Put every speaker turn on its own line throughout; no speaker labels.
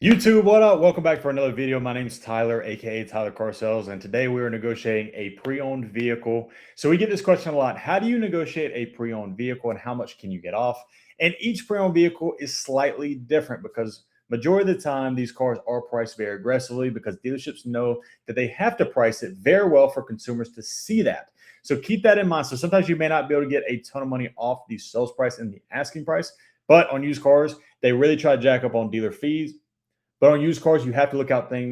YouTube, what up? Welcome back for another video. My name is Tyler, aka Tyler Car Sales, and today we are negotiating a pre-owned vehicle. So we get this question a lot. How do you negotiate a pre-owned vehicle and how much can you get off? And each pre-owned vehicle is slightly different because majority of the time these cars are priced very aggressively because dealerships know that they have to price it very well for consumers to see that. So keep that in mind. So sometimes you may not be able to get a ton of money off the sales price and the asking price, but on used cars, they really try to jack up on dealer fees. But on used cars, you have to look out for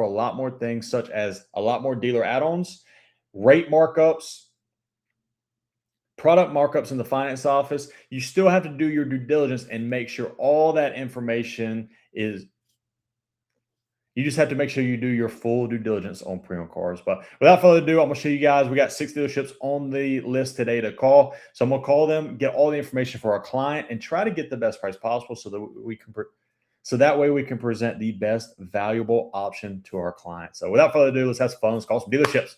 a lot more things, such as a lot more dealer add-ons, rate markups, product markups in the finance office. You still have to do your due diligence and make sure all that information is. You just have to make sure you do your full due diligence on pre-owned cars. But without further ado, I'm going to show you guys. We got 6 dealerships on the list today to call. So I'm going to call them, get all the information for our client, and try to get the best price possible so that way we can present the best valuable option to our client. So without further ado, let's have some fun. Let's call some dealerships.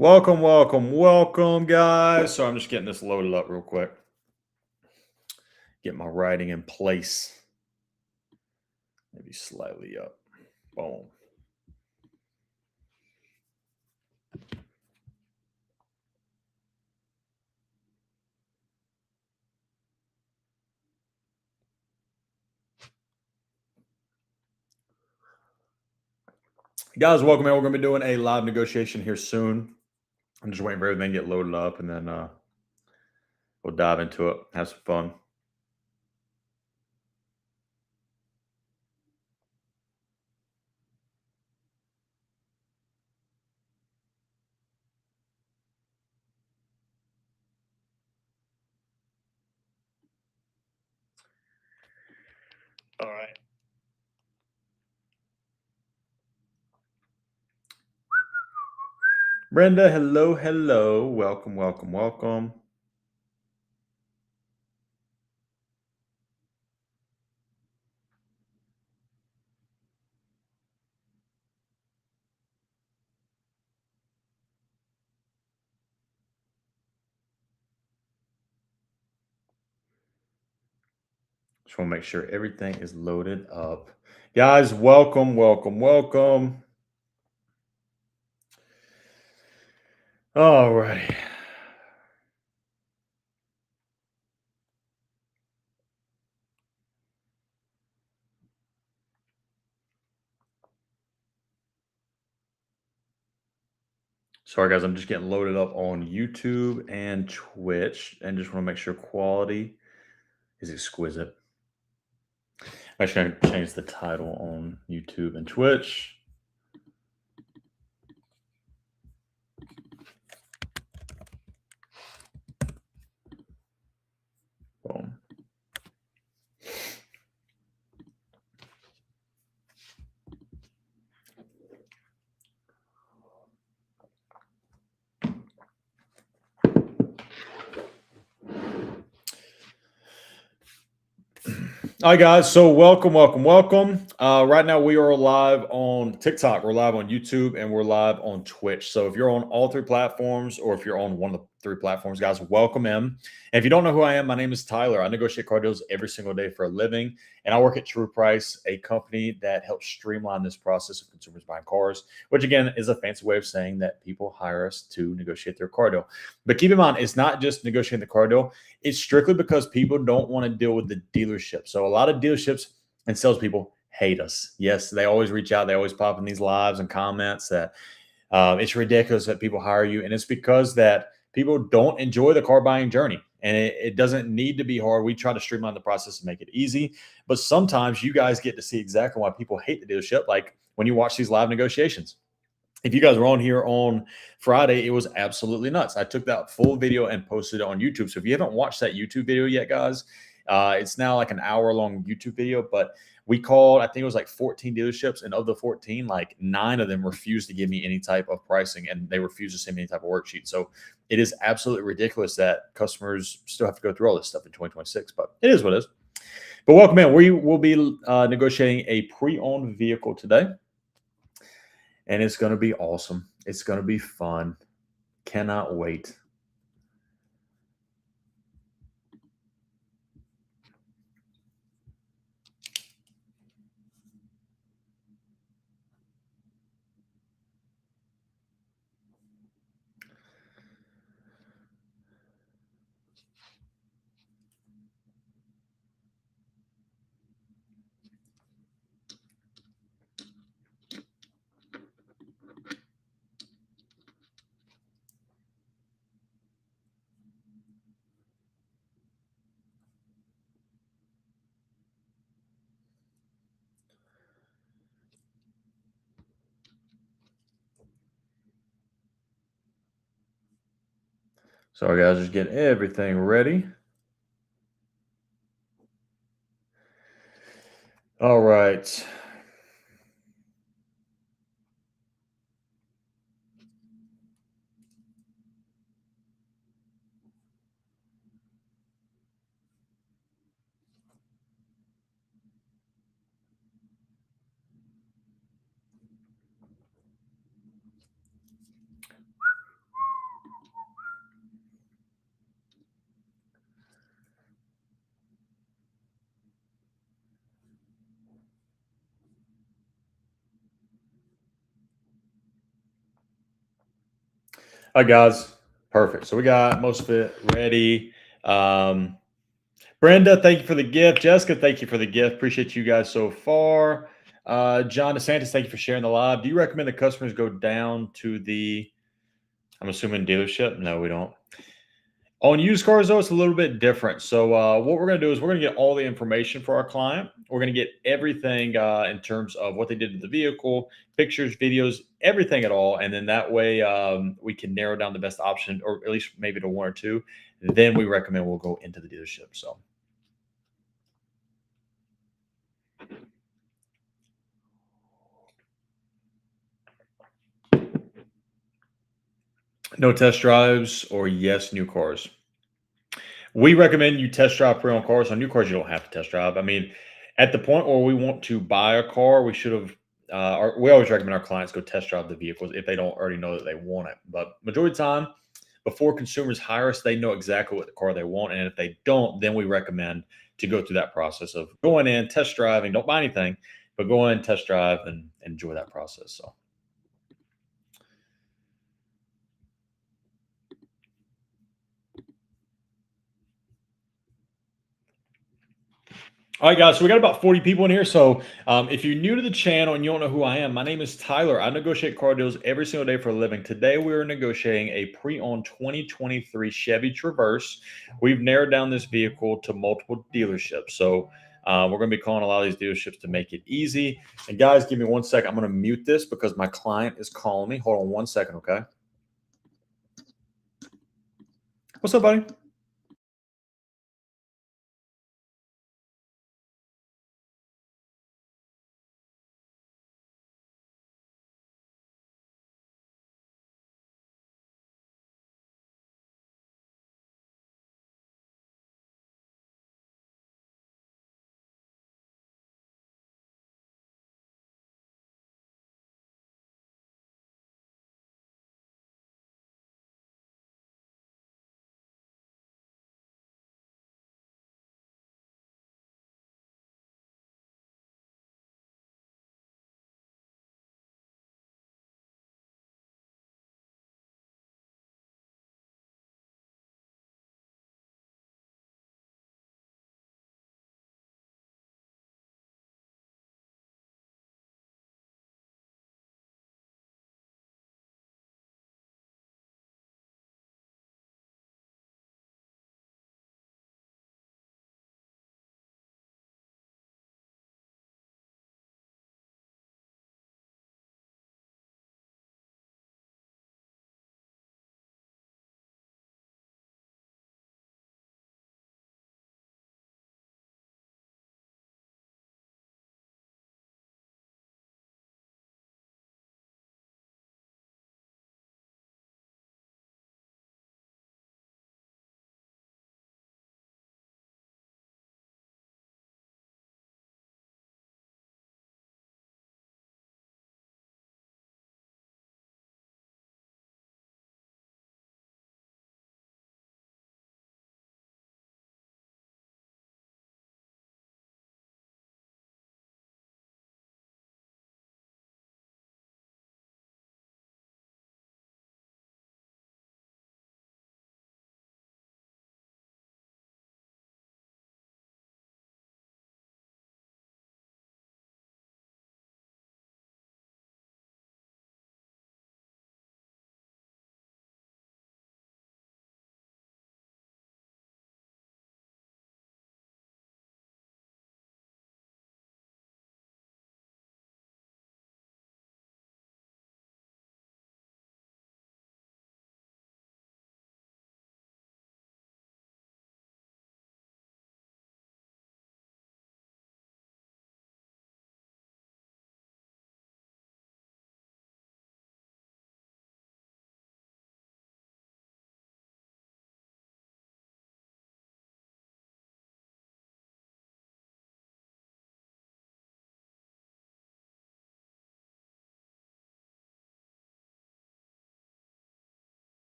Welcome, guys. So I'm just getting this loaded up real quick. Get my writing in place. Maybe slightly up. Boom. Guys, welcome in. We're going to be doing a live negotiation here soon. I'm just waiting for everything to get loaded up, and then we'll dive into it. Have some fun. All right. Brenda, hello. Welcome. Just want to make sure everything is loaded up. Guys, welcome. All right. Sorry, guys, I'm just getting loaded up on YouTube and Twitch, and just want to make sure quality is exquisite. I'm actually going to change the title on YouTube and Twitch. Boom. All right, guys. So welcome. Right now we are live on TikTok, we're live on YouTube, and we're live on Twitch. So if you're on all 3 platforms, or if you're on one of the 3 platforms, guys, welcome in. And if you don't know who I am, my name is Tyler. I negotiate car deals every single day for a living, and I work at True Price, a company that helps streamline this process of consumers buying cars, which again is a fancy way of saying that people hire us to negotiate their car deal. But keep in mind, it's not just negotiating the car deal. It's strictly because people don't want to deal with the dealership. So a lot of dealerships and salespeople hate us. Yes, they always reach out. They always pop in these lives and comments that it's ridiculous that people hire you. And it's because that people don't enjoy the car buying journey. And it doesn't need to be hard. We try to streamline the process and make it easy. But sometimes you guys get to see exactly why people hate the dealership, like when you watch these live negotiations. If you guys were on here on Friday, it was absolutely nuts. I took that full video and posted it on YouTube. So if you haven't watched that YouTube video yet, guys, it's now like an hour long YouTube video. But we called, I think it was like 14 dealerships, and of the 14, like 9 of them refused to give me any type of pricing, and they refused to send me any type of worksheet. So it is absolutely ridiculous that customers still have to go through all this stuff in 2026, but it is what it is. But welcome in. We will be negotiating a pre-owned vehicle today, and it's going to be awesome. It's going to be fun. Cannot wait. Sorry, guys, just getting everything ready. All right. All right, guys. Perfect. So we got most of it ready. Brenda, thank you for the gift. Jessica, thank you for the gift. Appreciate you guys so far. John DeSantis, thank you for sharing the live. Do you recommend the customers go down to the, I'm assuming, dealership? No, we don't. On used cars, though, it's a little bit different. So what we're going to do is we're going to get all the information for our client. We're going to get everything in terms of what they did to the vehicle, pictures, videos, everything at all. And then that way we can narrow down the best option, or at least maybe to one or two. Then we recommend we'll go into the dealership. So. No test drives or yes, new cars. We recommend you test drive pre-owned cars. On new cars, you don't have to test drive. I mean, at the point where we want to buy a car, we should have. We always recommend our clients go test drive the vehicles if they don't already know that they want it. But majority of the time, before consumers hire us, they know exactly what the car they want, and if they don't, then we recommend to go through that process of going in, test driving. Don't buy anything, but go in, test drive, and enjoy that process. So. All right, guys. So we got about 40 people in here. So if you're new to the channel and you don't know who I am, my name is Tyler. I negotiate car deals every single day for a living. Today we are negotiating a pre-owned 2023 Chevy Traverse. We've narrowed down this vehicle to multiple dealerships. So we're going to be calling a lot of these dealerships to make it easy. And guys, give me 1 second. I'm going to mute this because my client is calling me. Hold on 1 second, okay? What's up, buddy?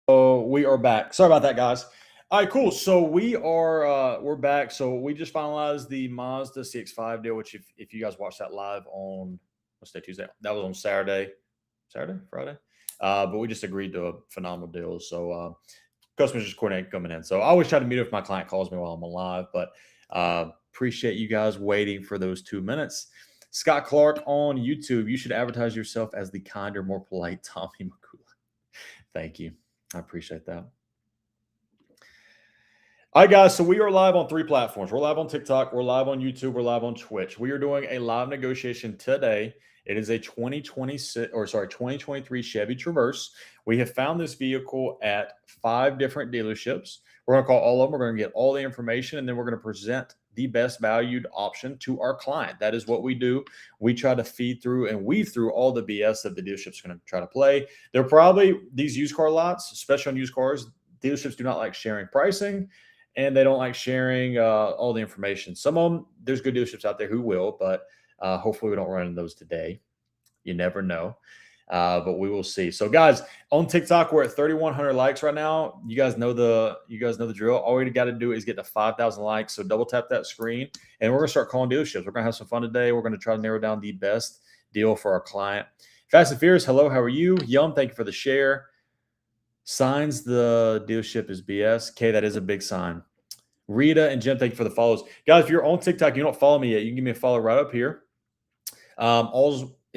Oh, we are back. Sorry about that, guys. All right, cool. So we're back. So we just finalized the Mazda CX-5 deal, which if you guys watched that live on what's that Tuesday? That was on Saturday, Friday. But we just agreed to a phenomenal deal. So customers just coordinate coming in. So I always try to meet if my client calls me while I'm alive, but appreciate you guys waiting for those 2 minutes. Scott Clark on YouTube. You should advertise yourself as the kinder, more polite Tommy McCool. Thank you. I appreciate that. All right, guys. So we are live on 3 platforms. We're live on TikTok. We're live on YouTube. We're live on Twitch. We are doing a live negotiation today. It is a 2023 Chevy Traverse. We have found this vehicle at 5 different dealerships. We're going to call all of them. We're going to get all the information, and then we're going to present the best valued option to our client. That is what we do. We try to feed through and weave through all the BS that the dealership's going to try to play. They're probably these used car lots, especially on used cars. Dealerships do not like sharing pricing, and they don't like sharing all the information. Some of them, there's good dealerships out there who will, but hopefully we don't run into those today. You never know. But we will see. So, guys, on TikTok, we're at 3,100 likes right now. You guys know the drill. All we got to do is get to 5,000 likes. So double tap that screen, and we're gonna start calling dealerships. We're gonna have some fun today. We're gonna try to narrow down the best deal for our client. Fast and Furious, hello, how are you? Yum, thank you for the share. Signs the dealership is BS. Okay, that is a big sign. Rita and Jim, thank you for the follows. Guys, if you're on TikTok, you don't follow me yet, you can give me a follow right up here.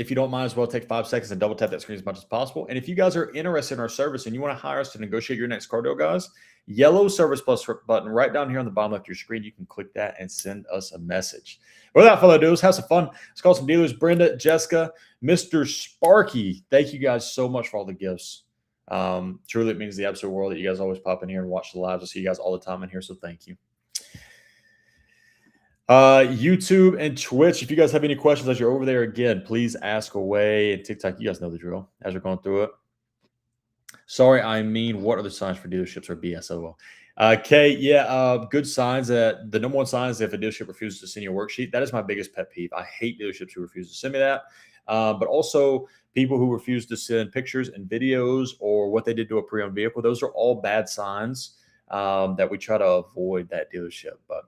If you don't mind as well, take 5 seconds and double tap that screen as much as possible. And if you guys are interested in our service and you want to hire us to negotiate your next car deal, guys, yellow service plus button right down here on the bottom left of your screen. You can click that and send us a message. Without further ado, let's have some fun. Let's call some dealers. Brenda, Jessica, Mr. Sparky. Thank you guys so much for all the gifts. Truly, it means the absolute world that you guys always pop in here and watch the lives. I see you guys all the time in here, so thank you. YouTube and Twitch. If you guys have any questions as you're over there, again, please ask away. And TikTok, you guys know the drill as we're going through it. Sorry, I mean, what are the signs for dealerships or BSO? Okay, yeah, good signs. That the number one sign is if a dealership refuses to send you a worksheet. That is my biggest pet peeve. I hate dealerships who refuse to send me that. But also people who refuse to send pictures and videos or what they did to a pre-owned vehicle. Those are all bad signs that we try to avoid that dealership. But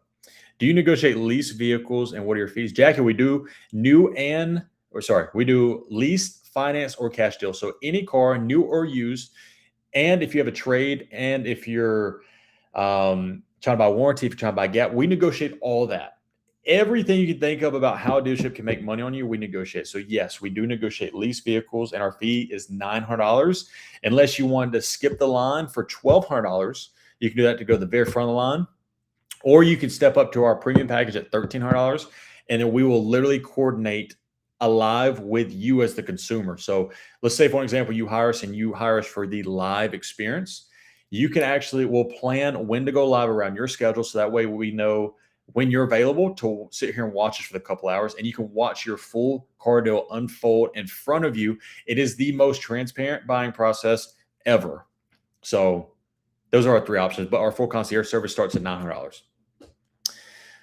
do you negotiate lease vehicles and what are your fees? Jackie, we do we do lease, finance, or cash deal. So any car, new or used, and if you have a trade, and if you're trying to buy warranty, if you're trying to buy gap, we negotiate all that. Everything you can think of about how a dealership can make money on you, we negotiate. So yes, we do negotiate lease vehicles, and our fee is $900. Unless you wanted to skip the line for $1,200, you can do that to go to the very front of the line. Or you can step up to our premium package at $1,300, and then we will literally coordinate a live with you as the consumer. So let's say, for example, you hire us and you hire us for the live experience. You can we'll plan when to go live around your schedule. So that way we know when you're available to sit here and watch us for a couple hours, and you can watch your full car deal unfold in front of you. It is the most transparent buying process ever. So those are our 3 options, but our full concierge service starts at $900.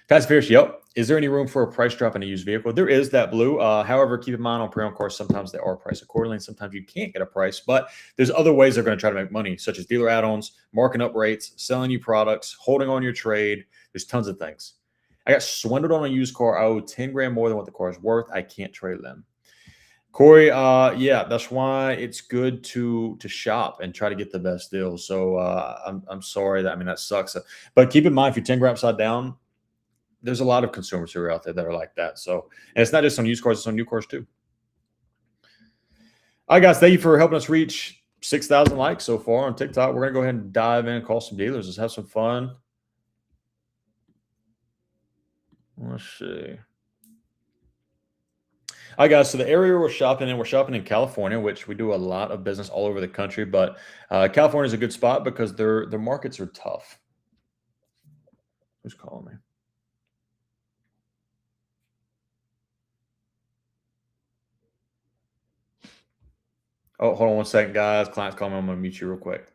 Fast Fierce, yep. Is there any room for a price drop in a used vehicle? There is, that blue. However, keep in mind on pre-owned cars, sometimes they are priced accordingly, and sometimes you can't get a price. But there's other ways they're going to try to make money, such as dealer add-ons, marking up rates, selling you products, holding on your trade. There's tons of things. I got swindled on a used car. I owe 10 grand more than what the car is worth. I can't trade them. Corey, yeah, that's why it's good to shop and try to get the best deal. So I'm sorry that sucks. But keep in mind, if you're 10 grand upside down, there's a lot of consumers who are out there that are like that. So, and it's not just on used cars, it's on new cars too. All right, guys, thank you for helping us reach 6,000 likes so far on TikTok. We're going to go ahead and dive in and call some dealers. Let's have some fun. Let's see. All right, guys, so the area we're shopping in California, which we do a lot of business all over the country, but California is a good spot because their markets are tough. Who's calling me? Oh, hold on one second, guys. Client's calling me. I'm going to mute you real quick.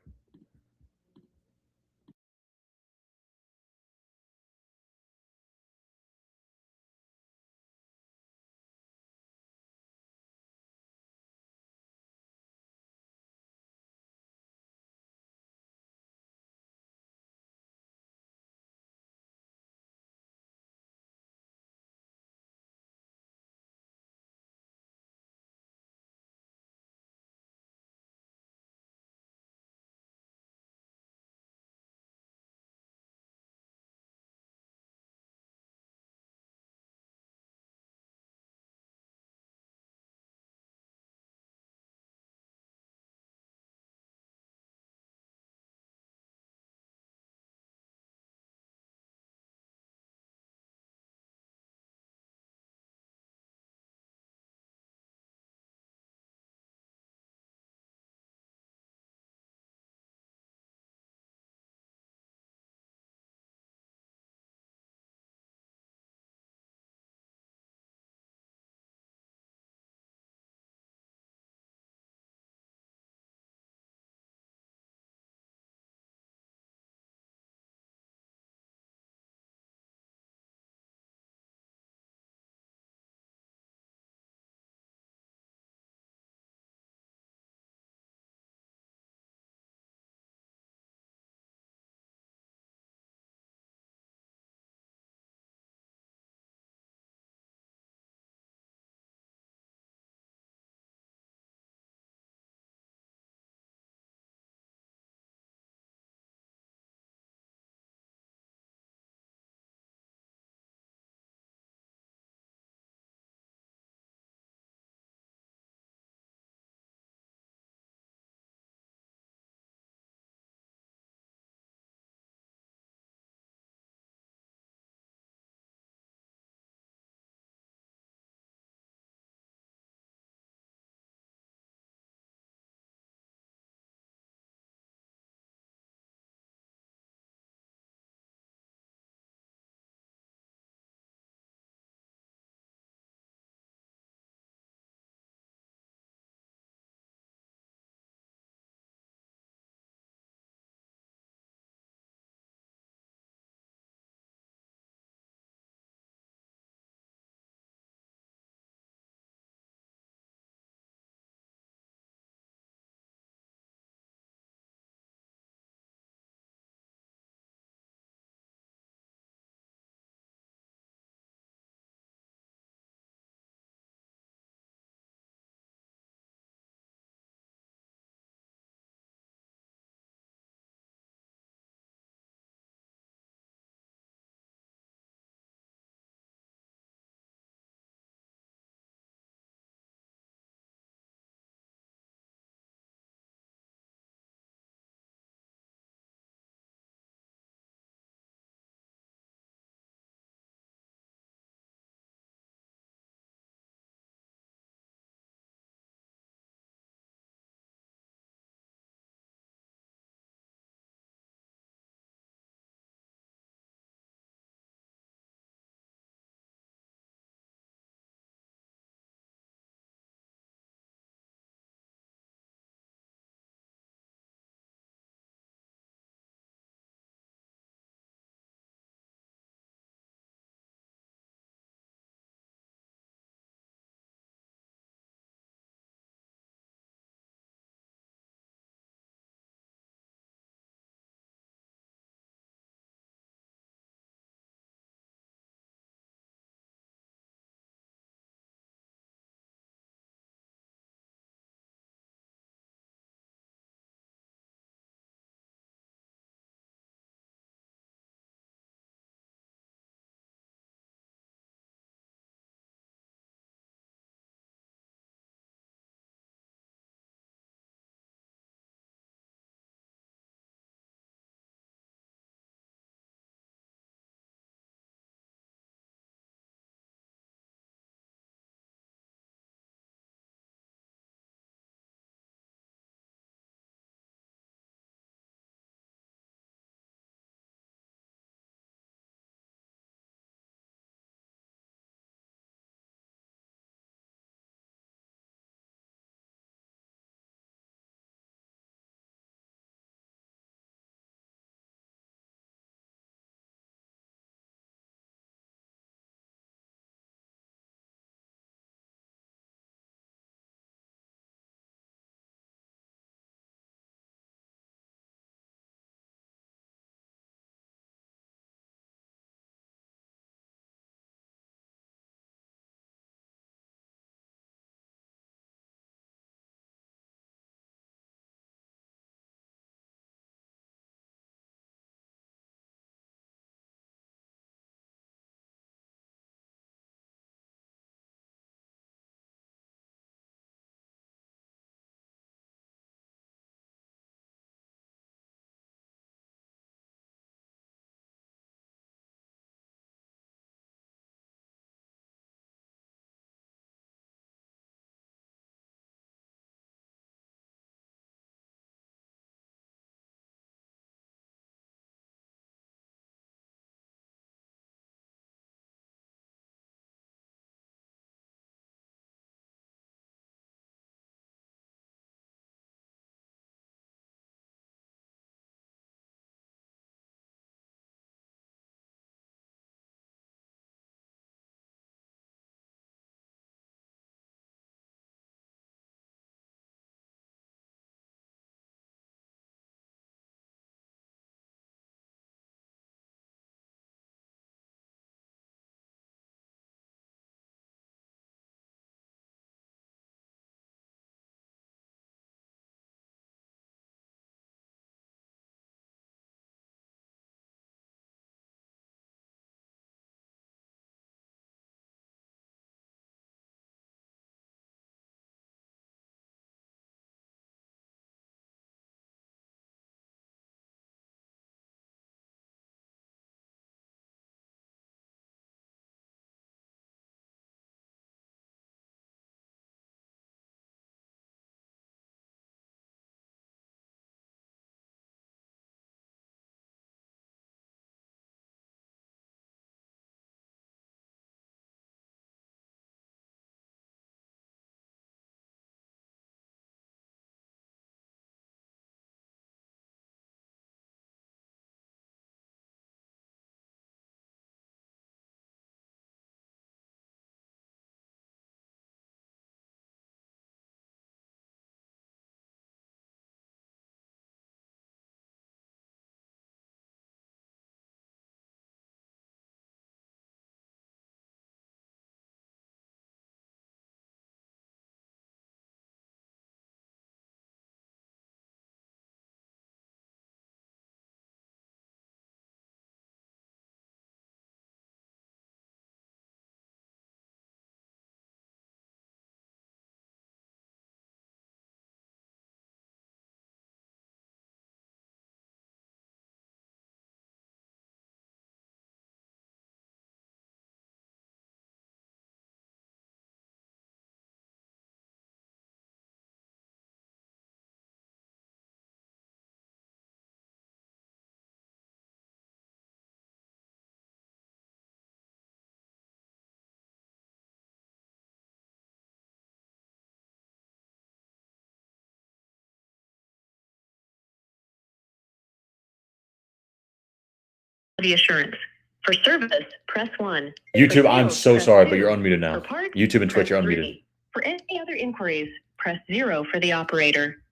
quality assurance. For service, press 1.
YouTube, I'm
sales,
so
press
sorry,
2.
but you're unmuted now.
For parts,
YouTube and Twitch,
press
you're
3.
unmuted.
For any other inquiries, press 0 for the operator.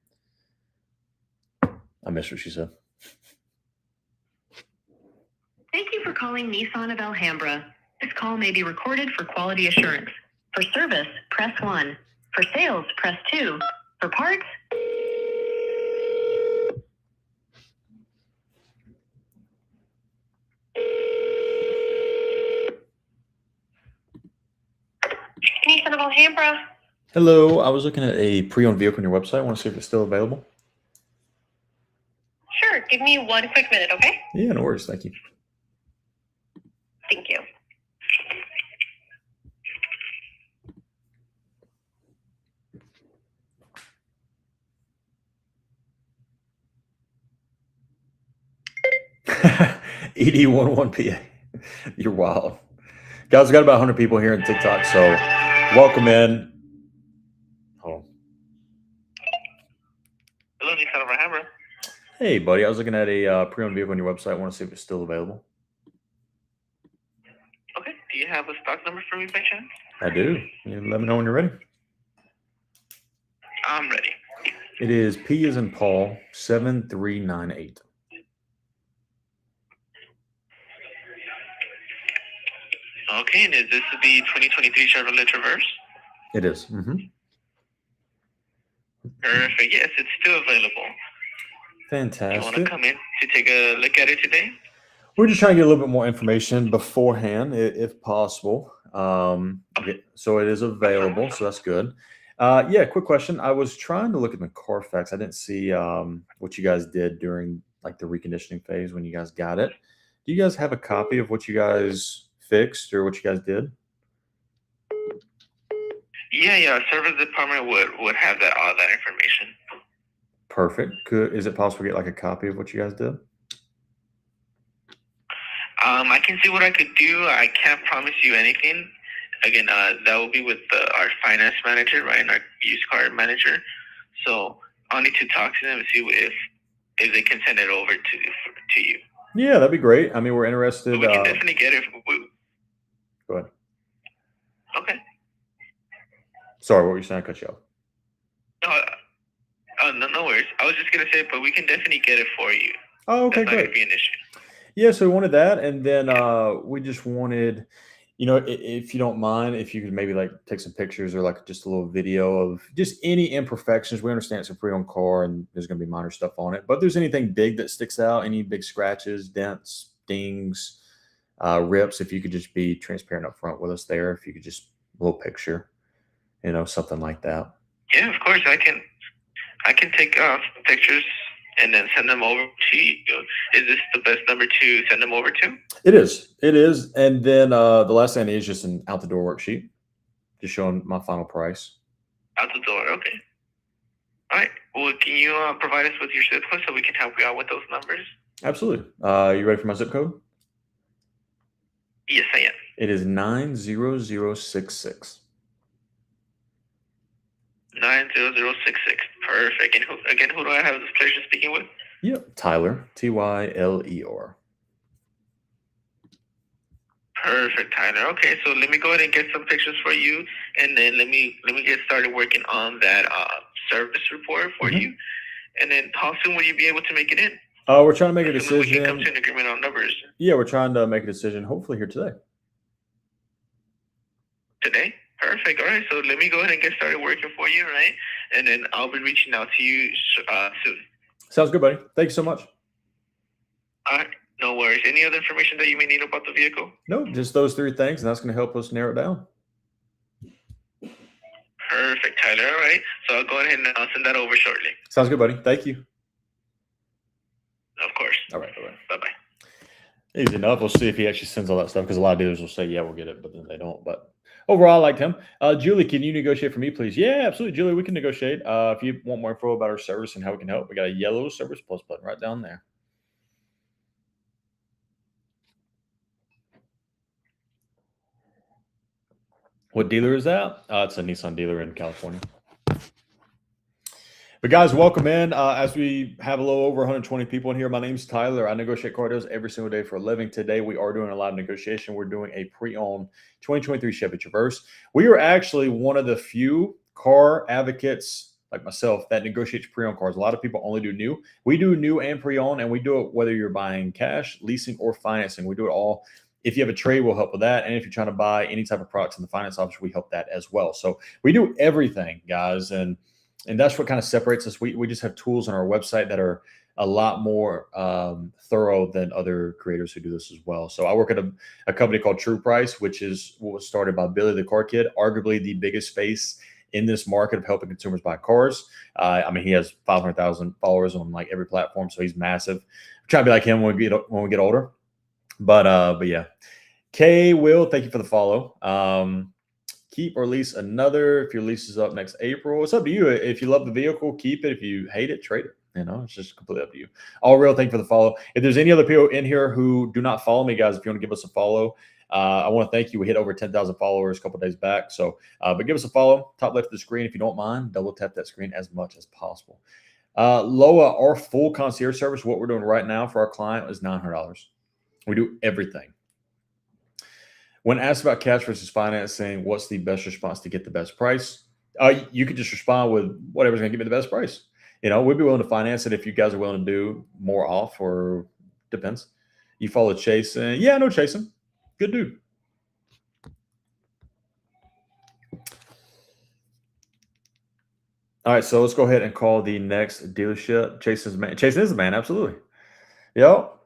I missed what she said.
Thank you for calling Nissan of Alhambra. This call may be recorded for quality assurance. For service, press 1. For sales, press 2. For parts, Nissan of Alhambra.
Hello, I was looking at a pre-owned vehicle on your website. I want to see if it's still available.
Sure, give me 1 quick minute, okay?
Yeah, no worries. Thank you.
Thank you.
ED11PA. You're wild. Guys, we got about 100 people here on TikTok, so welcome in. Hold on.
Hello, Nissan of Alhambra.
Hey, buddy. I was looking at a pre-owned vehicle on your website. I want to see if it's still available.
Okay, do you have a stock number for me by chance?
I do. You let me know when you're ready.
I'm ready.
It is P as in Paul 7398.
Okay, and is this the 2023 Chevrolet Traverse?
It is. Mm-hmm.
Perfect. Yes, it's still available.
Fantastic.
You want to come in to take a look at it today?
We're just trying to get a little bit more information beforehand, if possible. So it is available, so that's good. Yeah, quick question. I was trying to look at the Carfax. I didn't see what you guys did during like the reconditioning phase when you guys got it. Do you guys have a copy of what you guys fixed or what you guys did?
Yeah. Service department would have all that information.
Perfect. Is it possible to get like a copy of what you guys did?
I can see what I could do. I can't promise you anything. Again, that will be with our finance manager, right, and our used car manager. So I'll need to talk to them and see if they can send it over to you.
Yeah, that'd be great. I mean, we're interested.
We can definitely get it.
Go ahead.
Okay.
Sorry, what were you saying? I cut you off.
No worries. I was just gonna say, but we can definitely get it for you.
Oh, okay,
That's not
great.
gonna be an issue.
Yeah, so we wanted that, and then we just wanted, if you don't mind, if you could maybe like take some pictures or like just a little video of just any imperfections. We understand it's a pre-owned car and there's going to be minor stuff on it, but if there's anything big that sticks out, any big scratches, dents, dings, rips, if you could just be transparent up front with us there, if you could just a little picture, something like that.
Yeah, of course, I can take pictures and then send them over to you. Is this the best number to send them over to?
It is. And then the last thing is just an out the door worksheet, just showing my final price.
Out the door, okay. All right. Well, can you provide us with your zip code so we can help you out with those numbers?
Absolutely. You ready for my zip code?
Yes, I am.
It is 90066.
90066. Perfect. And who do I have the pleasure speaking with?
Yep, Tyler. Tyler.
Perfect, Tyler. Okay, so let me go ahead and get some pictures for you, and then let me get started working on that service report for you. And then, how soon will you be able to make it in?
We're trying to make a decision.
We can come to an agreement on numbers.
Yeah, we're trying to make a decision. Hopefully here today.
Today? Perfect. All right. So let me go ahead and get started working for you, right? And then I'll be reaching out to you soon.
Sounds good, buddy. Thank you so much.
All right. No worries. Any other information that you may need about the vehicle?
No, just those three things, and that's going to help us narrow it down.
Perfect, Tyler. All right. So I'll go ahead and I'll send that over shortly.
Sounds good, buddy. Thank you.
Of course.
All right.
Bye-bye.
Easy enough. We'll see if he actually sends all that stuff, because a lot of dealers will say, yeah, we'll get it, but then they don't. But overall, I liked him. Julie, can you negotiate for me, please? Yeah, absolutely, Julie. We can negotiate. If you want more info about our service and how we can help, we got a yellow Service Plus button right down there. What dealer is that? It's a Nissan dealer in California. But guys, welcome in. As we have a little over 120 people in here, my name's Tyler. I negotiate car deals every single day for a living. Today, we are doing a live negotiation. We're doing a pre-owned 2023 Chevy Traverse. We are actually one of the few car advocates like myself that negotiates pre-owned cars. A lot of people only do new. We do new and pre-owned, and we do it whether you're buying cash, leasing, or financing. We do it all. If you have a trade, we'll help with that. And if you're trying to buy any type of products in the finance office, we help that as well. So we do everything, guys. And that's what kind of separates us. We just have tools on our website that are a lot more thorough than other creators who do this as well. So I work at a company called True Price, which is what was started by Billy the Car Kid, arguably the biggest face in this market of helping consumers buy cars. I mean, he has 500,000 followers on like every platform, so he's massive. I'm trying to be like him when we get older. But yeah, K Will, thank you for the follow. Keep or lease another. If your lease is up next April, it's up to you. If you love the vehicle, keep it. If you hate it, trade it. You know, it's just completely up to you. All real, thank you for the follow. If there's any other people in here who do not follow me, guys, if you want to give us a follow, I want to thank you. We hit over 10,000 followers a couple days back. So, but give us a follow. Top left of the screen, if you don't mind, double tap that screen as much as possible. Loa, our full concierge service, what we're doing right now for our client is $900. We do everything. When asked about cash versus financing, what's the best response to get the best price? You could just respond with whatever's going to give me the best price. You know, we'd be willing to finance it if you guys are willing to do more off, or depends. You follow Chase, and yeah, no chasing. Good dude. All right, so let's go ahead and call the next dealership. Chase man. Chase is the man, absolutely. Yep.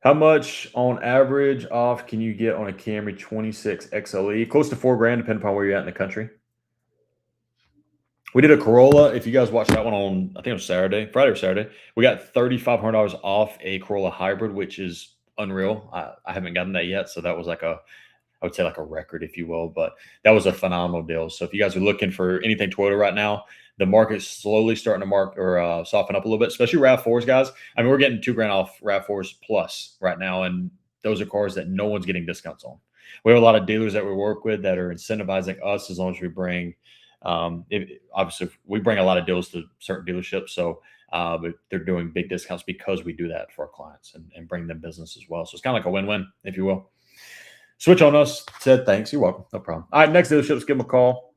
How much on average off can you get on a Camry 26 XLE? Close to $4,000, depending upon where you're at in the country. We did a Corolla. If you guys watched that one on, I think it was Friday or Saturday, we got $3,500 off a Corolla hybrid, which is unreal. I haven't gotten that yet, so that was like I would say like a record, if you will. But that was a phenomenal deal. So if you guys are looking for anything Toyota right now, the market's slowly starting to soften up a little bit, especially RAV4s, guys. I mean, we're getting $2,000 off RAV4s plus right now, and those are cars that no one's getting discounts on. We have a lot of dealers that we work with that are incentivizing us as long as we bring. Obviously, we bring a lot of deals to certain dealerships, so but they're doing big discounts because we do that for our clients and bring them business as well. So it's kind of like a win-win, if you will. Switch on us, said thanks. You're welcome. No problem. All right, next dealership, let's give them a call.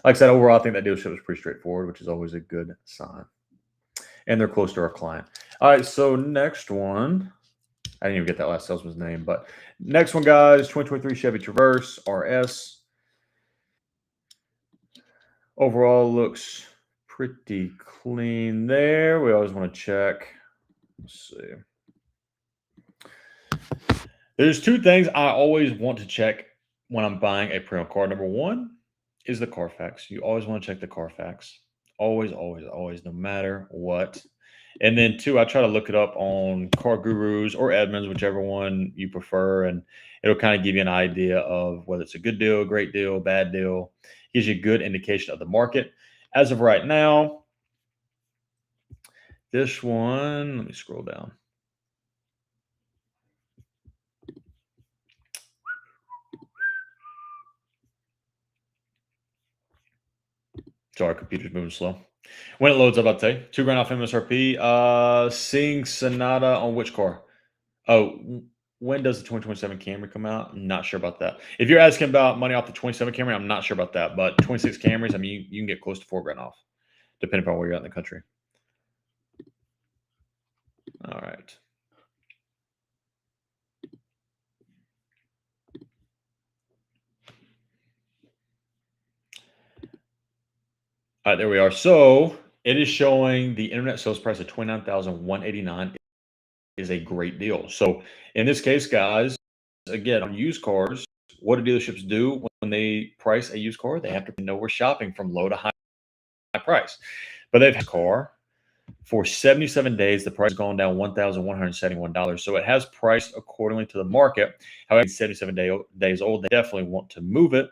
Like I said, overall, I think that dealership is pretty straightforward, which is always a good sign. And they're close to our client. All right, so next one. I didn't even get that last salesman's name, but next one, guys, 2023 Chevy Traverse RS. Overall looks pretty clean there. We always want to check. Let's see. There's two things I always want to check when I'm buying a pre-owned car. Number one is the Carfax. You always want to check the Carfax. Always, always, always, no matter what. And then two, I try to look it up on Car Gurus or Edmunds, whichever one you prefer, and it'll kind of give you an idea of whether it's a good deal, great deal, bad deal. Gives you a good indication of the market. As of right now, this one, let me scroll down. Sorry, computer's moving slow. When it loads up, I'll tell you. $2,000 off MSRP. Seeing Sonata on which car? Oh, when does the 2027 Camry come out? I'm not sure about that. If you're asking about money off the 27 Camry, I'm not sure about that. But 26 Camrys, I mean, you can get close to $4,000 off, depending upon where you're at in the country. All right. All right, there we are. So it is showing the internet sales price of $29,189 is a great deal. So in this case, guys, again, on used cars, what do dealerships do when they price a used car? They have to know we're shopping from low to high price. But they've had a car for 77 days. The price has gone down $1,171. So it has priced accordingly to the market. However, 77 days old, they definitely want to move it.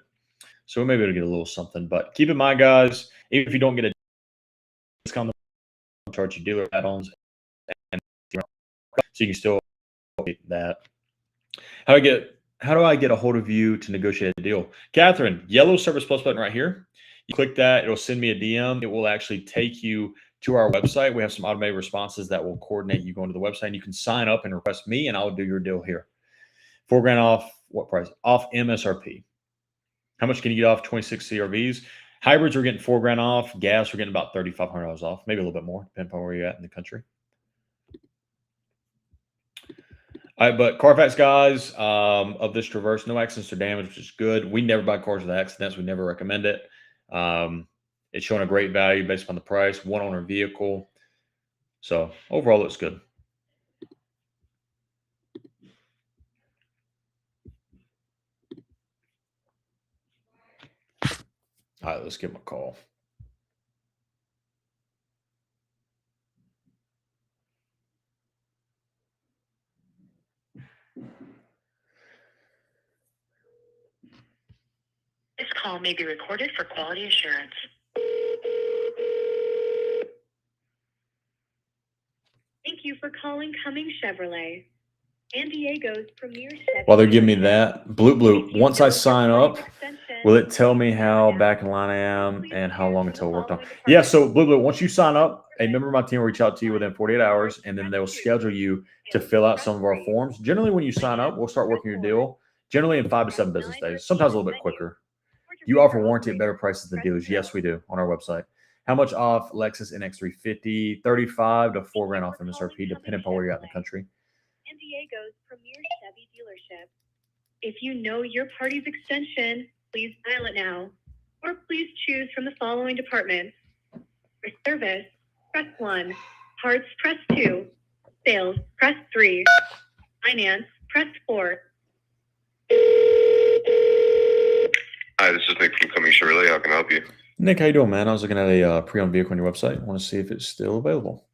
So we may be able to get a little something. But keep in mind, guys, even if you don't get a discount, they'll charge you dealer add-ons, and so you can still get that. How How do I get a hold of you to negotiate a deal? Catherine, yellow Service Plus button right here. You click that, it'll send me a DM. It will actually take you to our website. We have some automated responses that will coordinate you going to the website. And you can sign up and request me, and I'll do your deal here. $4,000 off what price? Off MSRP. How much can you get off 26 CRVs? Hybrids are getting $4,000 off. Gas, we're getting about $3,500 off, maybe a little bit more, depending on where you're at in the country. All right, but Carfax guys, of this Traverse, no accidents or damage, which is good. We never buy cars with accidents. We never recommend it. It's showing a great value based on the price, one owner vehicle. So overall, looks good. All right, let's give him a call.
This call may be recorded for quality assurance. Thank you for calling Cumming Chevrolet. San Diego's premier Chevy.
While they're giving me that, Bloop, once I sign up, will it tell me how back in line I am and how long until worked on? Yeah, so Bloop, once you sign up, a member of my team will reach out to you within 48 hours, and then they'll schedule you to fill out some of our forms. Generally, when you sign up, we'll start working your deal, generally in 5 to 7 business days, sometimes a little bit quicker. You offer warranty at better prices than dealers. Yes, we do on our website. How much off Lexus NX350? 35 to $4,000 off MSRP, depending upon where you're at in the country.
San Diego's premier Chevy dealership. If you know your party's extension, please dial it now, or please choose from the following departments. For service, press 1. Parts, press 2. Sales, press 3. Finance, press 4.
Hi, this is Nick from Cumming Chevrolet. How can I help you?
Nick, how you doing, man? I was looking at a pre-owned vehicle on your website. I want to see if it's still available.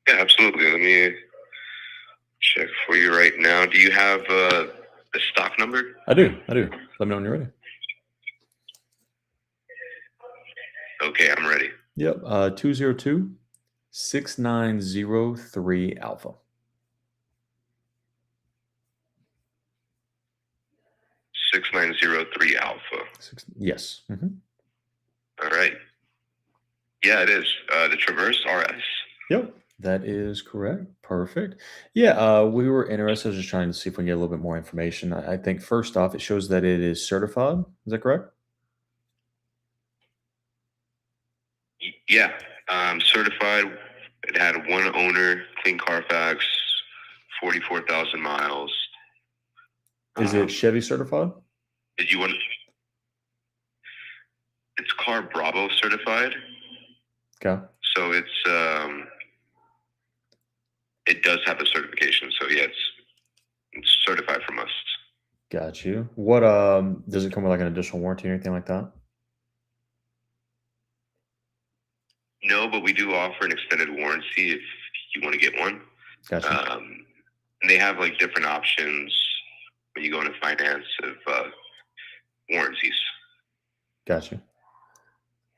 Yeah, absolutely. Let me check for you right now. Do you have the stock number?
I do. Let me know when you're ready.
Okay, I'm ready.
Yep. 202-6903 Alpha.
6903 Alpha.
Yes. Mm-hmm.
All right. Yeah, it is. The Traverse RS.
Yep. That is correct. Perfect. Yeah, we were interested, just trying to see if we can get a little bit more information. I think first off, it shows that it is certified. Is that correct?
Yeah, certified. It had one owner, clean Carfax, 44,000 miles.
Is it Chevy certified?
Did you want? It's Car Bravo certified.
Okay.
So it's it does have a certification. So yeah, it's certified from us.
Got you. What does it come with, like an additional warranty or anything like that?
No, but we do offer an extended warranty if you want to get one.
Gotcha.
And they have like different options when you go into finance of warranties.
Gotcha.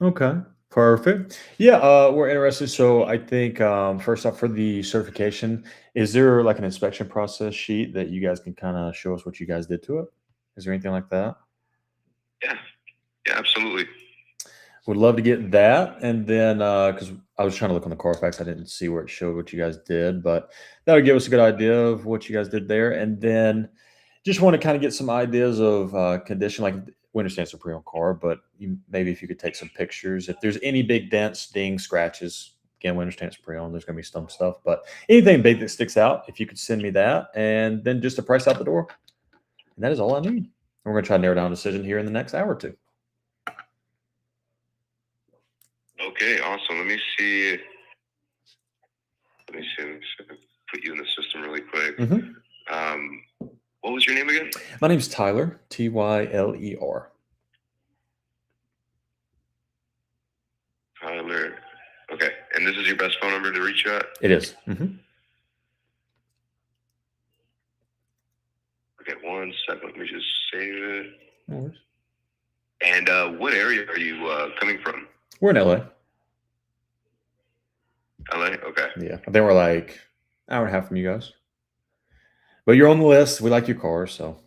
Okay. Perfect. Yeah, we're interested. So I think first off, for the certification, is there like an inspection process sheet that you guys can kind of show us what you guys did to it? Is there anything like that?
Yeah, absolutely.
Would love to get that. And then, because I was trying to look on the Carfax, I didn't see where it showed what you guys did, but that would give us a good idea of what you guys did there. And then just want to kind of get some ideas of condition. Like, we understand it's a pre-owned car, but maybe if you could take some pictures, if there's any big dents, dings, scratches. Again, we understand it's pre-owned. There's going to be some stuff, but anything big that sticks out, if you could send me that, and then just a price out the door. And that is all I need. And we're going to try to narrow down a decision here in the next hour or two.
Okay, awesome. Let me see. Let me put you in the system really quick.
Mm-hmm.
What was your name again?
My name's Tyler, Tyler.
Tyler. Okay, and this is your best phone number to reach you at?
It is. Mm-hmm.
Okay, 1 second. Let me just save it.
No worries.
And what area are you coming from?
We're in LA.
LA? Okay.
Yeah. I think we're like an hour and a half from you guys. But you're on the list. We like your car, so.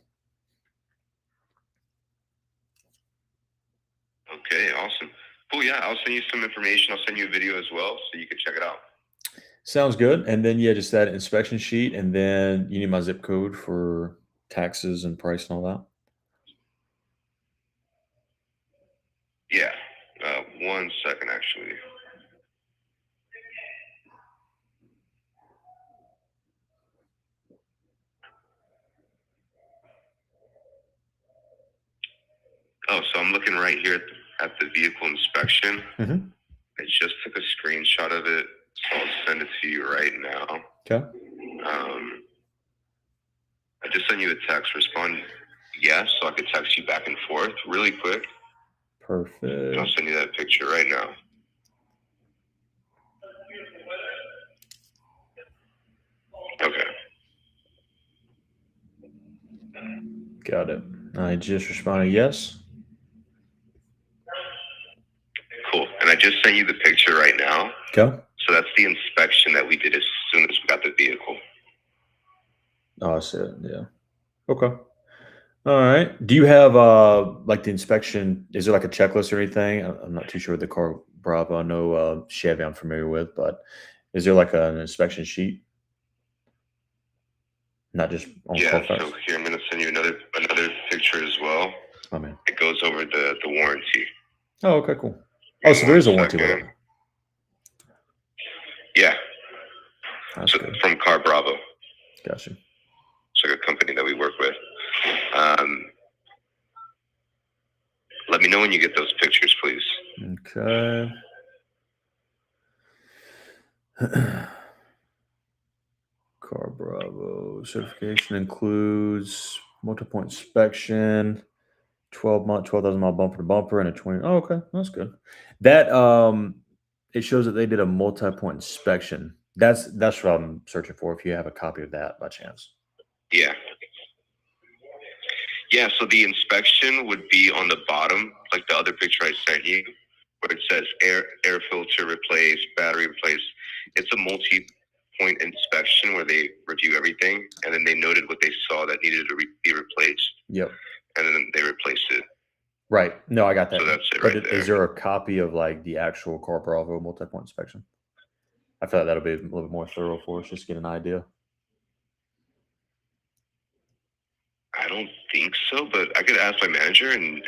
Okay, awesome. Cool. Yeah, I'll send you some information. I'll send you a video as well, so you can check it out.
Sounds good. And then, yeah, just that inspection sheet. And then you need my zip code for taxes and price and all that.
Yeah. 1 second, actually. Oh, so I'm looking right here at the vehicle inspection.
Mm-hmm.
I just took a screenshot of it, so I'll send it to you right now.
Okay.
I just sent you a text. Respond yes, so I could text you back and forth really quick.
Perfect.
And I'll send you that picture right now. Okay.
Got it. I just responded yes.
Cool. And I just sent you the picture right now.
Okay.
So that's the inspection that we did as soon as we got the vehicle.
Oh, I see it. Yeah. Okay. All right. Do you have like the inspection? Is there like a checklist or anything? I'm not too sure with the car Bravo. I know Chevy I'm familiar with, but is there like an inspection sheet? Not just on
Yeah,
Carfax?
so here I'm gonna send you another picture as well.
Oh man.
It goes over the warranty.
Oh, okay, cool. Oh, so there is a warranty with it.
Yeah.
That's
So
good.
from Car Bravo.
Gotcha.
It's like a company that we work with. Let me know when you get those pictures, please.
Okay. Car Bravo certification includes multi-point inspection, 12,000 mile bumper to bumper, and a 20. Oh, okay, that's good. That it shows that they did a multi-point inspection. That's what I'm searching for. If you have a copy of that by chance.
Yeah. Yeah, so the inspection would be on the bottom, like the other picture I sent you, where it says air filter replaced, battery replaced. It's a multi-point inspection where they review everything, and then they noted what they saw that needed to be replaced.
Yep.
And then they replaced it.
Right. No, I got that.
So that's it
But
right there.
is there a copy of like the actual Car Bravo multi-point inspection? I feel like that'll be a little bit more thorough for us, just to get an idea.
I don't think so, but I could ask my manager and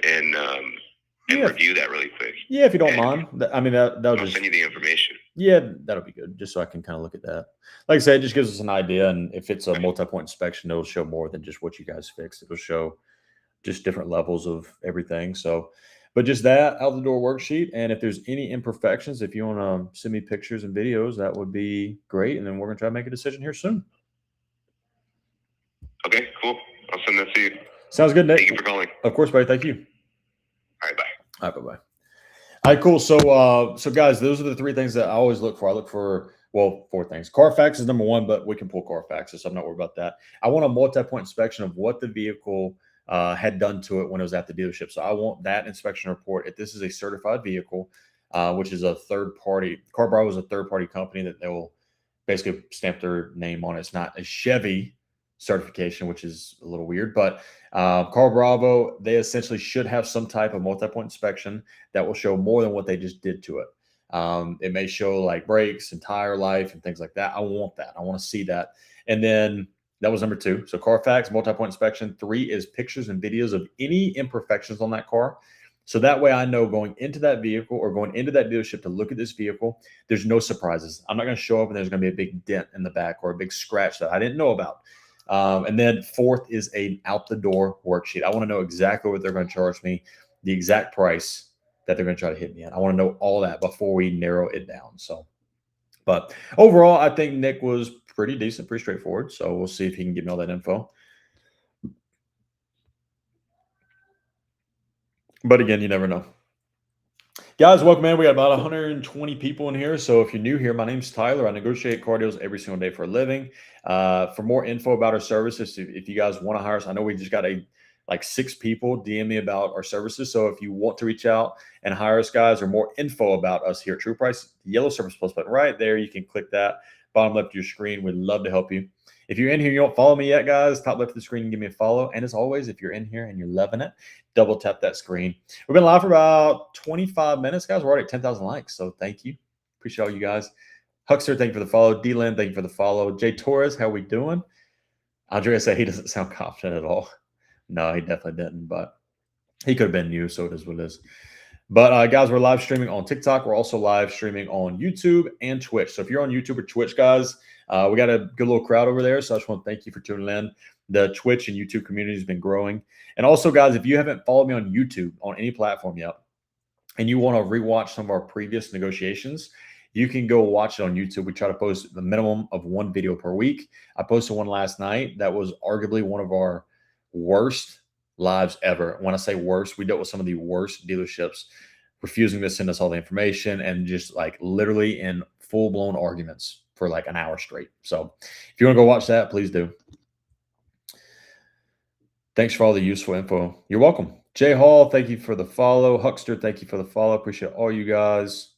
review that really quick.
Yeah, if you don't mind. I mean, that'll
I'll
just
send you the information.
Yeah, that'll be good, just so I can kind of look at that. Like I said, it just gives us an idea, and if it's a multi-point inspection, it'll show more than just what you guys fixed. It'll show just different levels of everything. So, but just that out the door worksheet, and if there's any imperfections, if you want to send me pictures and videos, that would be great, and then we're gonna try to make a decision here soon.
Okay, cool. I'll send that to you.
Sounds good, Nick.
Thank you for calling.
Of course, buddy. Thank you.
All right, bye.
All right, bye-bye. All right, cool. So guys, those are the three things that I always look for. I look for, well, four things. Carfax is number one, but we can pull Carfax, so I'm not worried about that. I want a multi-point inspection of what the vehicle had done to it when it was at the dealership. So I want that inspection report. If this is a certified vehicle, which is a third party, Car Bravo is a third party company that they will basically stamp their name on it. It's not a Chevy certification, which is a little weird, but Car Bravo, they essentially should have some type of multi-point inspection that will show more than what they just did to it. It may show like brakes and tire life and things like that. I want that. I want to see that. And then that was number two. So Carfax, multi-point inspection. 3 is pictures and videos of any imperfections on that car. So that way I know going into that vehicle or going into that dealership to look at this vehicle, there's no surprises. I'm not going to show up and there's going to be a big dent in the back or a big scratch that I didn't know about. And then fourth is a out the door worksheet. I want to know exactly what they're going to charge me, the exact price that they're going to try to hit me at. I want to know all that before we narrow it down. So, but overall, I think Nick was pretty decent, pretty straightforward. So we'll see if he can give me all that info. But again, you never know. Guys, welcome in. We got about 120 people in here. So if you're new here, my name's Tyler. I negotiate car deals every single day for a living. For more info about our services, if you guys want to hire us, I know we just got like 6 people DM me about our services. So if you want to reach out and hire us, guys, or more info about us here at True Price, the yellow Service Plus button right there, you can click that bottom left of your screen. We'd love to help you. If you're in here, you don't follow me yet, guys, top left of the screen, give me a follow. And as always, if you're in here and you're loving it, double tap that screen. We've been live for about 25 minutes, guys. We're already at 10,000 likes, so thank you. Appreciate all you guys. Huckster, thank you for the follow. D-Lynn, thank you for the follow. Jay Torres, how we doing? Andrea said he doesn't sound confident at all. No, he definitely didn't, but he could have been new, so it is what it is. But guys, we're live streaming on TikTok. We're also live streaming on YouTube and Twitch. So if you're on YouTube or Twitch, guys, we got a good little crowd over there. So I just want to thank you for tuning in. The Twitch and YouTube community has been growing. And also, guys, if you haven't followed me on YouTube on any platform yet, and you want to rewatch some of our previous negotiations, you can go watch it on YouTube. We try to post the minimum of one video per week. I posted one last night that was arguably one of our worst lives ever. When I say worst, we dealt with some of the worst dealerships refusing to send us all the information and just like literally in full-blown arguments for like an hour straight. So if you want to go watch that, please do. Thanks for all the useful info. You're welcome. Jay Hall, thank you for the follow. Huckster, thank you for the follow. Appreciate all you guys.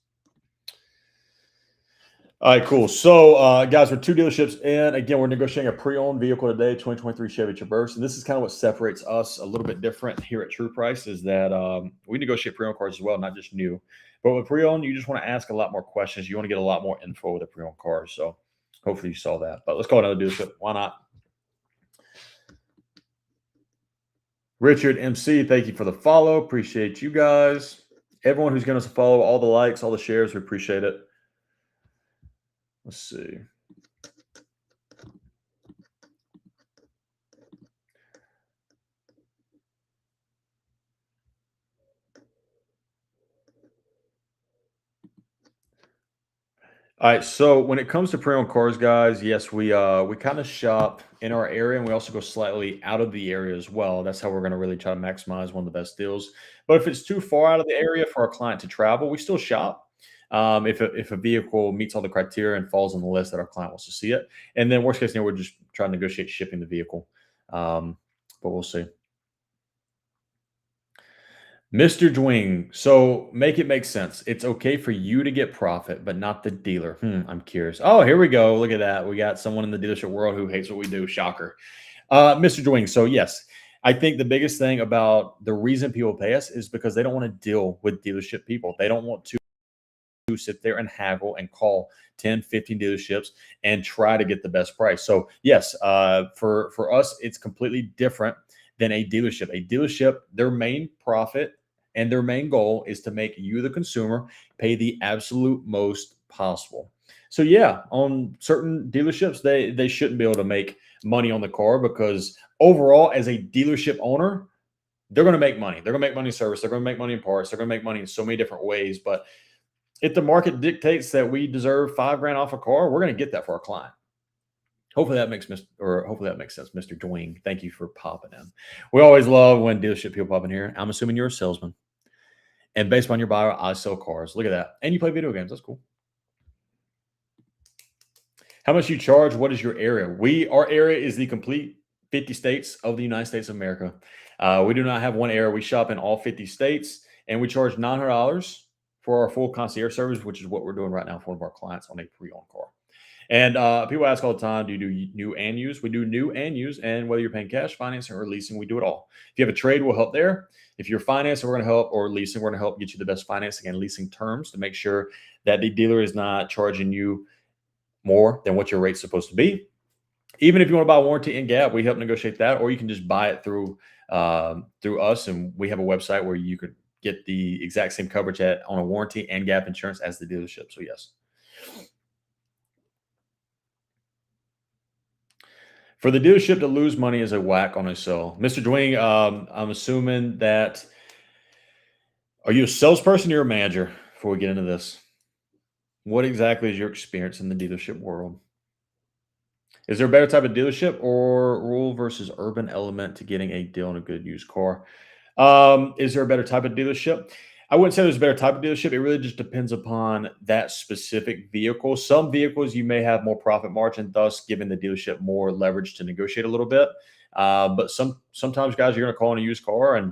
All right, cool. So, guys, we're two dealerships in. Again, we're negotiating a pre-owned vehicle today, 2023 Chevy Traverse. And this is kind of what separates us a little bit different here at True Price is that we negotiate pre-owned cars as well, not just new. But with pre-owned, you just want to ask a lot more questions. You want to get a lot more info with a pre-owned car. So hopefully you saw that. But let's call another dealership. Why not? Richard MC, thank you for the follow. Appreciate you guys. Everyone who's going to follow, all the likes, all the shares, we appreciate it. Let's see. All right, so when it comes to pre-owned cars, guys, yes, we kind of shop in our area, and we also go slightly out of the area as well. That's how we're going to really try to maximize one of the best deals. But if it's too far out of the area for our client to travel, we still shop. If a vehicle meets all the criteria and falls on the list that our client wants to see it, and then worst case scenario, we're just trying to negotiate shipping the vehicle. But we'll see. Mr. Dwing, so make it make sense. It's okay for you to get profit, but not the dealer. I'm curious. Oh, here we go. Look at that. We got someone in the dealership world who hates what we do. Shocker. Mr. Dwing, so yes, I think the biggest thing about the reason people pay us is because they don't want to deal with dealership people. They don't want to sit there and haggle and call 10, 15 dealerships and try to get the best price. So yes, for us, it's completely different than a dealership. A dealership, their main profit and their main goal is to make you, the consumer, pay the absolute most possible. So yeah, on certain dealerships, they shouldn't be able to make money on the car because overall, as a dealership owner, they're going to make money. They're going to make money in service. They're going to make money in parts. They're going to make money in so many different ways. But if the market dictates that we deserve $5,000 off a car, we're going to get that for our client. Hopefully that makes sense, Mr. Dwing. Thank you for popping in. We always love when dealership people pop in here. I'm assuming you're a salesman. And based on your bio, I sell cars. Look at that. And you play video games. That's cool. How much you charge? What is your area? Our area is the complete 50 states of the United States of America. We do not have one area. We shop in all 50 states, and we charge $900 for our full concierge service, which is what we're doing right now for one of our clients on a pre-owned car. And people ask all the time, do you do new and used? We do new and used, and whether you're paying cash, financing, or leasing, we do it all. If you have a trade, we'll help there. If you're financing, we're going to help, or leasing, we're going to help get you the best financing and leasing terms to make sure that the dealer is not charging you more than what your rate's supposed to be. Even if you want to buy warranty and gap, we help negotiate that, or you can just buy it through us, and we have a website where you could get the exact same coverage on a warranty and gap insurance as the dealership. So yes. For the dealership to lose money is a whack on a sell. Mr. Dwing, I'm assuming that, are you a salesperson or you're a manager before we get into this? What exactly is your experience in the dealership world? Is there a better type of dealership or rural versus urban element to getting a deal on a good used car? Is there a better type of dealership? I wouldn't say there's a better type of dealership. It really just depends upon that specific vehicle. Some vehicles you may have more profit margin, thus giving the dealership more leverage to negotiate a little bit. But sometimes, guys, you're going to call on a used car and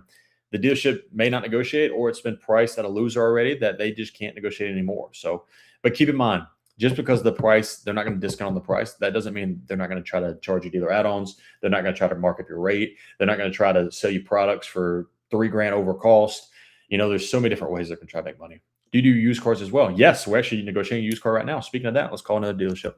the dealership may not negotiate, or it's been priced at a loser already that they just can't negotiate anymore. So, but keep in mind, just because the price, they're not going to discount on the price. That doesn't mean they're not going to try to charge you dealer add-ons. They're not going to try to mark up your rate. They're not going to try to sell you products for $3,000 over cost. There's so many different ways they can try to make money. Do you do used cars as well? Yes, we're actually negotiating a used car right now. Speaking of that, let's call another dealership.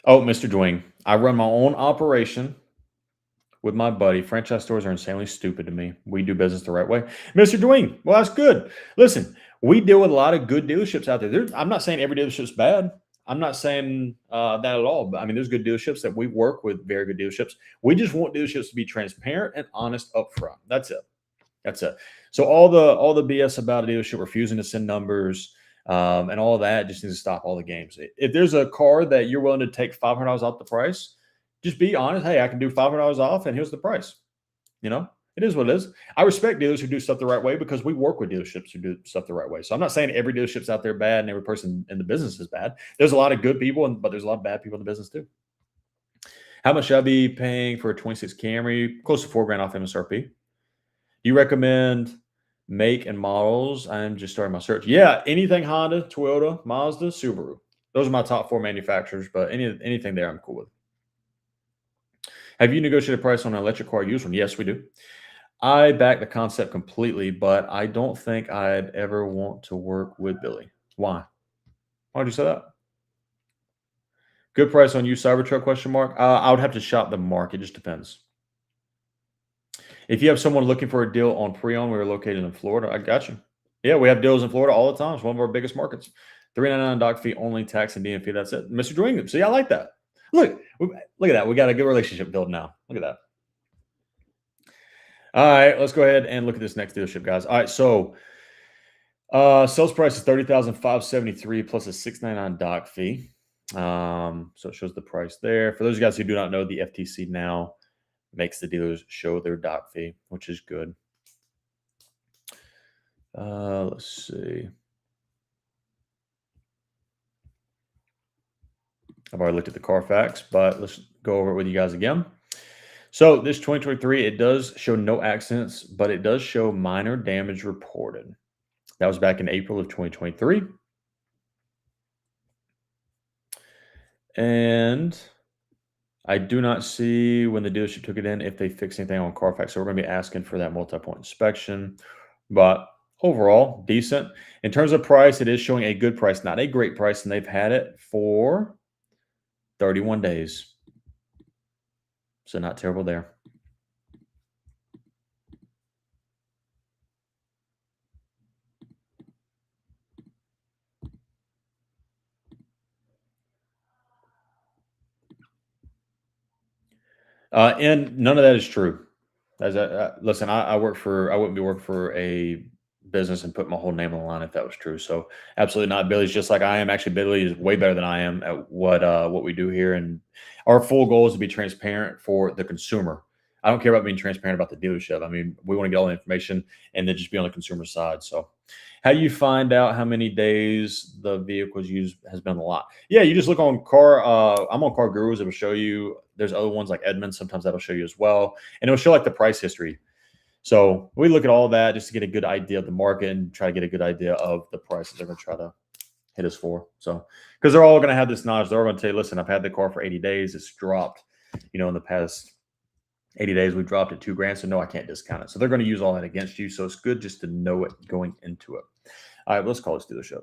Oh, Mr. Dwayne, I run my own operation with my buddy. Franchise stores are insanely stupid to me. We do business the right way. Mr. Dwayne, well, that's good. Listen, we deal with a lot of good dealerships out there. I'm not saying every dealership's bad. I'm not saying that at all. But I mean, there's good dealerships that we work with, very good dealerships. We just want dealerships to be transparent and honest upfront. That's it. That's it. So all the BS about a dealership refusing to send numbers and all of that just needs to stop all the games. If there's a car that you're willing to take $500 off the price, just be honest. Hey, I can do $500 off, and here's the price. It is what it is. I respect dealers who do stuff the right way because we work with dealerships who do stuff the right way. So I'm not saying every dealership's out there bad and every person in the business is bad. There's a lot of good people, but there's a lot of bad people in the business too. How much should I be paying for a 26 Camry? Close to $4,000 off MSRP. Do you recommend make and models? I'm just starting my search. Yeah, anything Honda, Toyota, Mazda, Subaru. Those are my top 4 manufacturers, but anything there I'm cool with. Have you negotiated a price on an electric car used one? Yes, we do. I back the concept completely, but I don't think I'd ever want to work with Billy. Why? Why did you say that? Good price on used Cybertruck? Question mark. I would have to shop the market. It just depends. If you have someone looking for a deal on pre-owned, we are located in Florida. I got you. Yeah, we have deals in Florida all the time. It's one of our biggest markets. $399 doc fee only, tax and DMV. That's it. Mr. Dwayne, see, I like that. Look at that. We got a good relationship built now. Look at that. All right, let's go ahead and look at this next dealership, guys. All right, so sales price is $30,573 plus a $699 doc fee. So it shows the price there. For those of you guys who do not know, the FTC now makes the dealers show their doc fee, which is good. Let's see. I've already looked at the Carfax, but let's go over it with you guys again. So this 2023, it does show no accidents, but it does show minor damage reported. That was back in April of 2023. And I do not see when the dealership took it in if they fixed anything on Carfax. So we're going to be asking for that multi-point inspection. But overall, decent. In terms of price, it is showing a good price, not a great price, and they've had it for 31 days. So not terrible there. And none of that is true. Listen, I wouldn't be working for a business and put my whole name on the line if that was true. So absolutely not. Billy's just like I am. Actually, Billy is way better than I am at what we do here. And our full goal is to be transparent for the consumer. I don't care about being transparent about the dealership. I mean, we want to get all the information and then just be on the consumer side. So how do you find out how many days the vehicle's used has been on the lot? Yeah, you just look on car. I'm on Car Gurus. It will show you. There's other ones like Edmunds. Sometimes that'll show you as well. And it'll show like the price history. So we look at all of that just to get a good idea of the market and try to get a good idea of the prices they're going to try to hit us for. So, because they're all going to have this knowledge. They're all going to tell you, listen, I've had the car for 80 days. It's dropped, in the past 80 days, we dropped it $2,000. So no, I can't discount it. So they're going to use all that against you. So it's good just to know it going into it. All right, let's call this dealership.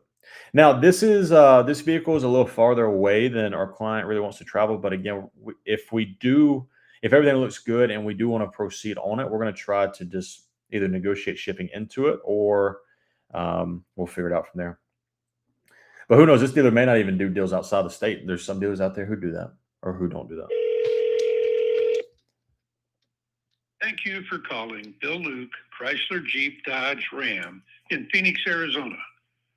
Now, this vehicle is a little farther away than our client really wants to travel. But again, if everything looks good and we do want to proceed on it, we're going to try to just either negotiate shipping into it or we'll figure it out from there. But who knows? This dealer may not even do deals outside the state. There's some dealers out there who do that or who don't do that.
Thank you for calling Bill Luke, Chrysler Jeep Dodge Ram in Phoenix, Arizona.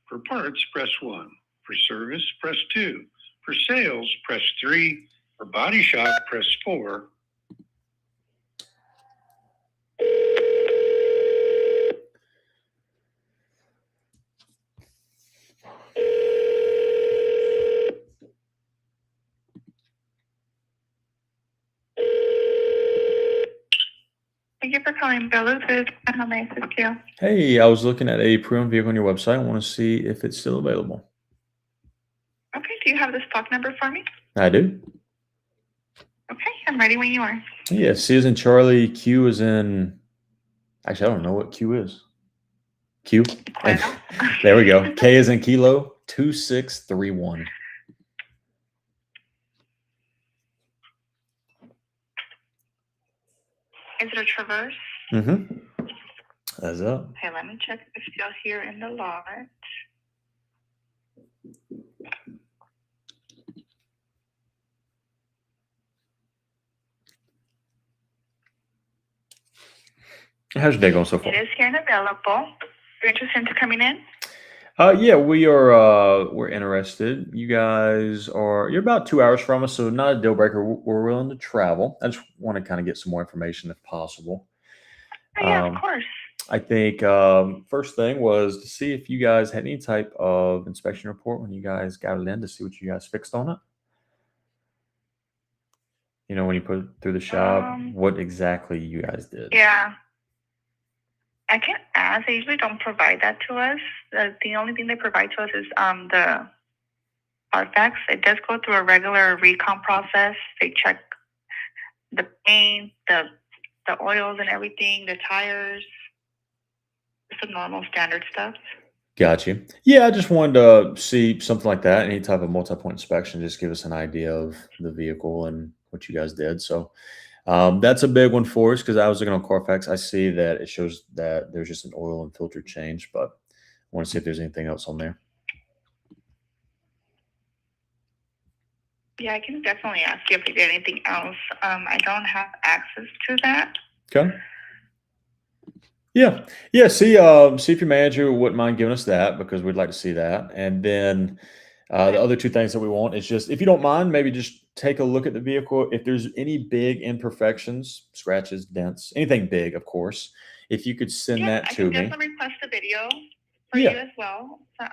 For parts, press 1. For service, press 2. For sales, press 3. For body shop, press 4.
calling Bill Lucas. How may I assist you?
Hey, I was looking at a pre-owned vehicle on your website. I want to see if it's still available.
Okay, do you have the stock number for me?
I do.
Okay, I'm ready when you are.
Yeah, C is in Charlie. Q is in. Actually, I don't know what Q is. Q. And there we go. K is in Kilo 2631.
Is it a Traverse?
Mm-hmm. That's up.
Okay, let me check if it's still here in the lot.
How's your day going so far?
It is here and available. You're interested in coming in?
Yeah, we are. We're interested. You're about 2 hours from us, so not a deal breaker. We're willing to travel. I just want to kind of get some more information if possible.
Oh, yeah, of course.
I think first thing was to see if you guys had any type of inspection report when you guys got it in to see what you guys fixed on it. You know, when you put it through the shop, what exactly you guys did.
Yeah. I can ask. They usually don't provide that to us. The only thing they provide to us is the Carfax. It does go through a regular recon process. They check the paint, the oils and everything, the tires. It's the normal standard stuff.
Got you. Yeah, I just wanted to see something like that. Any type of multi-point inspection, just give us an idea of the vehicle and what you guys did. So that's a big one for us because I was looking on Carfax. I see that it shows that there's just an oil and filter change, but I want to see if there's anything else on there.
Yeah, I can definitely ask you if you did anything else. I don't have access to that.
Okay. Yeah. See if your manager wouldn't mind giving us that because we'd like to see that. And then the other two things that we want is just, if you don't mind, maybe just take a look at the vehicle. If there's any big imperfections, scratches, dents, anything big, of course, if you could send that to me.
I can definitely request a video for you as well. So,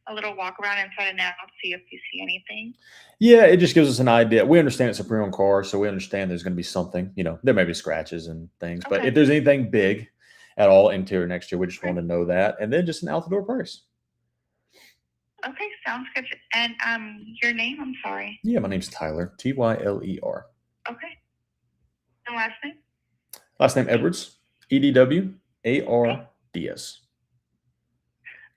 a little walk around inside and out, see if you see anything.
Yeah, it just gives us an idea. We understand it's a pre-owned car, so we understand there's going to be something. You know, there may be scratches and things, but if there's anything big at all, interior and exterior, we just want to know that, and then just an out-the-door price.
Okay, sounds good. And your name? I'm sorry.
Yeah, my name's Tyler. Tyler.
Okay. And last name?
Last name Edwards. EDWARDS.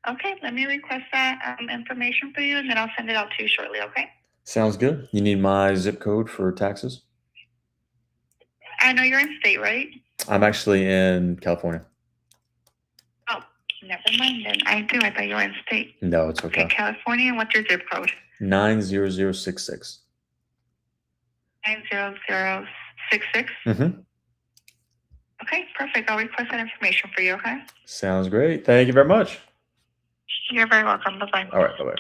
Okay, let me request that information for you, and then I'll send it out to you shortly, okay?
Sounds good. You need my zip code for taxes?
I know you're in state, right?
I'm actually in California.
Oh, never mind then. I do. I thought you were in state.
No, it's okay.
Okay, California, and what's your zip code?
90066.
90066?
Mm-hmm.
Okay, perfect. I'll request that information for you, okay?
Sounds great. Thank you very much.
You're very welcome. Bye-bye.
All right, bye-bye.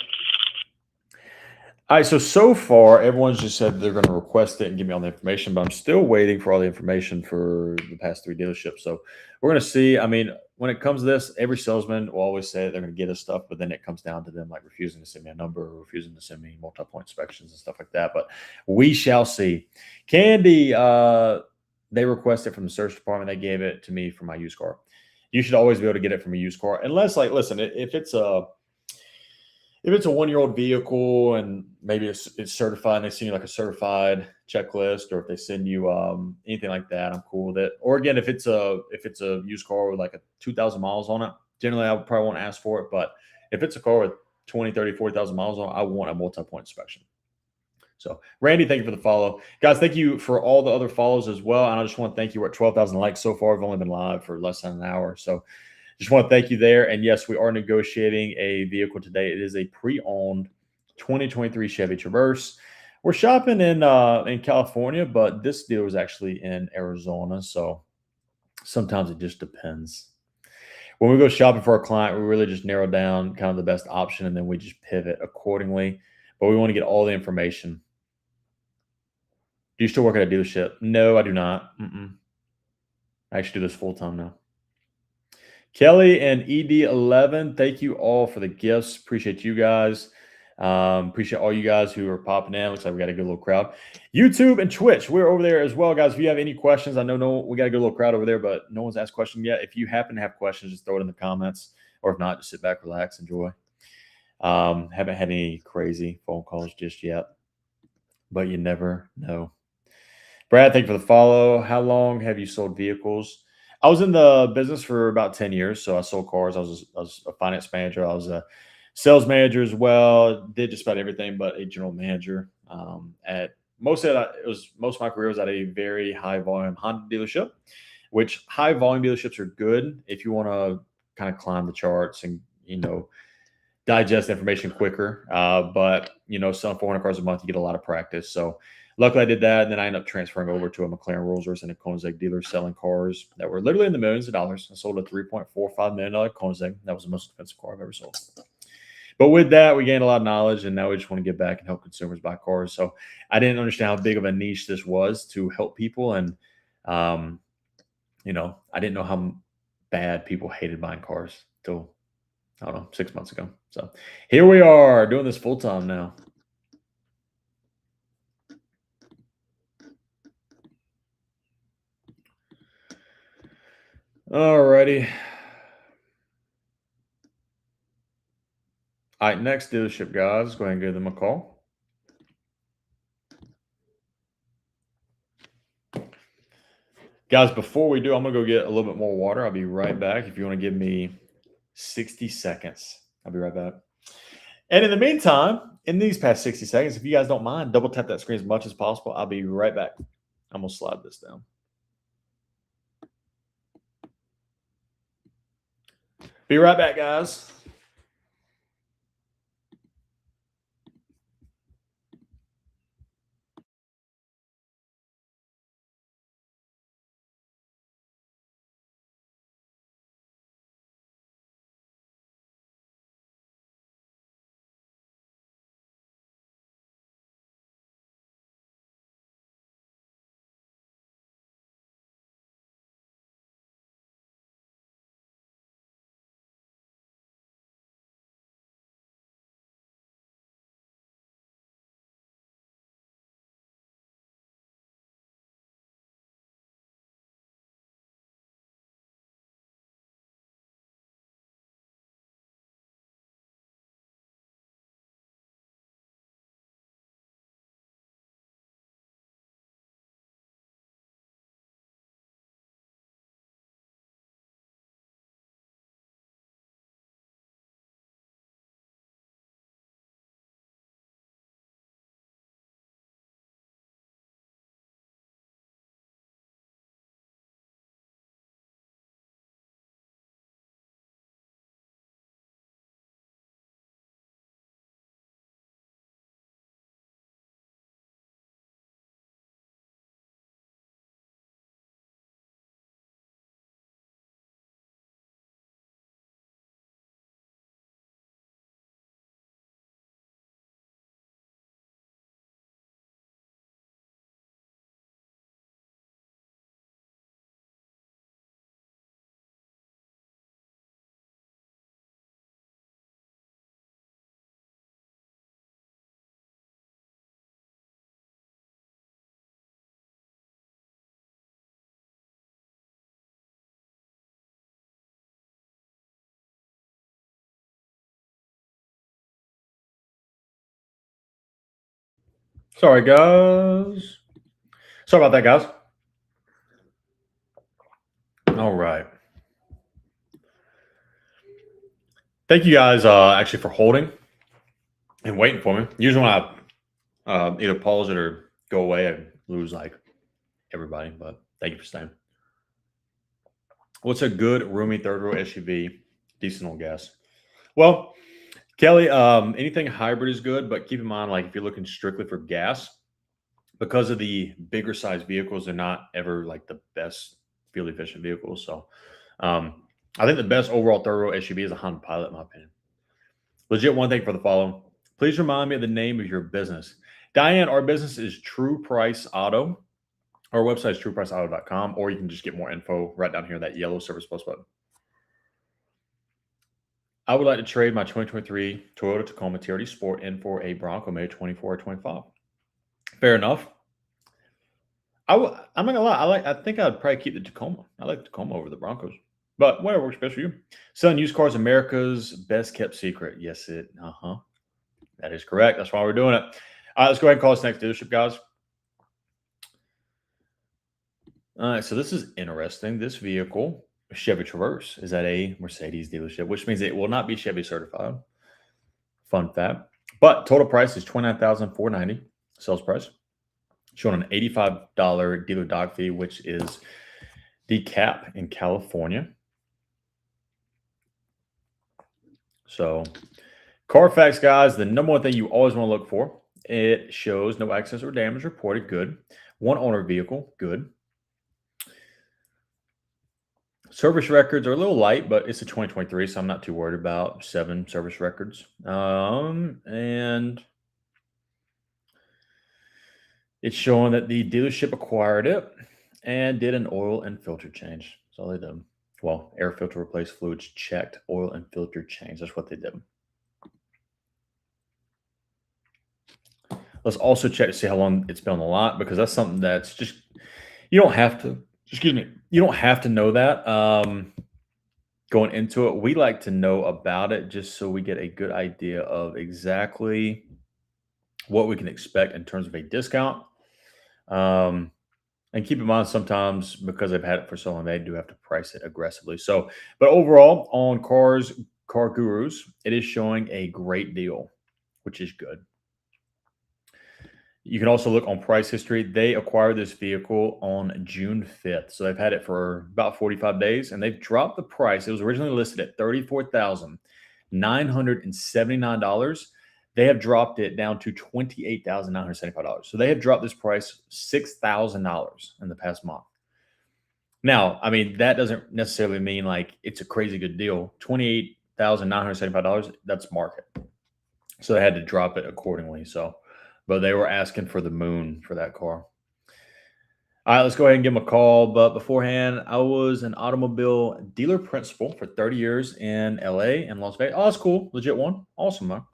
All right, so far, everyone's just said they're going to request it and give me all the information, but I'm still waiting for all the information for the past 3 dealerships. So we're going to see. I mean, when it comes to this, every salesman will always say they're going to get us stuff, but then it comes down to them like refusing to send me a number or refusing to send me multi-point inspections and stuff like that. But we shall see. Candy, they requested from the search department. They gave it to me for my used car. You should always be able to get it from a used car, unless, like, listen, if it's a 1-year-old vehicle and maybe it's certified and they send you like a certified checklist, or if they send you anything like that, I'm cool with it. Or again, if it's a used car with like a 2,000 miles on it, generally I would probably won't ask for it. But if it's a car with 20, 30, 40,000 miles on it, I want a multi-point inspection. So, Randy, thank you for the follow. Guys, thank you for all the other follows as well. And I just want to thank you. We're at 12,000 likes so far. We've only been live for less than an hour. So, just want to thank you there. And yes, we are negotiating a vehicle today. It is a pre-owned 2023 Chevy Traverse. We're shopping in California, but this deal is actually in Arizona. So, sometimes it just depends. When we go shopping for our client, we really just narrow down kind of the best option, and then we just pivot accordingly. But we want to get all the information. Do you still work at a dealership? No, I do not. I actually do this full-time now. Kelly and ED11, thank you all for the gifts. Appreciate you guys. Appreciate all you guys who are popping in. Looks like we got a good little crowd. YouTube and Twitch, we're over there as well, guys. If you have any questions, I know we got a good little crowd over there, but no one's asked questions yet. If you happen to have questions, just throw it in the comments, or if not, just sit back, relax, enjoy. Haven't had any crazy phone calls just yet, but you never know. Brad, thank you for the follow. How long have you sold vehicles? I was in the business for about 10 years. So I sold cars. I was a finance manager. I was a sales manager as well. Did just about everything but a general manager. At most of my career was at a very high volume Honda dealership, which high volume dealerships are good if you want to kind of climb the charts and, digest information quicker. But, selling 400 cars a month, you get a lot of practice. So luckily I did that. And then I ended up transferring over to a McLaren Rolls Royce and a Koenigsegg dealer selling cars that were literally in the millions of dollars. I sold a $3.45 million Koenigsegg. That was the most expensive car I've ever sold. But with that, we gained a lot of knowledge, and now we just want to get back and help consumers buy cars. So I didn't understand how big of a niche this was to help people. And, I didn't know how bad people hated buying cars till, I don't know, 6 months ago. So here we are doing this full time now. Alrighty. All right, next dealership, guys. Go ahead and give them a call. Guys, before we do, I'm going to go get a little bit more water. I'll be right back. If you want to give me 60 seconds, I'll be right back. And in the meantime, in these past 60 seconds, if you guys don't mind, double tap that screen as much as possible. I'll be right back. I'm going to slide this down. Be right back, guys. Sorry, guys. Sorry about that, guys. All right. Thank you guys actually for holding and waiting for me. Usually when I either pause it or go away, I lose like everybody, but thank you for staying. What's a good roomy third row SUV? Decent on gas. Well, Kelly, anything hybrid is good, but keep in mind, like if you're looking strictly for gas, because of the bigger size vehicles, they're not ever like the best fuel efficient vehicles. So I think the best overall third row SUV is a Honda Pilot, in my opinion. Legit one thing for the follow. Please remind me of the name of your business. Diane, our business is True Price Auto. Our website is truepriceauto.com, or you can just get more info right down here, that yellow Service Plus button. I would like to trade my 2023 Toyota Tacoma TRD Sport in for a Bronco May 24 or 25. Fair enough. I'm not gonna lie. I think I'd probably keep the Tacoma. I like the Tacoma over the Broncos, but whatever works best for you. Selling used cars, America's best kept secret. Yes, that is correct. That's why we're doing it. All right, let's go ahead and call this next dealership, guys. All right, so this is interesting. This vehicle, Chevy Traverse, is at a Mercedes dealership, which means it will not be Chevy certified. Fun fact. But total price is $29,490. Sales price. Showing an $85 dealer dog fee, which is the cap in California. So, Carfax, guys, the number one thing you always want to look for, it shows no accidents or damage reported. Good. One owner vehicle. Good. Service records are a little light, but it's a 2023, so I'm not too worried about 7 service records. And it's showing that the dealership acquired it and did an oil and filter change. That's all they did. Well, air filter replaced, fluids checked, oil and filter change. That's what they did. Let's also check to see how long it's been on the lot, because that's something that's just, you don't have to, you don't have to know that going into it. We like to know about it just so we get a good idea of exactly what we can expect in terms of a discount. And keep in mind, sometimes because they've had it for so long, they do have to price it aggressively. So, but overall, on Car Gurus, it is showing a great deal, which is good. You can also look on price history. They acquired this vehicle on June 5th. So they've had it for about 45 days, and they've dropped the price. It was originally listed at $34,979. They have dropped it down to $28,975. So they have dropped this price $6,000 in the past month. Now, I mean, that doesn't necessarily mean like it's a crazy good deal. $28,975, that's market. So they had to drop it accordingly. So, but they were asking for the moon for that car. All right, let's go ahead and give them a call. But beforehand, I was an automobile dealer principal for 30 years in LA and Las Vegas. Oh, that's cool. Legit one. Awesome, man.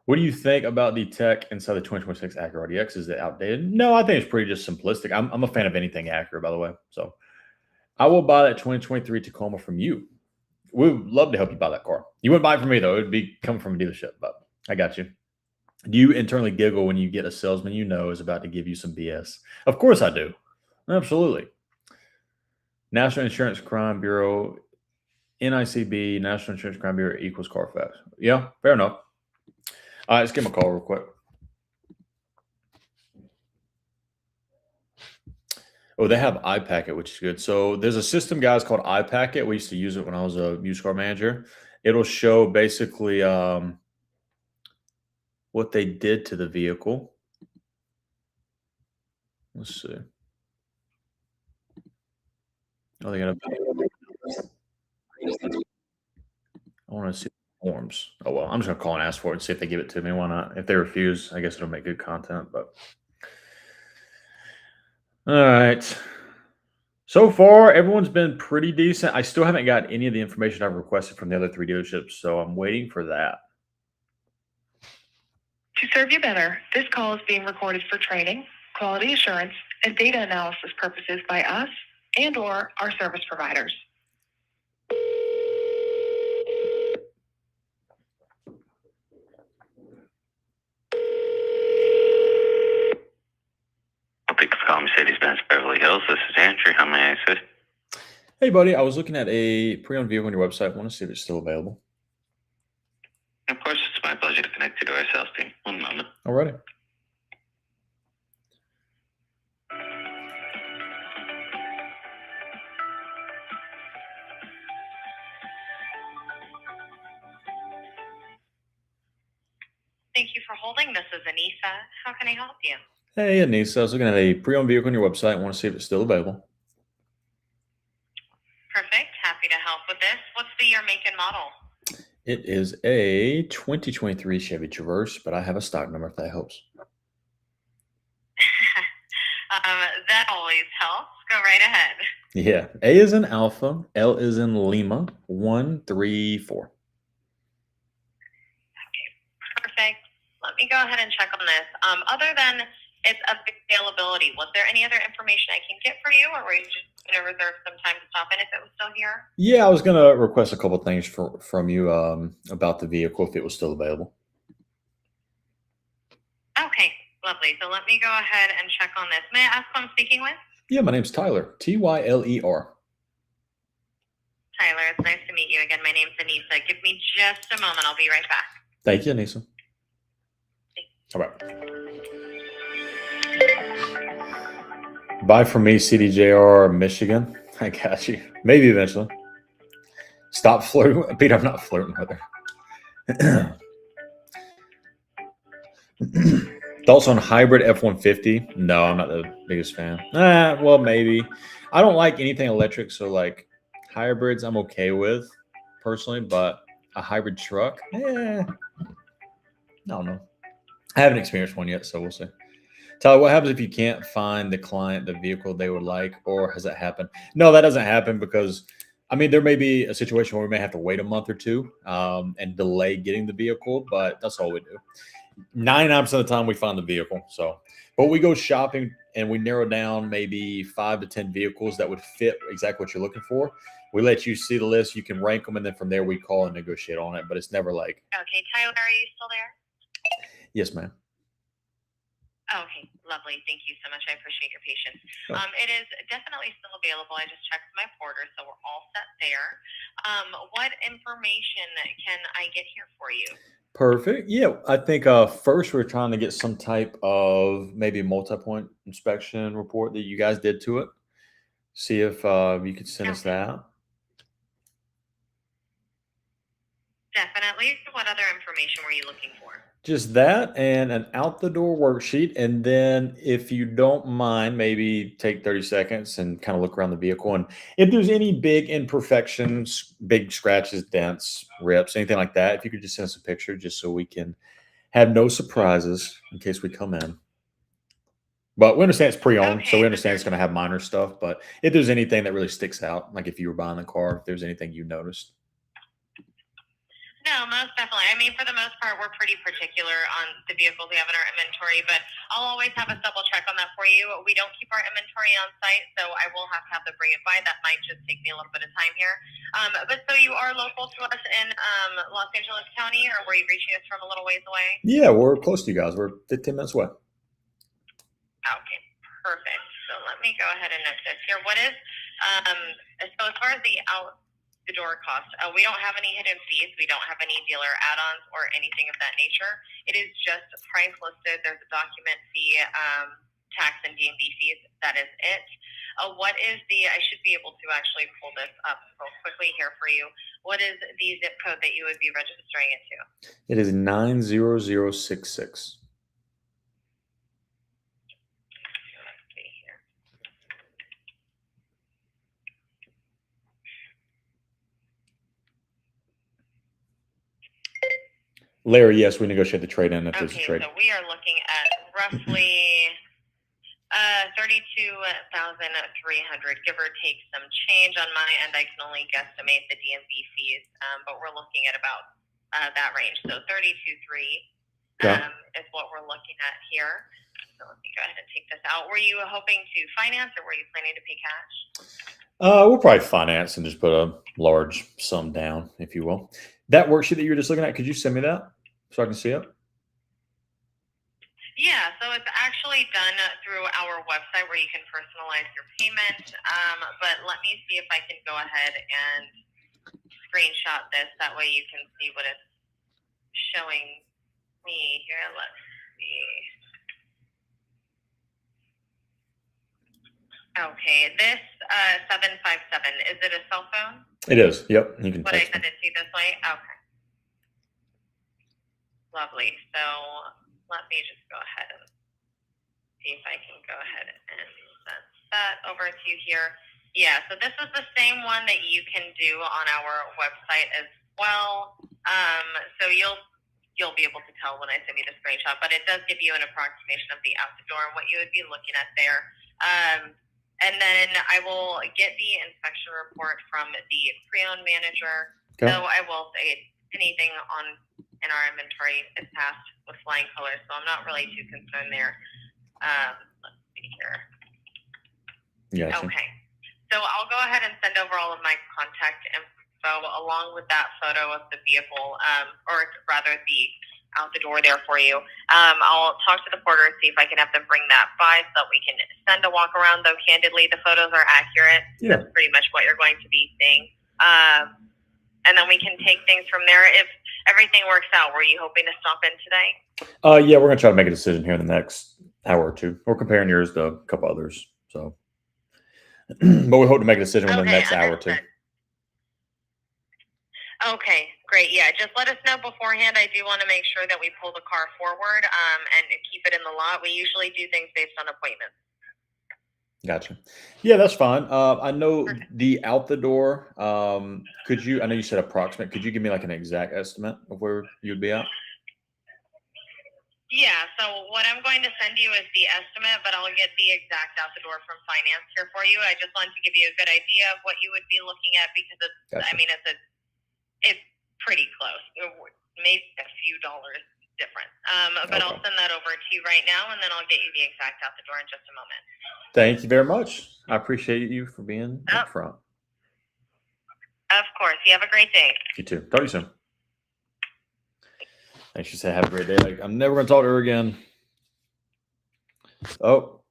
What do you think about the tech inside the 2026 Acura RDX? Is it outdated? No, I think it's pretty just simplistic. I'm a fan of anything Acura, by the way. So I will buy that 2023 Tacoma from you. We would love to help you buy that car. You wouldn't buy it from me, though. It would be coming from a dealership, but I got you. Do you internally giggle when you get a salesman you know is about to give you some BS? Of course I do. Absolutely. National Insurance Crime Bureau, NICB, National Insurance Crime Bureau equals Carfax. Yeah, fair enough. All right, let's give him a call real quick. Oh, they have iPacket, which is good. So there's a system, guys, called iPacket. We used to use it when I was a used car manager. It'll show basically what they did to the vehicle. Let's see. Oh, they got I want to see forms. Oh, well, I'm just going to call and ask for it and see if they give it to me. Why not? If they refuse, I guess it'll make good content. But all right. So far, everyone's been pretty decent. I still haven't got any of the information I've requested from the other 3 dealerships, so I'm waiting for that.
To serve you better, this call is being recorded for training, quality assurance, and data analysis purposes by us and/or our service providers.
Thank you for calling Mercedes-Benz Beverly Hills. This is Andrew. How may I assist?
Hey, buddy. I was looking at a pre-owned vehicle on your website. I want to see if it's still available.
Of course, it's my pleasure to connect you to our sales team. One moment.
Alrighty.
Thank you for holding. This is Anissa. How can I help you?
Hey, Anissa. I was looking at a pre-owned vehicle on your website. I want to see if it's still available.
Perfect. Happy to help with this. What's the year, make, and model?
It is a 2023 Chevy Traverse, but I have a stock number if that helps.
That always helps. Go right ahead.
Yeah. A is in Alpha. L is in Lima. 134.
Perfect. Let me go ahead and check on this. Other than its availability, was there any other information I can get for you, or were you just going to reserve some time to stop in if it was still here?
Yeah, I was gonna request a couple things from you about the vehicle if it was still available.
Okay, lovely. So let me go ahead and check on this. May I ask who I'm speaking with?
Yeah, my name's Tyler. Tyler.
Tyler, it's nice to meet you again. My name's Anissa. Give me just a moment. I'll be right back.
Thank you, Anissa. All right. Bye from me, CDJR, Michigan. I got you. Maybe eventually. Stop flirting. Peter, I'm not flirting with her. Thoughts on hybrid F-150? No, I'm not the biggest fan. Well, maybe. I don't like anything electric, so like hybrids I'm okay with personally, but a hybrid truck, I don't know. I haven't experienced one yet, so we'll see. Tyler, what happens if you can't find the client the vehicle they would like, or has that happened? No, that doesn't happen because, I mean, there may be a situation where we may have to wait a month or two and delay getting the vehicle, but that's all we do. 99% of the time we find the vehicle. So, but we go shopping and we narrow down maybe 5 to 10 vehicles that would fit exactly what you're looking for. We let you see the list, you can rank them, and then from there we call and negotiate on it. But it's never like,
Okay, Tyler, are you still there?
yes, ma'am.
Okay, lovely. Thank you so much. I appreciate your patience.
Oh.
It is definitely still available. I just checked my porter, so we're all set there. What information can I get here for you?
Perfect. Yeah, I think first we're trying to get some type of maybe multi-point inspection report that you guys did to it. See if you could send us that.
Definitely. What other information were you looking for?
Just that and an out the door worksheet. And then if you don't mind, maybe take 30 seconds and kind of look around the vehicle. And if there's any big imperfections, big scratches, dents, rips, anything like that, if you could just send us a picture just so we can have no surprises in case we come in. But we understand it's pre-owned, so we understand it's going to have minor stuff. But if there's anything that really sticks out, like if you were buying the car, if there's anything you noticed.
No, most definitely. I mean, for the most part, we're pretty particular on the vehicles we have in our inventory, but I'll always have us double check on that for you. We don't keep our inventory on site, so I will have to bring it by. That might just take me a little bit of time here. But so you are local to us in Los Angeles County, or were you reaching us from a little ways away?
Yeah, we're close to you guys. We're 15 minutes away.
Okay, perfect. So let me go ahead and note this here. What is, so as far as the door cost, we don't have any hidden fees. We don't have any dealer add-ons or anything of that nature. It is just price listed. There's a document fee, tax and DMV fees. That is it. What is I should be able to actually pull this up real quickly here for you. What is the zip code that you would be registering it to?
It is 90066. Larry, yes, we negotiate the trade-in if there's a trade.
So we are looking at roughly 32,300, give or take some change on my end. I can only guesstimate the DMV fees, but we're looking at about that range. So 32,300 is what we're looking at here. So let me go ahead and take this out. Were you hoping to finance, or were you planning to pay cash?
We'll probably finance and just put a large sum down, if you will. That worksheet that you were just looking at, could you send me that so I can see it?
Yeah, so it's actually done through our website where you can personalize your payment. But let me see if I can go ahead and screenshot this. That way you can see what it's showing me here. Let's see. Okay, this 757, is it a cell phone?
It is. Yep. You can
Would I
text
send it to you this way? Okay. Lovely. So let me just go ahead and see if I can go ahead and send that over to you here. Yeah, so this is the same one that you can do on our website as well. So you'll be able to tell when I send you the screenshot, but it does give you an approximation of the out the door and what you would be looking at there. And then I will get the inspection report from the pre-owned manager.
Okay.
So I will say anything in our inventory is passed with flying colors, so I'm not really too concerned there. Let's see here.
Gotcha.
Okay. So I'll go ahead and send over all of my contact info along with that photo of the vehicle, or rather the out the door there for you. I'll talk to the porter and see if I can have them bring that by so that we can send a walk around, though candidly the photos are accurate.
Yeah.
That's pretty much what you're going to be seeing. And then we can take things from there. If everything works out, were you hoping to stop in today?
Yeah, we're gonna try to make a decision here in the next hour or two. We're comparing yours to a couple others, so but we hope to make a decision within the next hour or two.
Okay, great. Yeah, just let us know beforehand. I do want to make sure that we pull the car forward and keep it in the lot. We usually do things based on appointments.
Gotcha. Yeah, that's fine. I know the out the door. Could you? I know you said approximate. Could you give me like an exact estimate of where you'd be at?
Yeah, so what I'm going to send you is the estimate, but I'll get the exact out the door from finance here for you. I just wanted to give you a good idea of what you would be looking at because it's,
Gotcha.
I mean, it's pretty close, maybe a few dollars difference. But
Okay.
I'll send that over to you right now, and then I'll get you the exact out the door in just a moment.
Thank you very much. I appreciate you for being upfront.
Of course. You have a great day.
You too. Talk to you soon. Thanks. She said, "Have a great day." Like, I'm never going to talk to her again. Oh. All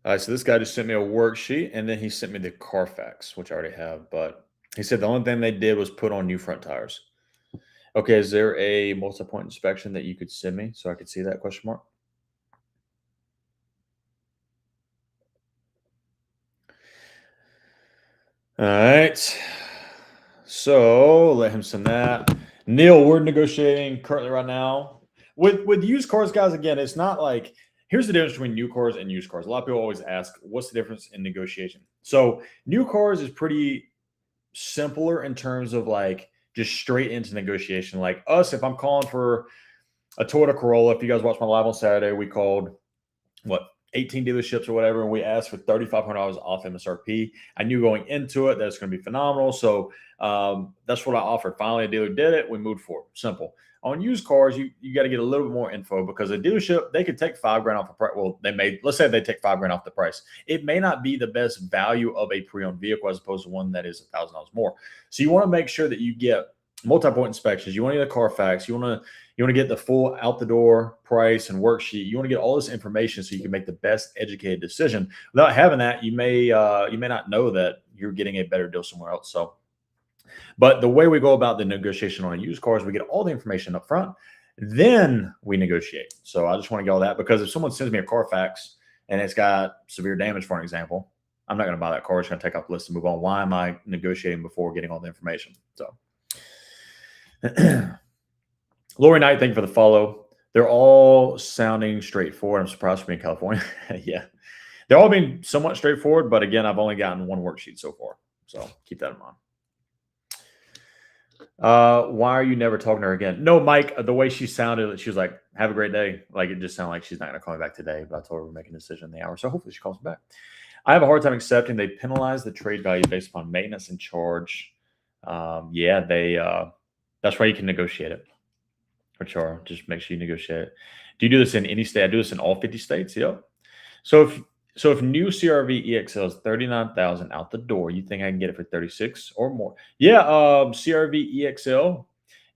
right. So this guy just sent me a worksheet, and then he sent me the Carfax, which I already have. But he said the only thing they did was put on new front tires. Okay. Is there a multi-point inspection that you could send me so I could see that question mark? All right. So let him send that. Neil, we're negotiating currently right now with used cars, guys. Again, it's not like, here's the difference between new cars and used cars. A lot of people always ask, what's the difference in negotiation? So new cars is pretty simpler in terms of like just straight into negotiation. Like us, if I'm calling for a Toyota Corolla, if you guys watched my live on Saturday, we called 18 dealerships or whatever, and we asked for $3,500 off MSRP. I knew going into it that it's going to be phenomenal. So that's what I offered. Finally, a dealer did it. We moved forward. Simple. On used cars, you got to get a little bit more info because a dealership, they could take $5,000 off the price. Well, let's say they take $5,000 off the price. It may not be the best value of a pre-owned vehicle as opposed to one that is $1,000 more. So you want to make sure that you get multi-point inspections. You want to get a Carfax. You want to get the full out the door price and worksheet. You want to get all this information so you can make the best educated decision. Without having that, you may not know that you're getting a better deal somewhere else. So, but the way we go about the negotiation on a used car is we get all the information up front, then we negotiate. So I just want to get all that because if someone sends me a Carfax and it's got severe damage, for an example, I'm not going to buy that car. It's going to take off the list and move on. Why am I negotiating before getting all the information? So. Lori Knight, thank you for the follow. They're all sounding straightforward. I'm surprised for me in California. Yeah. They're all being somewhat straightforward, but again, I've only gotten one worksheet so far. So keep that in mind. Why are you never talking to her again? No, Mike, the way she sounded, she was like, have a great day. Like, it just sounded like she's not going to call me back today, but I told her we're making a decision in the hour. So hopefully she calls me back. I have a hard time accepting they penalize the trade value based upon maintenance and charge. That's why you can negotiate it. Or char, just make sure you negotiate it. Do you do this in any state? I do this in all 50 states. Yep. So if new CRV EXL is $39,000 out the door, you think I can get it for 36 or more? Yeah. CRV EXL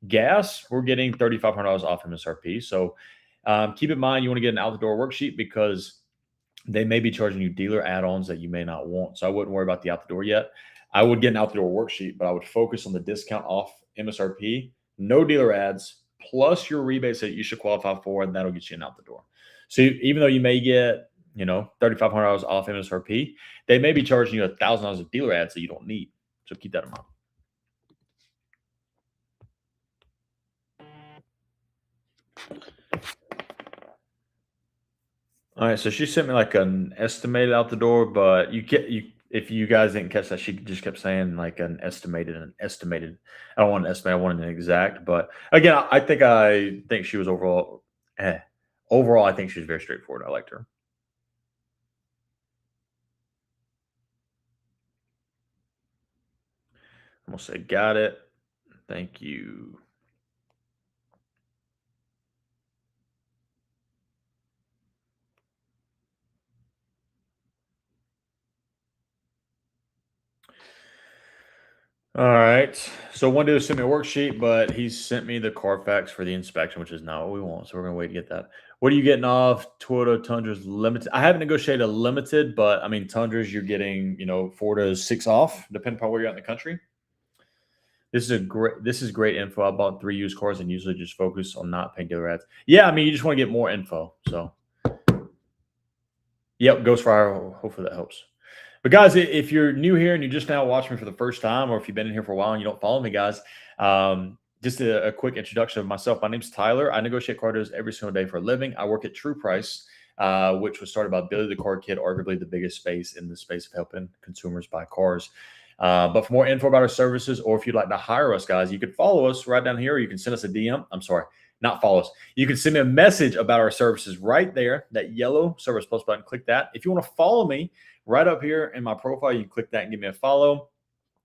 gas, we're getting $3,500 off MSRP. So keep in mind you want to get an out the door worksheet because they may be charging you dealer add-ons that you may not want. So I wouldn't worry about the out the door yet. I would get an out the door worksheet, but I would focus on the discount off MSRP, no dealer ads, plus your rebates that you should qualify for, and that'll get you an out the door. So even though you may get, $3,500 off MSRP, they may be charging you $1,000 of dealer ads that you don't need. So keep that in mind. All right, so she sent me like an estimated out the door, but if you guys didn't catch that, she just kept saying like an estimated. I don't want an estimate, I wanted an exact. But again, I think she was overall overall, I think she's very straightforward. I liked her. I'm gonna say got it. Thank you. All right. So one dude sent me a worksheet, but he sent me the Carfax for the inspection, which is not what we want. So we're gonna wait to get that. What are you getting off Toyota Tundra's limited? I haven't negotiated a limited, but I mean Tundras, you're getting 4 to 6 off, depending upon where you're at in the country. This is great info. I bought 3 used cars and usually just focus on not paying dealer ads. Yeah, I mean you just want to get more info. So yep, Ghost Fire. Hopefully that helps. But guys, if you're new here and you just now watch me for the first time, or if you've been in here for a while and you don't follow me, guys, just a quick introduction of myself. My name's Tyler. I negotiate car deals every single day for a living. I work at True Price, which was started by Billy the Car Kid, arguably the biggest space in the space of helping consumers buy cars. But for more info about our services, or if you'd like to hire us, guys, you can follow us right down here, or you can send us a DM. I'm sorry, not follow us. You can send me a message about our services right there, that yellow Service Plus button. Click that. If you want to follow me, right up here in my profile, you can click that and give me a follow.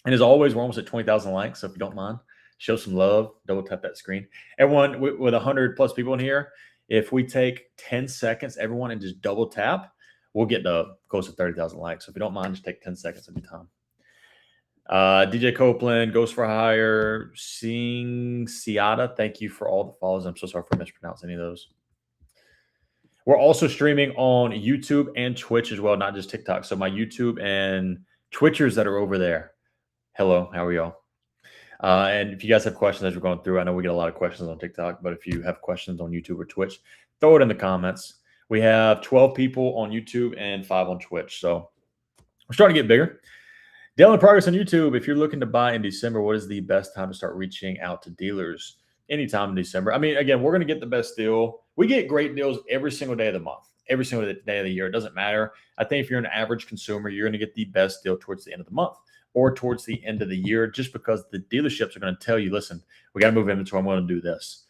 And as always, we're almost at 20,000 likes. So if you don't mind, show some love, double tap that screen. Everyone, with 100 plus people in here, if we take 10 seconds, everyone, and just double tap, we'll get to close to 30,000 likes. So if you don't mind, just take 10 seconds of your time. DJ Copeland, Ghost for Hire, Sing Siata, thank you for all the follows. I'm so sorry for mispronouncing any of those. We're also streaming on YouTube and Twitch as well, not just TikTok. So my YouTube and Twitchers that are over there, hello, how are y'all? And if you guys have questions as we're going through, I know we get a lot of questions on TikTok, but if you have questions on YouTube or Twitch, throw it in the comments. We have 12 people on YouTube and 5 on Twitch. So we're starting to get bigger. Daily progress on YouTube. If you're looking to buy in December, what is the best time to start reaching out to dealers? Anytime in December. I mean, again, we're going to get the best deal. We get great deals every single day of the month, every single day of the year. It doesn't matter. I think if you're an average consumer, you're going to get the best deal towards the end of the month or towards the end of the year, just because the dealerships are going to tell you, listen, we got to move inventory. I'm going to do this.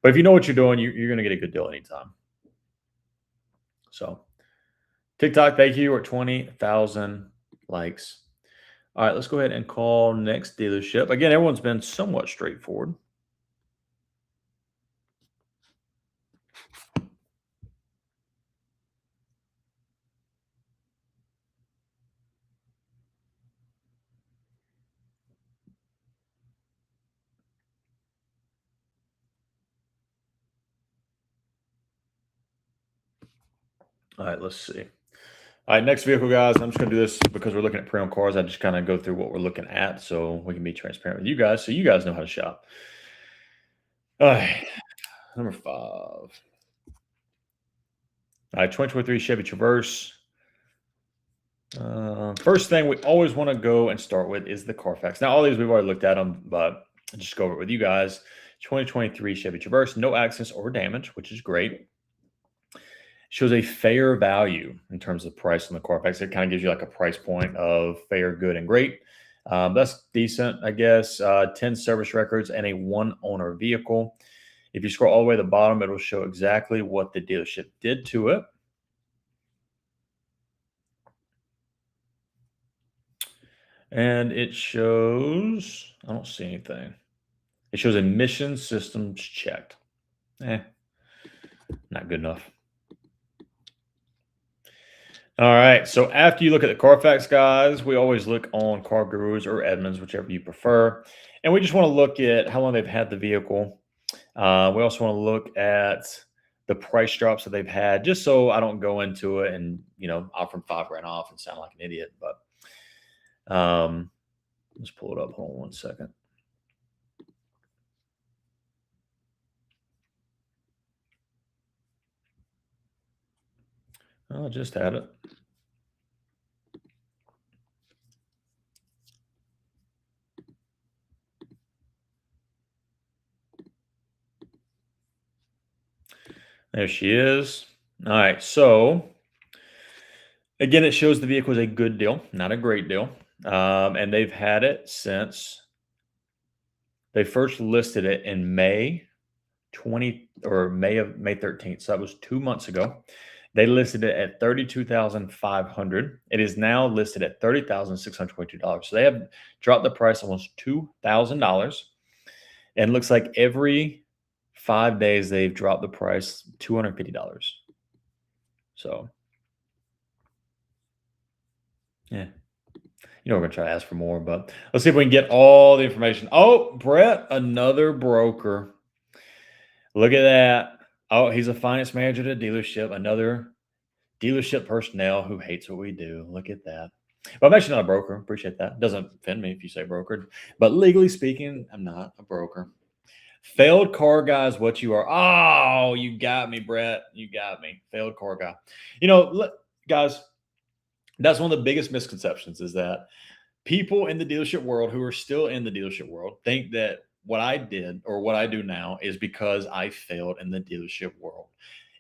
But if you know what you're doing, you're going to get a good deal anytime. So TikTok, thank you. We're at 20,000 likes. All right, let's go ahead and call next dealership. Again, everyone's been somewhat straightforward. All right, let's see. All right, next vehicle, guys. I'm just going to do this because we're looking at pre-owned cars. I just kind of go through what we're looking at so we can be transparent with you guys so you guys know how to shop. All right, number 5. All right, 2023 Chevy Traverse. First thing we always want to go and start with is the Carfax. Now, all these we've already looked at them, but I'll just go over it with you guys. 2023 Chevy Traverse, no accidents or damage, which is great. Shows a fair value in terms of price on the Carfax. It kind of gives you like a price point of fair, good, and great. That's decent, I guess. 10 service records and a 1-owner vehicle. If you scroll all the way to the bottom, it'll show exactly what the dealership did to it. And it shows, I don't see anything. It shows emission systems checked. Not good enough. All right, so after you look at the Carfax, guys, we always look on Car Gurus or Edmunds, whichever you prefer. And we just want to look at how long they've had the vehicle. We also want to look at the price drops that they've had, just so I don't go into it and, offer them $5,000 off and sound like an idiot. But let's pull it up. Hold on one second. I just had it. There she is. All right, so again, it shows the vehicle is a good deal, not a great deal. And they've had it since they first listed it in May May 13th. So that was 2 months ago. They listed it at $32,500. It is now listed at $30,622. So they have dropped the price almost $2,000. And it looks like every 5 days they've dropped the price $250. So yeah. You know, we're going to try to ask for more, but let's see if we can get all the information. Oh, Brett, another broker. Look at that. Oh, he's a finance manager at a dealership. Another dealership personnel who hates what we do. Look at that. Well, I'm actually not a broker. Appreciate that. Doesn't offend me if you say brokered. But legally speaking, I'm not a broker. Failed car guy is what you are. Oh, you got me, Brett. You got me. Failed car guy. You know, guys, that's one of the biggest misconceptions is that people in the dealership world who are still in the dealership world think that what I did or what I do now is because I failed in the dealership world.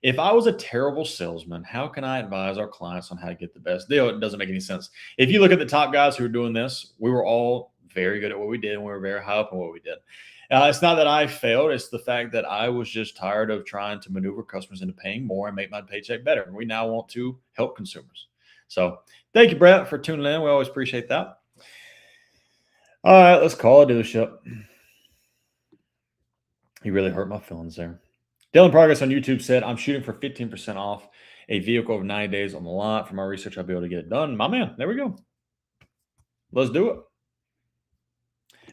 If I was a terrible salesman, how can I advise our clients on how to get the best deal? It doesn't make any sense. If you look at the top guys who are doing this, we were all very good at what we did and we were very high up in what we did. It's not that I failed. It's the fact that I was just tired of trying to maneuver customers into paying more and make my paycheck better. We now want to help consumers. So thank you, Brett, for tuning in. We always appreciate that. All right, let's call a dealership. He really hurt my feelings there. Dylan Progress on YouTube said, I'm shooting for 15% off a vehicle over 90 days on the lot. For my research, I'll be able to get it done. My man, there we go. Let's do it.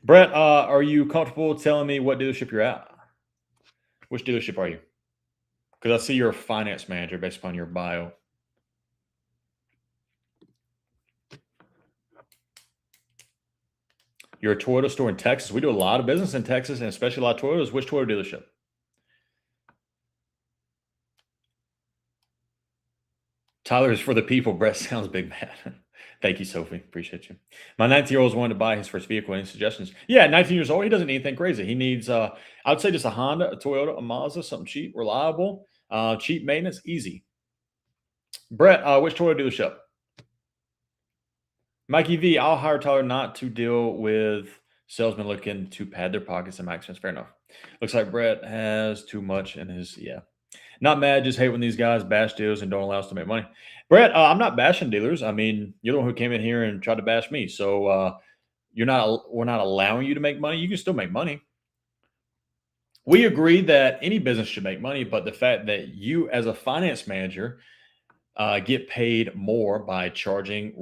Brett, are you comfortable telling me what dealership you're at? Which dealership are you? Because I see you're a finance manager based upon your bio. You're a Toyota store in Texas. We do a lot of business in Texas and especially a lot of Toyotas. Which Toyota dealership? Tyler is for the people. Brett sounds big mad. Thank you, Sophie. Appreciate you. My 19-year-old is wanting to buy his first vehicle. Any suggestions? Yeah, 19 years old. He doesn't need anything crazy. He needs, I would say, just a Honda, a Toyota, a Mazda, something cheap, reliable, cheap maintenance, easy. Brett, which Toyota dealership? Mikey V, I'll hire Tyler not to deal with salesmen looking to pad their pockets and my expense. Fair enough. Looks like Brett has too much in his, yeah. Not mad, just hate when these guys bash deals and don't allow us to make money. Brett, I'm not bashing dealers. I mean, you're the one who came in here and tried to bash me. So we're not allowing you to make money. You can still make money. We agree that any business should make money, but the fact that you as a finance manager get paid more by charging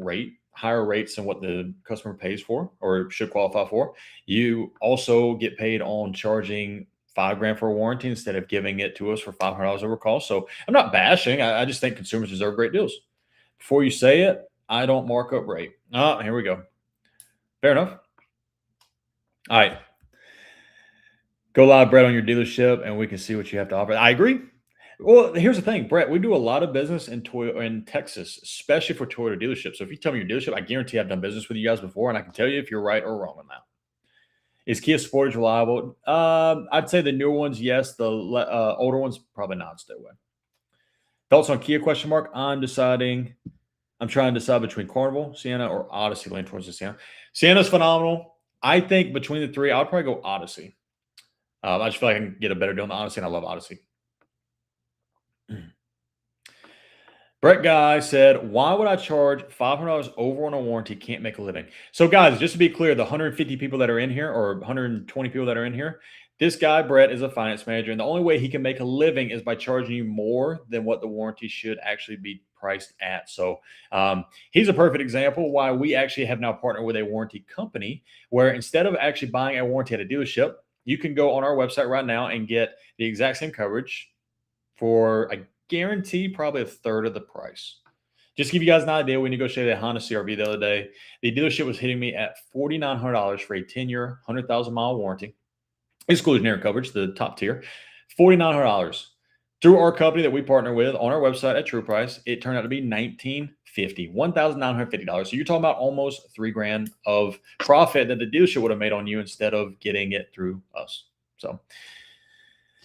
higher rates than what the customer pays for or should qualify for. You also get paid on charging $5,000 for a warranty instead of giving it to us for $500 over cost. So I'm not bashing. I just think consumers deserve great deals. Before you say it, I don't mark up rate. Oh, here we go. Fair enough. All right. Go live, Brett, on your dealership, and we can see what you have to offer. I agree. Well, here's the thing, Brett. We do a lot of business in Texas, especially for Toyota dealerships. So if you tell me your dealership, I guarantee I've done business with you guys before, and I can tell you if you're right or wrong on that. Is Kia Sportage reliable? I'd say the newer ones, yes. The older ones, probably not. Stay away. Thoughts on Kia? Question mark. I'm trying to decide between Carnival, Sienna, or Odyssey. Lean towards the Sienna. Sienna's phenomenal. I think between the three, I'll probably go Odyssey. I just feel like I can get a better deal on the Odyssey, and I love Odyssey. Brett Guy said, why would I charge $500 over on a warranty? Can't make a living. So guys, just to be clear, the 150 people that are in here or 120 people that are in here, this guy, Brett, is a finance manager. And the only way he can make a living is by charging you more than what the warranty should actually be priced at. So he's a perfect example why we actually have now partnered with a warranty company where instead of actually buying a warranty at a dealership, you can go on our website right now and get the exact same coverage for a guarantee probably a third of the price. Just to give you guys an idea, we negotiated a Honda CRV the other day. The dealership was hitting me at $4,900 for a 10-year, 100,000-mile warranty. Exclusionary coverage, the top tier, $4,900. Through our company that we partner with on our website at True Price, it turned out to be $1,950. So you're talking about almost $3,000 of profit that the dealership would have made on you instead of getting it through us. So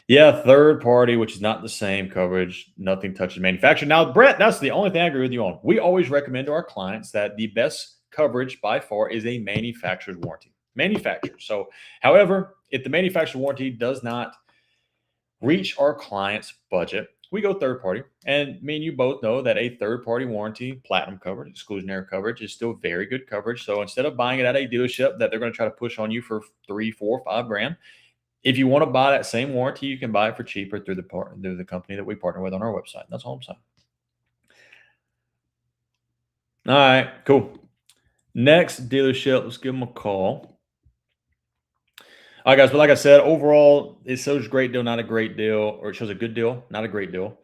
yeah, third party, which is not the same coverage. Nothing touches manufacturer. Now, Brett, that's the only thing I agree with you on. We always recommend to our clients that the best coverage by far is a manufacturer's warranty. Manufacturer. So, however, if the manufacturer warranty does not reach our client's budget, we go third party. And me and you both know that a third party warranty, platinum coverage, exclusionary coverage is still very good coverage. So instead of buying it at a dealership that they're going to try to push on you for 3, 4, 5 grand, if you want to buy that same warranty, you can buy it for cheaper through the company that we partner with on our website. That's all I'm saying. All right, cool. Next dealership, let's give them a call. All right, guys. But like I said, overall, it shows great deal, not a great deal, or it shows a good deal, not a great deal.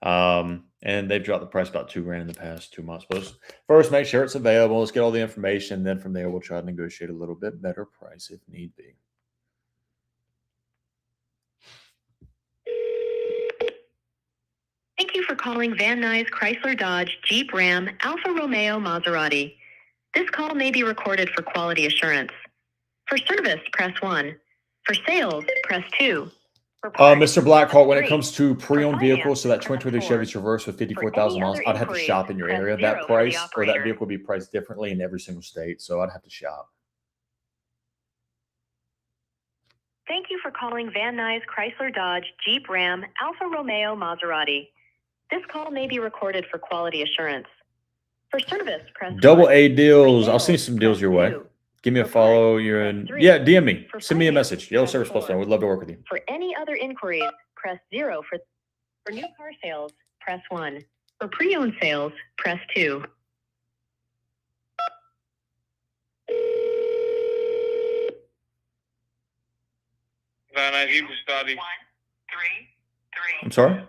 And they've dropped the price about $2 grand in the past 2 months. But first, make sure it's available. Let's get all the information. Then from there, we'll try to negotiate a little bit better price if need be.
Thank you for calling Van Nuys Chrysler Dodge Jeep Ram Alfa Romeo Maserati. This call may be recorded for quality assurance. For service, press 1. For sales, press 2.
Mr. Blackhawk, when it comes to pre-owned vehicles, so that 2023 Chevy Traverse with 54,000 miles, I'd have to shop in your area. That price or that vehicle would be priced differently in every single state, so I'd have to shop.
Thank you for calling Van Nuys Chrysler Dodge Jeep Ram Alfa Romeo Maserati. This call may be recorded for quality assurance. For service, press
Double
1.
A deals.
For
I'll send
sales,
some deals
press
your way.
2.
Give me a
For
follow.
parts,
You're
press
in.
3.
Yeah, DM me.
For
Send me a
finance,
message. Yellow
press
Service Plus
4.
Fan. We'd love to work with you.
For any other inquiries, press 0. For new car sales, press 1. For pre-owned sales, press 2.
Van Nuys Jeep study.
1, 3, 3.
I'm sorry?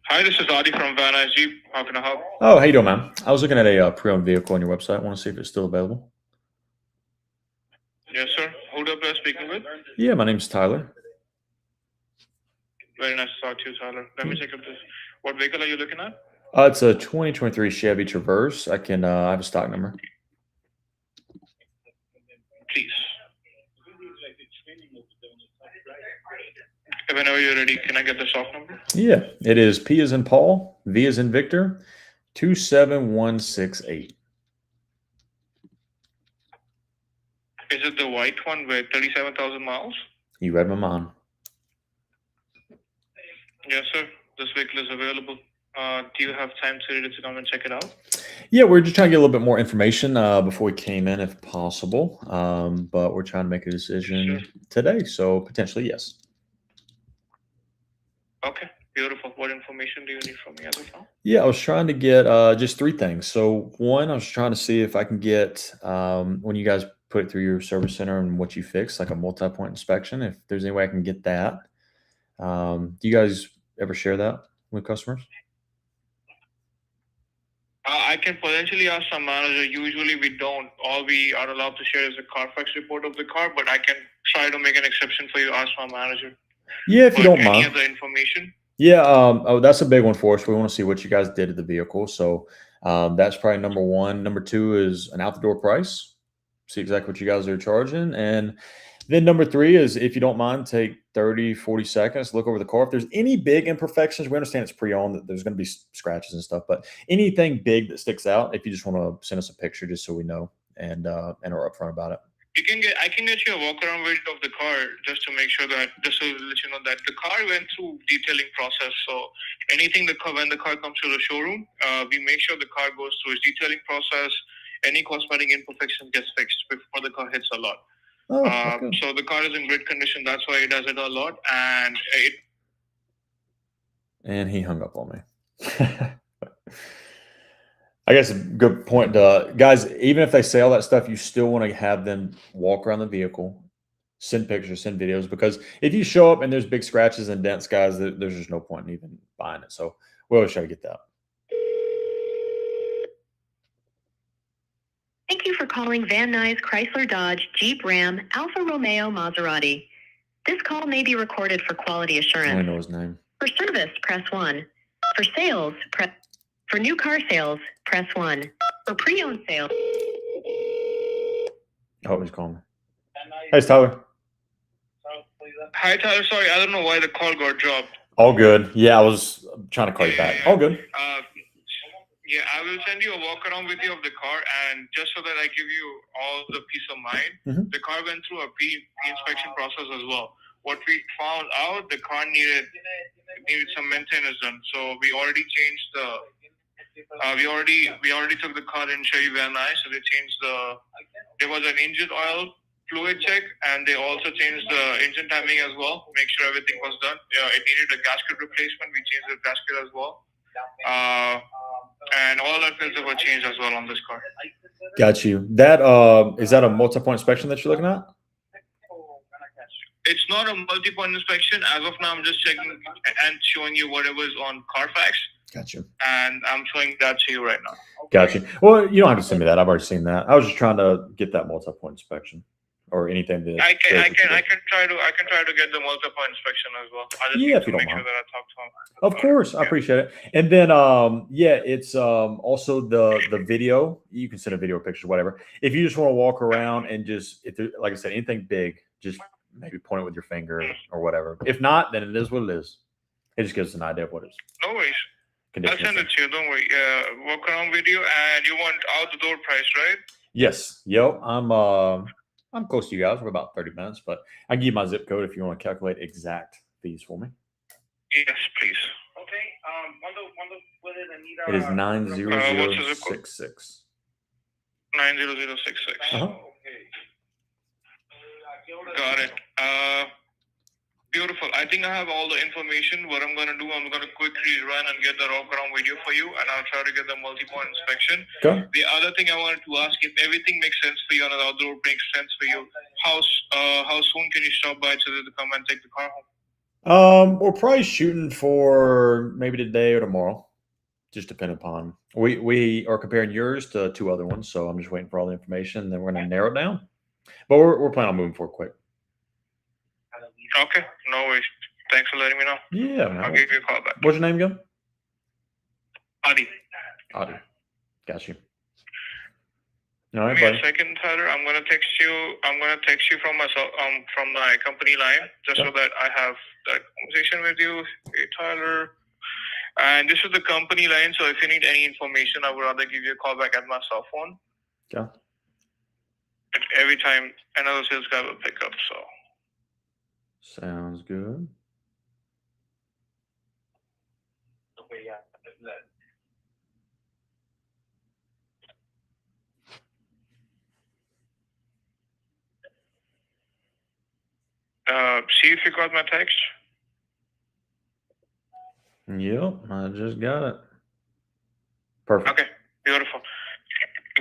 Hi, this is Adi from Van Nuys Jeep. How can I help?
Oh, how you doing, man? I was looking at a pre-owned vehicle on your website. I want to see if it's still available.
Yes, sir. Who do I speaking with?
Yeah, my name's Tyler.
Very nice to talk to you, Tyler. Let me check if this. What vehicle are you looking at?
It's a 2023 Chevy Traverse. I have a stock number.
Please. Whenever you're ready, can I get the stock number?
Yeah, it is P as in Paul, V as in Victor, 27168.
Is it the white one with 37,000 miles?
You read my mind.
Yes, sir. This vehicle is available. Do you have time to come and check it out?
Yeah, we're just trying to get a little bit more information before we came in, if possible. But we're trying to make a decision today, so potentially yes.
Okay, beautiful. What information do you need from me as of now?
Yeah, I was trying to get just 3 things. So one, I was trying to see if I can get when you guys put it through your service center and what you fix, like a multi-point inspection, if there's any way I can get that. Do you guys ever share that with customers?
I can potentially ask some manager. Usually we don't. All we are allowed to share is a Carfax report of the car, but I can try to make an exception for you. Ask my manager.
Yeah, if you don't
Any
mind.
other information?
Yeah, that's a big one for us. We want to see what you guys did to the vehicle. So that's probably number 1. Number 2 is an out the door price. See exactly what you guys are charging. And then number 3 is, if you don't mind, take 30, 40 seconds, look over the car. If there's any big imperfections, we understand it's pre-owned, that there's going to be scratches and stuff, but anything big that sticks out, if you just want to send us a picture just so we know and are upfront about it.
I can get you a walk around video of the car just to make sure that, just to let you know that the car went through detailing process. So anything when the car comes to the showroom, we make sure the car goes through its detailing process. Any cosmetic imperfection gets fixed before the car hits a lot.
Oh, okay.
So the car is in great condition. That's why it does it a lot.
And he hung up on me. I guess a good point. Guys, even if they say all that stuff, you still want to have them walk around the vehicle, send pictures, send videos, because if you show up and there's big scratches and dents, guys, there's just no point in even buying it. So we always try to get that.
Thank you for calling Van Nuys Chrysler Dodge Jeep Ram Alfa Romeo Maserati. This call may be recorded for quality
I
assurance.
only know his name.
For service, press 1. For sales, for new car sales, press 1. For pre-owned sales.
Oh, he's calling me. Hey, it's Tyler.
Hi, Tyler. Sorry, I don't know why the call got dropped.
All good. Yeah, I was trying to call you back. All good.
Yeah, I will send you a walk around video of the car, and just so that I give you all the peace of mind, the car went through a pre-inspection process as well. What we found out, the car needed some maintenance done, so we already changed the. We already took the car in Cherry Van Nuys, so they changed there was an engine oil fluid check, and they also changed the engine timing as well, make sure everything was done. It needed a gasket replacement. We changed the gasket as well. And all our filters were changed as well on this car.
Got you. That is that a multi-point inspection that you're looking at?
It's not a multi-point inspection. As of now, I'm just checking and showing you whatever's on Carfax.
Got you.
And I'm showing that to you right now.
Got you. Well, you don't have to send me that. I've already seen that. I was just trying to get that multi-point inspection or anything that
I can try to get the multi-point inspection as well. I just
yeah,
need
if you
to
don't
make
mind.
sure that I talk to him.
Of course, I appreciate it. And then yeah, it's also the video. You can send a video or pictures, whatever. If you just want to walk around and just if there, like I said, anything big, just maybe point it with your finger or whatever. If not, then it is what it is. It just gives us an idea of what it is.
No worries. I'll send it to you. Don't worry. Walk around video, and you want out the door price, right?
Yes. Yo, I'm close to you guys. We're about 30 minutes, but I can give you my zip code if you want to calculate exact fees for me.
Yes, please.
It is 90066.
90066. Got it. Beautiful. I think I have all the information. What I'm going to do, I'm going to quickly run and get the walk around video for you, and I'll try to get the multi-point inspection.
Okay.
The other thing I wanted to ask, if everything makes sense for you and the outdoor makes sense for you, how soon can you stop by to come and take the car home?
We're probably shooting for maybe today or tomorrow, just depending upon. We are comparing yours to 2 other ones, so I'm just waiting for all the information. Then we're going to narrow it down. But we're planning on moving forward quick.
Okay, no worries. Thanks for letting me know.
Yeah, man.
I'll give you a call back.
What's your name again?
Adi.
Adi. Got you. All right,
Give me
buddy.
a second, Tyler. I'm gonna text you from my company line, just so that I have that conversation with you. Hey, Tyler. And this is the company line, so if you need any information, I would rather give you a call back at my cell phone.
Yeah.
Every time another sales guy will pick up, so.
Sounds good.
See if you got my text.
Yep, I just got it. Perfect.
Okay, beautiful.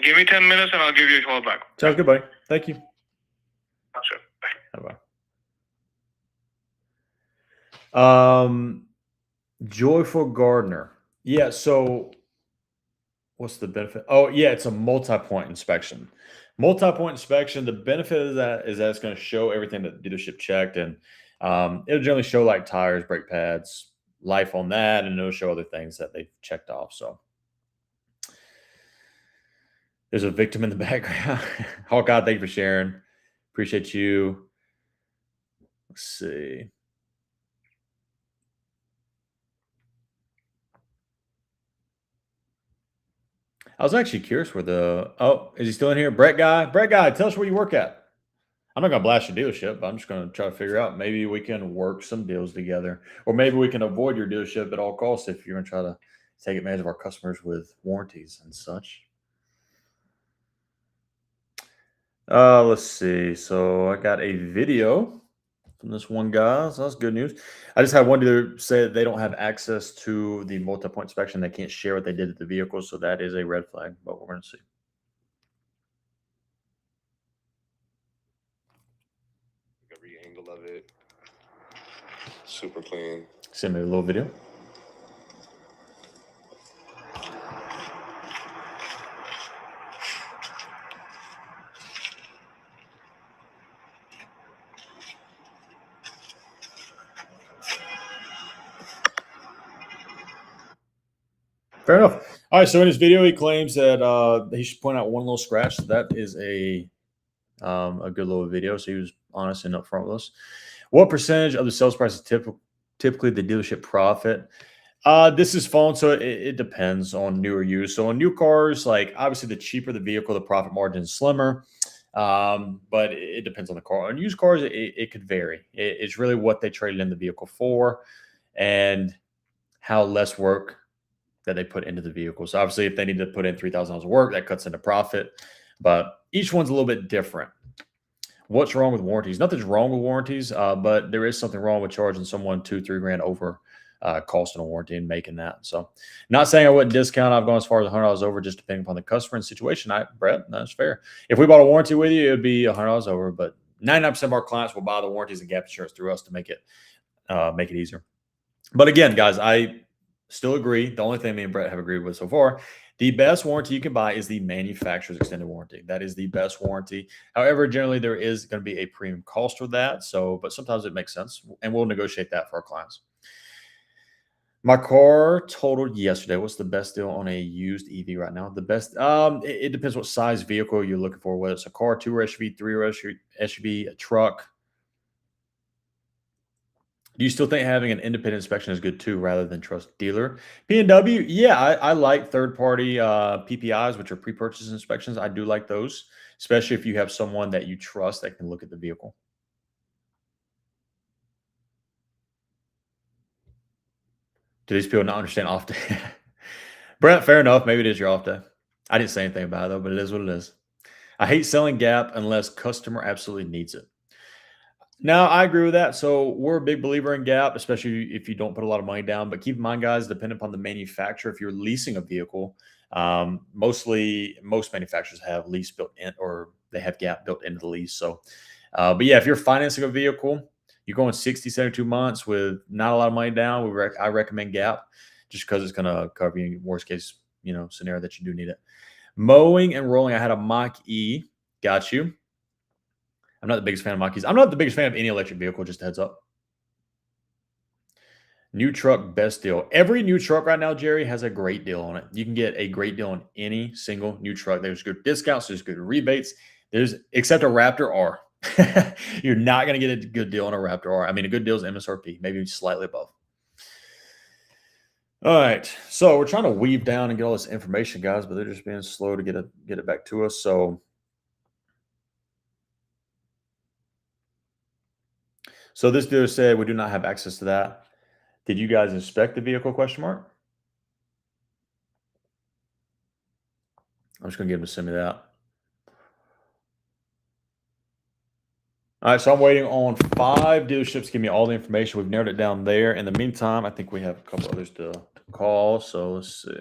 Give me 10 minutes and I'll give you a call back.
Sounds good, buddy. Thank you.
Sure. Bye.
Bye-bye. Joyful Gardener. Yeah, so what's the benefit? Oh, yeah, it's a multi-point inspection. Multi-point inspection, the benefit of that is that it's going to show everything that the dealership checked, and it'll generally show like tires, brake pads, life on that, and it'll show other things that they've checked off. So there's a victim in the background. Oh, God, thank you for sharing. Appreciate you. Let's see. I was actually curious where is he still in here? Brett guy, tell us where you work at. I'm not going to blast your dealership, but I'm just going to try to figure out, maybe we can work some deals together, or maybe we can avoid your dealership at all costs if you're going to try to take advantage of our customers with warranties and such. Let's see. So I got a video from this one guy, so that's good news. I just had one dealer say that they don't have access to the multi-point inspection. They can't share what they did at the vehicle, so that is a red flag, but we're going to see.
Every angle of it, super clean.
Send me a little video. Fair enough. All right. So in his video, he claims that he should point out one little scratch. So that is a good little video. So he was honest and upfront with us. What percentage of the sales price is typically the dealership profit? This is phone, so it depends on new or used. So on new cars, like obviously the cheaper the vehicle, the profit margin is slimmer. But it depends on the car. On used cars, it could vary. It's really what they traded in the vehicle for and how less work that they put into the vehicle. So obviously, if they need to put in $3,000 of work, that cuts into profit. But each one's a little bit different. What's wrong with warranties? Nothing's wrong with warranties, but there is something wrong with charging someone 2, 3 grand over cost on a warranty and making that. So, not saying I wouldn't discount. I've gone as far as $100 over, just depending upon the customer and situation. Brett, that's fair. If we bought a warranty with you, it would be $100 over. But 99% of our clients will buy the warranties and gap insurance through us to make it easier. But again, guys, I still agree. The only thing me and Brett have agreed with so far, the best warranty you can buy is the manufacturer's extended warranty. That is the best warranty. However, generally there is going to be a premium cost for that. So, but sometimes it makes sense, and we'll negotiate that for our clients. My car totaled yesterday. What's the best deal on a used EV right now? The best, it depends what size vehicle you're looking for, whether it's a car, 2 or SUV, 3 or SUV, a truck. Do you still think having an independent inspection is good too, rather than trust dealer? P&W, yeah, I like third-party PPIs, which are pre-purchase inspections. I do like those, especially if you have someone that you trust that can look at the vehicle. Do these people not understand off day? Brent, fair enough. Maybe it is your off day. I didn't say anything about it though, but it is what it is. I hate selling Gap unless customer absolutely needs it. No, I agree with that. So we're a big believer in Gap, especially if you don't put a lot of money down. But keep in mind, guys, depending upon the manufacturer, if you're leasing a vehicle, most manufacturers have lease built in, or they have Gap built into the lease. So, but yeah, if you're financing a vehicle, you're going 60, 72 months with not a lot of money down. I recommend Gap just because it's going to cover you in worst case, scenario that you do need it. Mowing and rolling. I had a Mach E. Got you. I'm not the biggest fan of Mach-E's. I'm not the biggest fan of any electric vehicle, just a heads up. New truck, best deal. Every new truck right now, Jerry, has a great deal on it. You can get a great deal on any single new truck. There's good discounts, there's good rebates. Except a Raptor R. You're not going to get a good deal on a Raptor R. I mean, a good deal is MSRP, maybe slightly above. All right, so we're trying to weave down and get all this information, guys, but they're just being slow to get it back to us. So this dealer said we do not have access to that. Did you guys inspect the vehicle? Question mark. I'm just gonna get him to send me that. All right, so I'm waiting on 5 dealerships to give me all the information. We've narrowed it down there. In the meantime, I think we have a couple others to call. So let's see.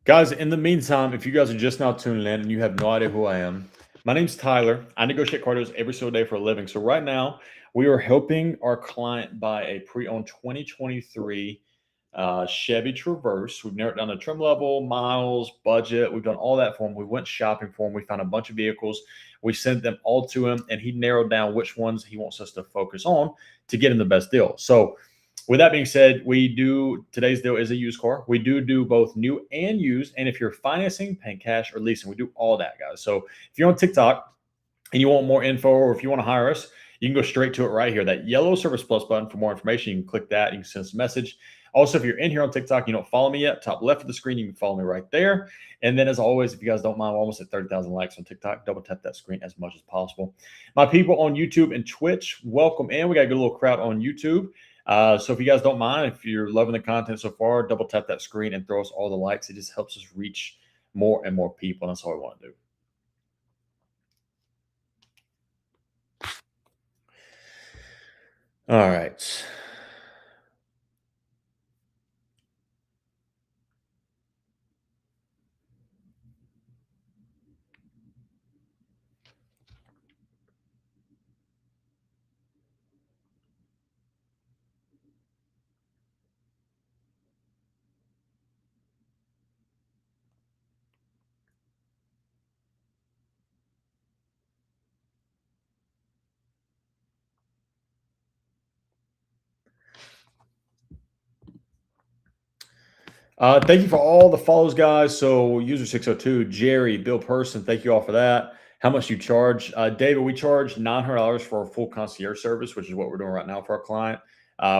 Guys, in the meantime, if you guys are just now tuning in and you have no idea who I am, my name's Tyler. I negotiate car deals every single day for a living. So right now, we are helping our client buy a pre-owned 2023 Chevy Traverse. We've narrowed down the trim level, miles, budget. We've done all that for him. We went shopping for him. We found a bunch of vehicles. We sent them all to him, and he narrowed down which ones he wants us to focus on to get him the best deal. So with that being said, today's deal is a used car. We do both new and used. And if you're financing, paying cash, or leasing, we do all that, guys. So if you're on TikTok and you want more info, or if you want to hire us, you can go straight to it right here. That yellow Service Plus button for more information. You can click that. You can send us a message. Also, if you're in here on TikTok, you don't follow me yet, top left of the screen, you can follow me right there. And then as always, if you guys don't mind, we're almost at 30,000 likes on TikTok. Double tap that screen as much as possible. My people on YouTube and Twitch, welcome in. We got a good little crowd on YouTube. So if you guys don't mind, if you're loving the content so far, double tap that screen and throw us all the likes. It just helps us reach more and more people. And that's all we want to do. All right. Thank you for all the follows, guys. So user 602, Jerry, Bill Person, thank you all for that. How much you charge? David, we charge $900 for our full concierge service, which is what we're doing right now for our client.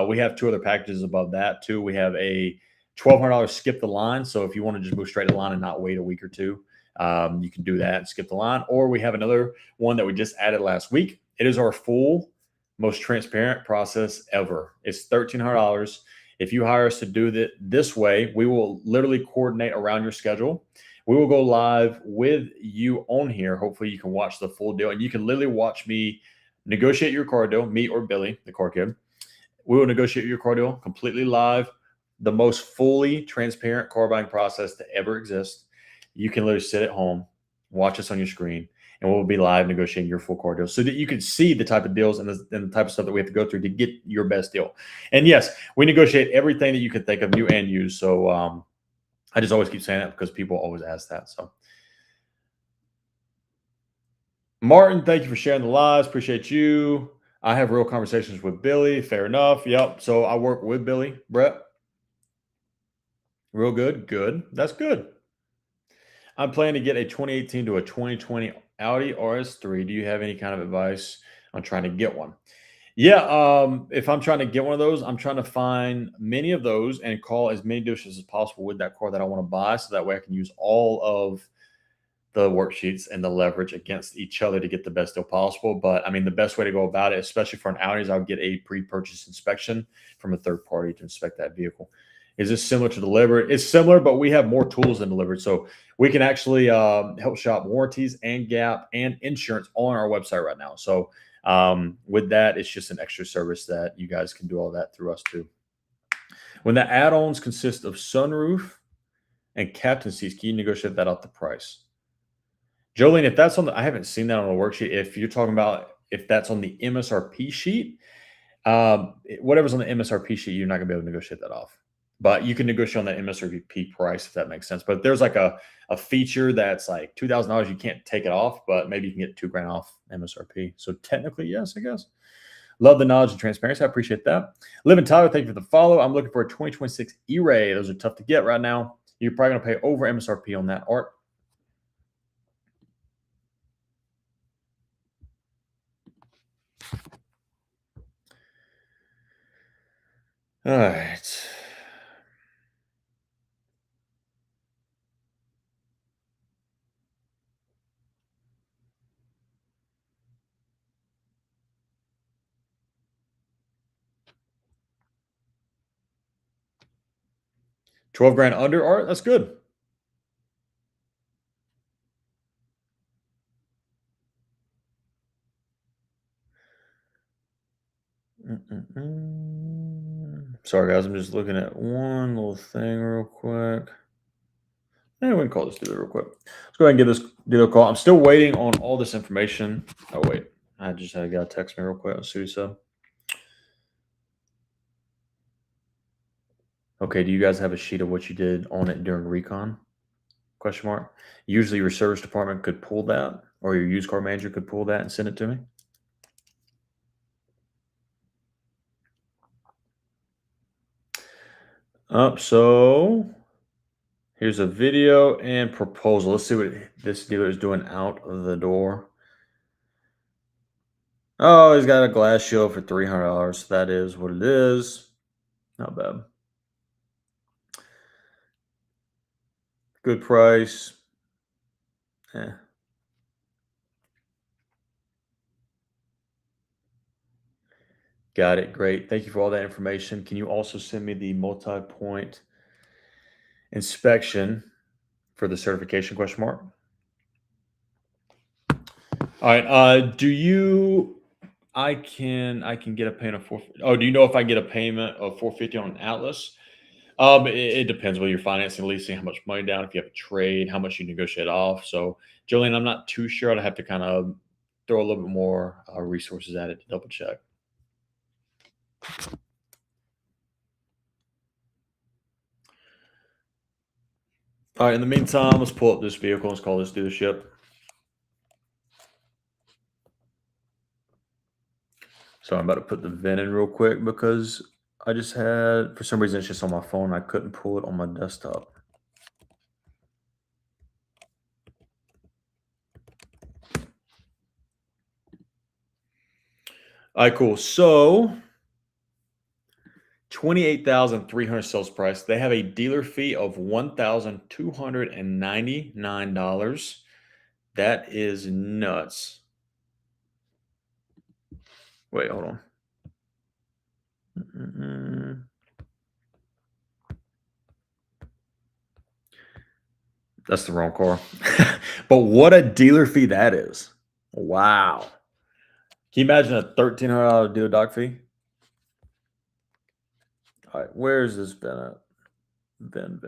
We have 2 other packages above that too. We have a $1,200 skip the line. So if you want to just move straight to the line and not wait a week or two, you can do that and skip the line. Or we have another one that we just added last week. It is our full, most transparent process ever. It's $1,300. If you hire us to do that this way, we will literally coordinate around your schedule. We will go live with you on here. Hopefully, you can watch the full deal, and you can literally watch me negotiate your car deal, me or Billy, the car kid. We will negotiate your car deal completely live, the most fully transparent car buying process to ever exist. You can literally sit at home, watch us on your screen, and we'll be live negotiating your full car deal so that you can see the type of deals and the type of stuff that we have to go through to get your best deal. And yes, we negotiate everything that you can think of, new and used. So I just always keep saying that because people always ask that. So Martin, thank you for sharing the lives. Appreciate you. I have real conversations with Billy. Fair enough. Yep. So I work with Billy. Brett. Real good. Good. That's good. I'm planning to get a 2018 to a 2020 Audi RS3. Do you have any kind of advice on trying to get one? Yeah, if I'm trying to get one of those, I'm trying to find many of those and call as many dealerships as possible with that car that I want to buy, so that way I can use all of the worksheets and the leverage against each other to get the best deal possible. But I mean, the best way to go about it, especially for an Audi, is I would get a pre-purchase inspection from a third party to inspect that vehicle. Is this similar to delivered? It's similar, but we have more tools than delivered. So we can actually help shop warranties and gap and insurance on our website right now. So with that, it's just an extra service that you guys can do all that through us too. When the add-ons consist of sunroof and captain seats, can you negotiate that out the price? Jolene, if that's on the, I haven't seen that on a worksheet. If you're talking about if that's on the MSRP sheet, whatever's on the MSRP sheet, you're not gonna be able to negotiate that off. But you can negotiate on that MSRP price if that makes sense. But if there's like a feature that's like $2,000, you can't take it off, but maybe you can get $2,000 off MSRP. So technically, yes, I guess. Love the knowledge and transparency. I appreciate that. Live in Tyler, thank you for the follow. I'm looking for a 2026 E-Ray. Those are tough to get right now. You're probably going to pay over MSRP on that, Art. All right. $12,000 under, Art. That's good. Sorry, guys. I'm just looking at one little thing real quick. We can call this dealer real quick. Let's go ahead and give this dealer a call. I'm still waiting on all this information. Oh, wait. I just had a guy text me real quick. Let's see what he said. Okay, do you guys have a sheet of what you did on it during recon? Question mark. Usually your service department could pull that, or your used car manager could pull that and send it to me. So here's a video and proposal. Let's see what this dealer is doing out of the door. Oh, he's got a glass shield for $300. That is what it is. Not bad. Good price. Yeah. Got it. Great. Thank you for all that information. Can you also send me the multi-point inspection for the certification question mark? All right. Do you? I can get a payment of $450. Do you know if I get a payment of $450 on an Atlas? It depends whether you're financing, leasing, how much money down, if you have a trade, how much you negotiate off. So, Jolene, I'm not too sure. I'd have to kind of throw a little bit more resources at it to double check. All right. In the meantime, let's pull up this vehicle. Let's call this dealership. So I'm about to put the VIN in real quick because I just had, for some reason, it's just on my phone. I couldn't pull it on my desktop. All right, cool. So 28,300 sales price. They have a dealer fee of $1,299. That is nuts. Wait, hold on. That's the wrong car. But what a dealer fee that is. Wow. Can you imagine a $1,300 dealer doc fee? All right, where's this VIN at? VIN.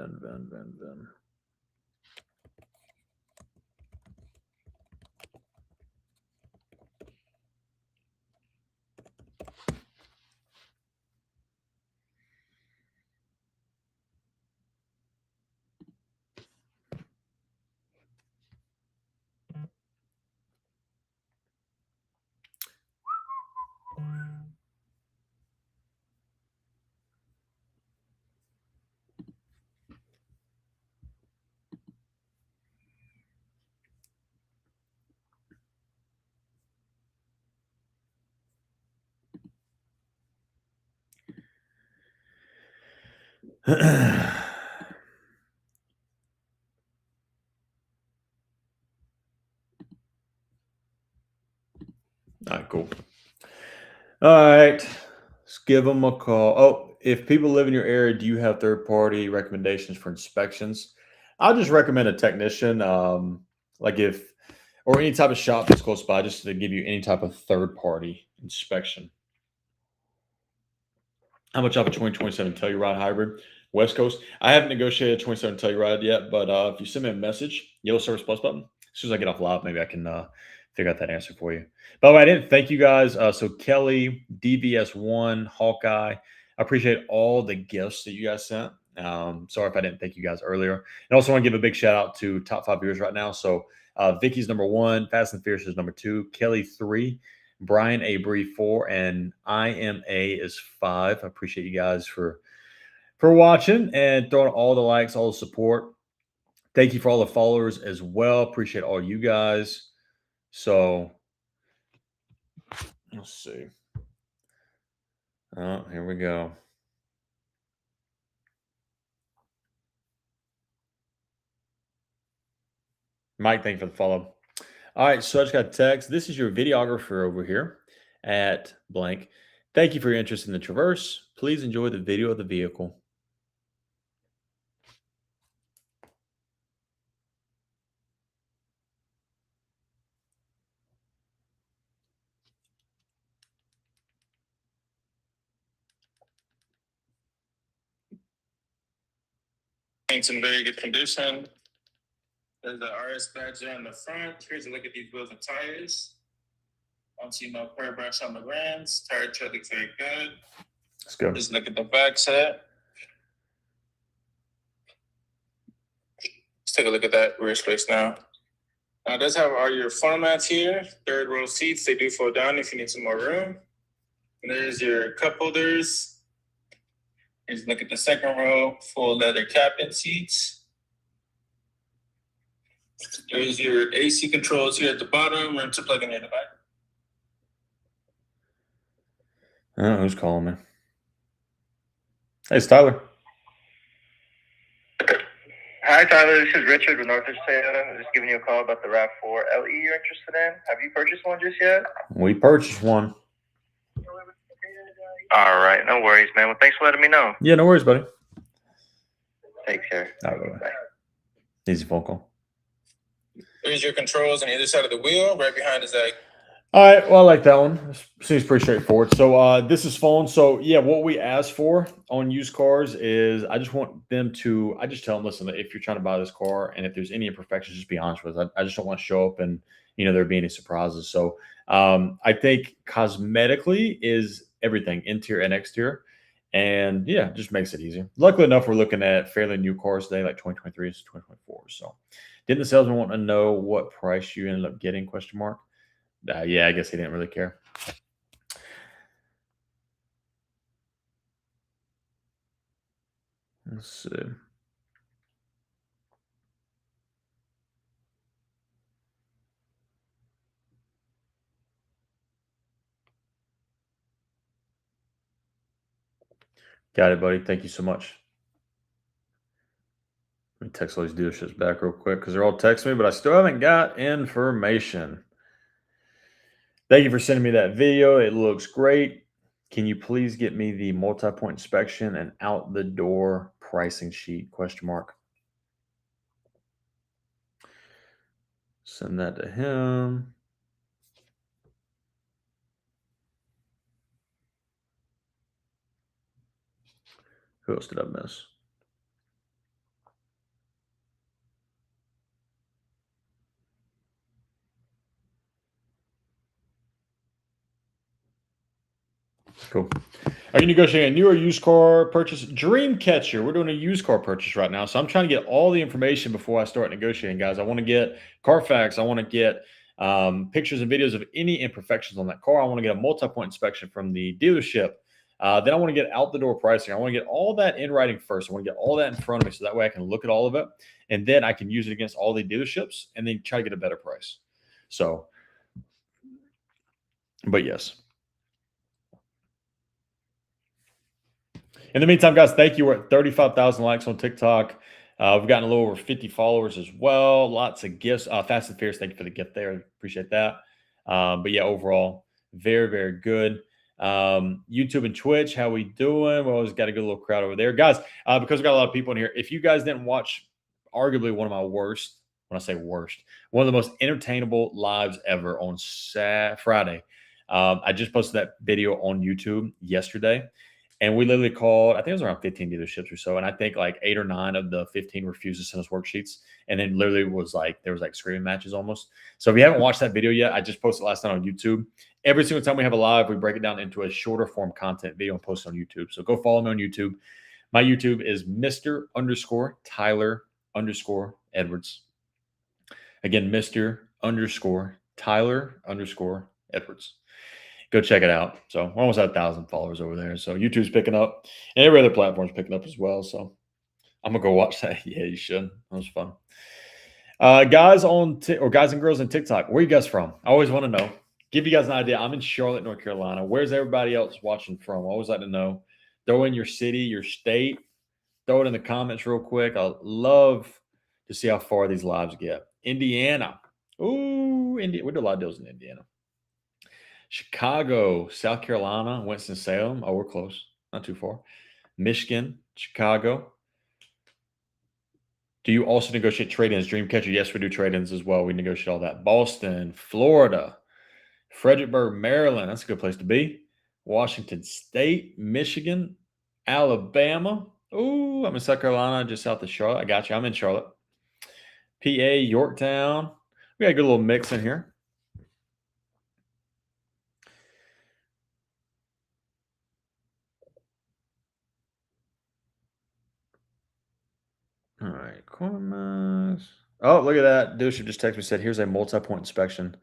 All right, cool. All right, let's give them a call. Oh, if people live in your area, do you have third-party recommendations for inspections? I'll just recommend a technician, like if, or any type of shop that's close by, just to give you any type of third-party inspection. How much off a 2027 Telluride hybrid? West Coast. I haven't negotiated a 27 Telluride yet, but if you send me a message, yellow service plus button, as soon as I get off live, maybe I can figure out that answer for you. By the way, I didn't thank you guys. So Kelly, DVS1, Hawkeye, I appreciate all the gifts that you guys sent. Sorry if I didn't thank you guys earlier. And also want to give a big shout out to top 5 viewers right now. So Vicky's number 1, Fast and Fierce is number 2, Kelly 3, Brian Abry 4, and IMA is 5. I appreciate you guys for watching and throwing all the likes, all the support. Thank you for all the followers as well. Appreciate all you guys. So let's see. Oh, here we go. Mike, thank you for the follow. All right, so I just got a text. This is your videographer over here at blank. Thank you for your interest in the Traverse. Please enjoy the video of the vehicle.
It's in very good condition. There's the RS badge on the front. Here's a look at these wheels and tires. Don't see no clear brush on the rims. Tire tread looks very good.
Let's go.
Just look at the back set. Let's take a look at that rear space now. Now it does have all your funnel mats here. 3rd row seats. They do fold down if you need some more room. And there's your cup holders. Here's a look at the 2nd row. Full leather cabin seats. There's your AC controls here at the bottom. Room to plug in at the back.
Oh, who's calling me? Hey, it's Tyler.
Hi, Tyler. This is Richard with Northwest Toyota. I'm just giving you a call about the RAV4 LE you're interested in. Have you purchased one just yet?
We purchased one.
All right. No worries, man. Well, thanks for letting me know.
Yeah, no worries, buddy.
Take care.
All right, bye. Easy phone call.
There's your controls on either side of the wheel. Right behind is that.
All right. Well, I like that one. Seems pretty straightforward. So this is phone. So yeah, what we ask for on used cars is I just want them to, I just tell them, listen, if you're trying to buy this car and if there's any imperfections, just be honest with us. I just don't want to show up and, there be any surprises. So I think cosmetically is everything, interior and exterior. And yeah, just makes it easier. Luckily enough, we're looking at fairly new cars today, like 2023 to 2024. So didn't the salesman want to know what price you ended up getting, question mark? Yeah, I guess he didn't really care. Let's see. Got it, buddy. Thank you so much. Let me text all these dealerships back real quick because they're all texting me, but I still haven't got information. Thank you for sending me that video. It looks great. Can you please get me the multi-point inspection and out the door pricing sheet? Question mark. Send that to him. Who else did I miss? Cool. Are you negotiating a new or used car purchase? Dreamcatcher. We're doing a used car purchase right now. So I'm trying to get all the information before I start negotiating, guys. I want to get Carfax. I want to get pictures and videos of any imperfections on that car. I want to get a multi-point inspection from the dealership. Then I want to get out the door pricing. I want to get all that in writing first. I want to get all that in front of me so that way I can look at all of it. And then I can use it against all the dealerships and then try to get a better price. So, but yes. In the meantime, guys, thank you. We're at 35,000 likes on TikTok. We've gotten a little over 50 followers as well. Lots of gifts. Fast and Fierce, thank you for the gift there. Appreciate that. But yeah, overall, very, very good. YouTube and Twitch, how we doing? We always got a good little crowd over there. Guys, because we got a lot of people in here, if you guys didn't watch arguably one of my worst, when I say worst, one of the most entertainable lives ever on Friday. I just posted that video on YouTube yesterday. And we literally called, I think it was around 15 dealerships or so. And I think like 8 or 9 of the 15 refused to send us worksheets. And then literally was like, there was like screaming matches almost. So if you haven't watched that video yet, I just posted last night on YouTube. Every single time we have a live, we break it down into a shorter form content video and post it on YouTube. So go follow me on YouTube. My YouTube is Mr._Tyler_Edwards. Again, Mr._Tyler_Edwards. Go check it out. So we're almost at 1,000 followers over there. So YouTube's picking up, and every other platform's picking up as well. So I'm gonna go watch that. Yeah, you should. That was fun. Guys guys and girls on TikTok, where you guys from? I always want to know. Give you guys an idea. I'm in Charlotte, North Carolina. Where's everybody else watching from? I always like to know. Throw in your city, your state. Throw it in the comments real quick. I love to see how far these lives get. Indiana. Ooh, India. We do a lot of deals in Indiana. Chicago, South Carolina, Winston-Salem. Oh, we're close. Not too far. Michigan, Chicago. Do you also negotiate trade-ins? Dreamcatcher, yes, we do trade-ins as well. We negotiate all that. Boston, Florida, Fredericksburg, Maryland. That's a good place to be. Washington State, Michigan, Alabama. Ooh, I'm in South Carolina, just south of Charlotte. I got you. I'm in Charlotte. PA, Yorktown. We got a good little mix in here. All right, Cormax. Oh, look at that. Dealership just texted me, said, here's a multi-point inspection.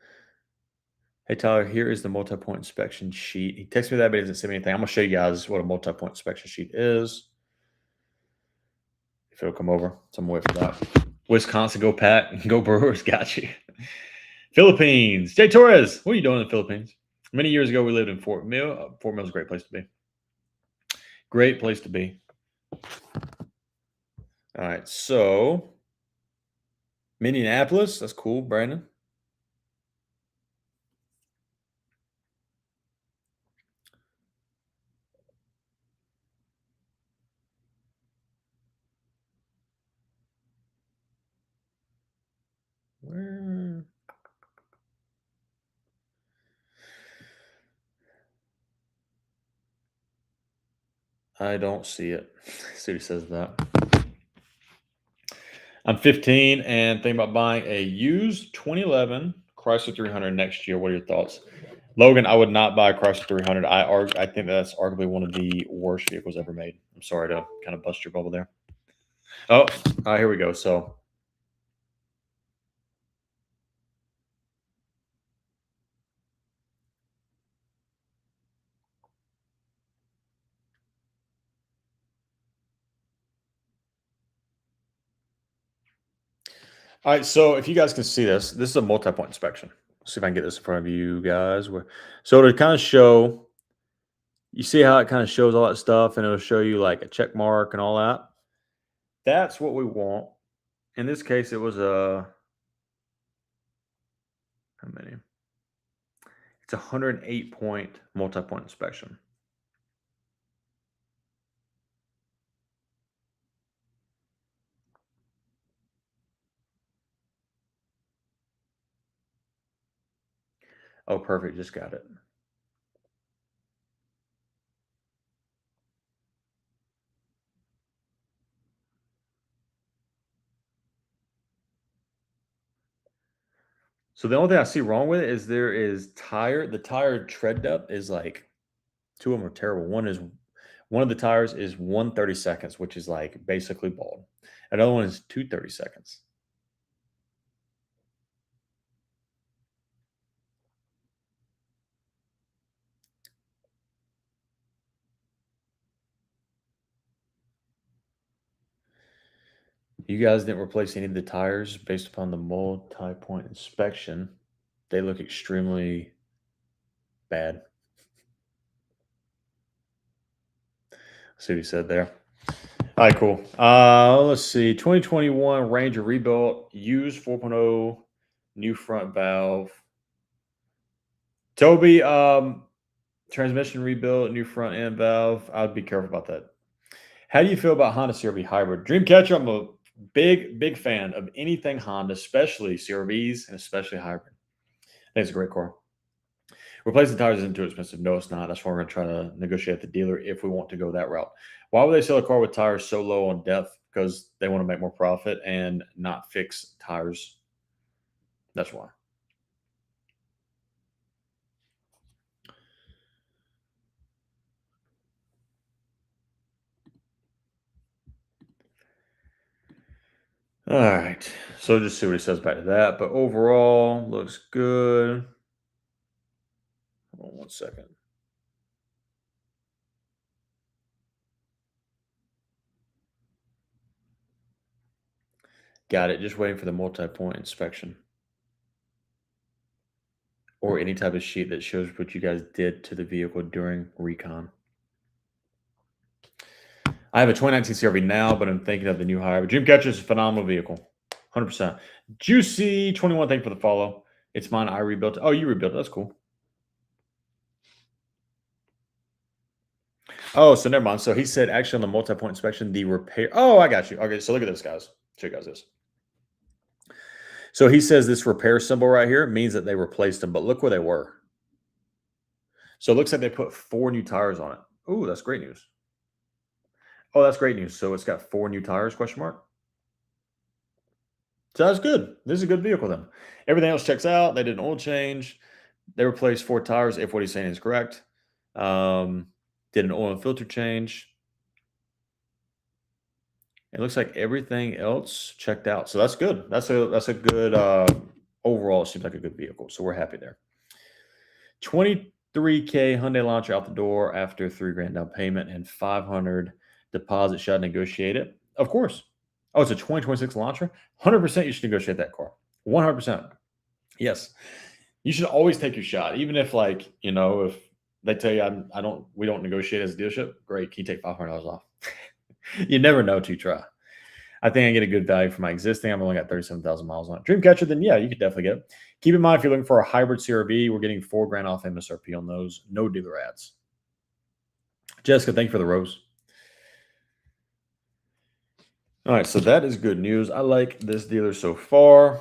Hey, Tyler, here is the multi-point inspection sheet. He texted me that, but he doesn't send me anything. I'm going to show you guys what a multi-point inspection sheet is. If it'll come over. So I'm going to wait for that. Wisconsin, go Pat. Go Brewers. Got you. Philippines. Jay Torres, what are you doing in the Philippines? Many years ago, we lived in Fort Mill. Fort Mill is a great place to be. Great place to be. All right, so Minneapolis. That's cool, Brandon. Where? I don't see it. See what he says that. I'm 15 and thinking about buying a used 2011 Chrysler 300 next year. What are your thoughts? Logan, I would not buy a Chrysler 300. I think that's arguably one of the worst vehicles ever made. I'm sorry to kind of bust your bubble there. Oh, all right, here we go. So All right, so if you guys can see this is a multi-point inspection. Let's see if I can get this in front of you guys. So to kind of show, you see how it kind of shows all that stuff, and it'll show you like a check mark and all that. That's what we want. In this case, it was how many? It's a 108-point multi-point inspection. Oh, perfect. Just got it. So the only thing I see wrong with it is the tire tread depth is like, two of them are terrible. One of the tires is 1/32, which is like basically bald. Another one is 2/32. You guys didn't replace any of the tires based upon the multi-point inspection. They look extremely bad. See what he said there. All right, cool. Let's see. 2021 Ranger rebuilt, used 4.0, new front valve. Toby, transmission rebuilt, new front end valve. I'd be careful about that. How do you feel about Honda CRV hybrid? Dreamcatcher, I'm a big fan of anything Honda, especially CRVs and especially hybrid. I think it's a great car. Replacing tires isn't too expensive. No, it's not. That's why we're going to try to negotiate with the dealer if we want to go that route. Why would they sell a car with tires so low on depth? Because they want to make more profit and not fix tires. That's why. All right. So just see what he says back to that. But overall, looks good. Hold on 1 second. Got it. Just waiting for the multi-point inspection. Or any type of sheet that shows what you guys did to the vehicle during recon. I have a 2019 CRV now, but I'm thinking of the new hybrid. Dreamcatcher is a phenomenal vehicle. 100%. Juicy21, thank you for the follow. It's mine. I rebuilt it. Oh, you rebuilt it. That's cool. Oh, so never mind. So he said actually on the multi-point inspection, the repair. Oh, I got you. Okay, so look at this, guys. Show you guys this. So he says this repair symbol right here means that they replaced them, but look where they were. So it looks like they put 4 new tires on it. Oh, that's great news. Oh, that's great news. So it's got 4 new tires, question mark. So that's good. This is a good vehicle then. Everything else checks out. They did an oil change. They replaced 4 tires, if what he's saying is correct. Did an oil and filter change. It looks like everything else checked out. So that's good. That's a good overall. It seems like a good vehicle. So we're happy there. 23K Hyundai Elantra out the door after $3,000 down payment and 500 deposit. Should I negotiate it? Of course. Oh, it's a 2026 Elantra. 100% you should negotiate that car. 100%. Yes. You should always take your shot, even if if they tell you we don't negotiate as a dealership. Great, can you take $500 off? You never know till you try. I think I get a good value for my existing. I've only got 37,000 miles on it. Dreamcatcher, then yeah, you could definitely get it. Keep in mind, if you're looking for a hybrid CRV, we're getting $4,000 off MSRP on those. No dealer ads. Jessica, thank you for the rose. All right, so that is good news. I like this dealer so far.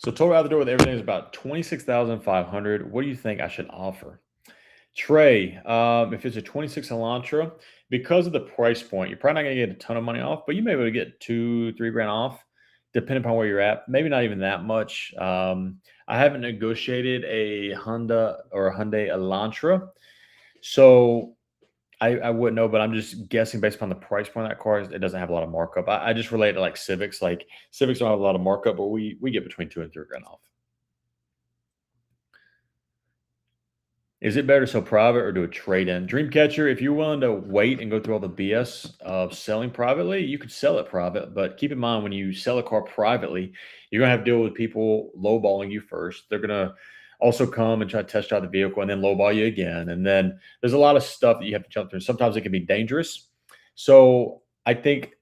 So total out the door with everything is about 26,500. What do you think I should offer? Trey, if it's a 26 Elantra, because of the price point, you're probably not going to get a ton of money off, but you may be able to get $2-3 grand off, depending upon where you're at. Maybe not even that much. I haven't negotiated a Honda or a Hyundai Elantra, so I wouldn't know, but I'm just guessing based upon the price point of that car. It doesn't have a lot of markup. I just relate to like Civics. Like Civics don't have a lot of markup, but we get between $2 and $3 off. Is it better to sell private or do a trade-in? Dreamcatcher, if you're willing to wait and go through all the BS of selling privately, you could sell it private. But keep in mind, when you sell a car privately, you're going to have to deal with people lowballing you first. They're going to also come and try to test drive the vehicle and then lowball you again. And then there's a lot of stuff that you have to jump through. Sometimes it can be dangerous. So I think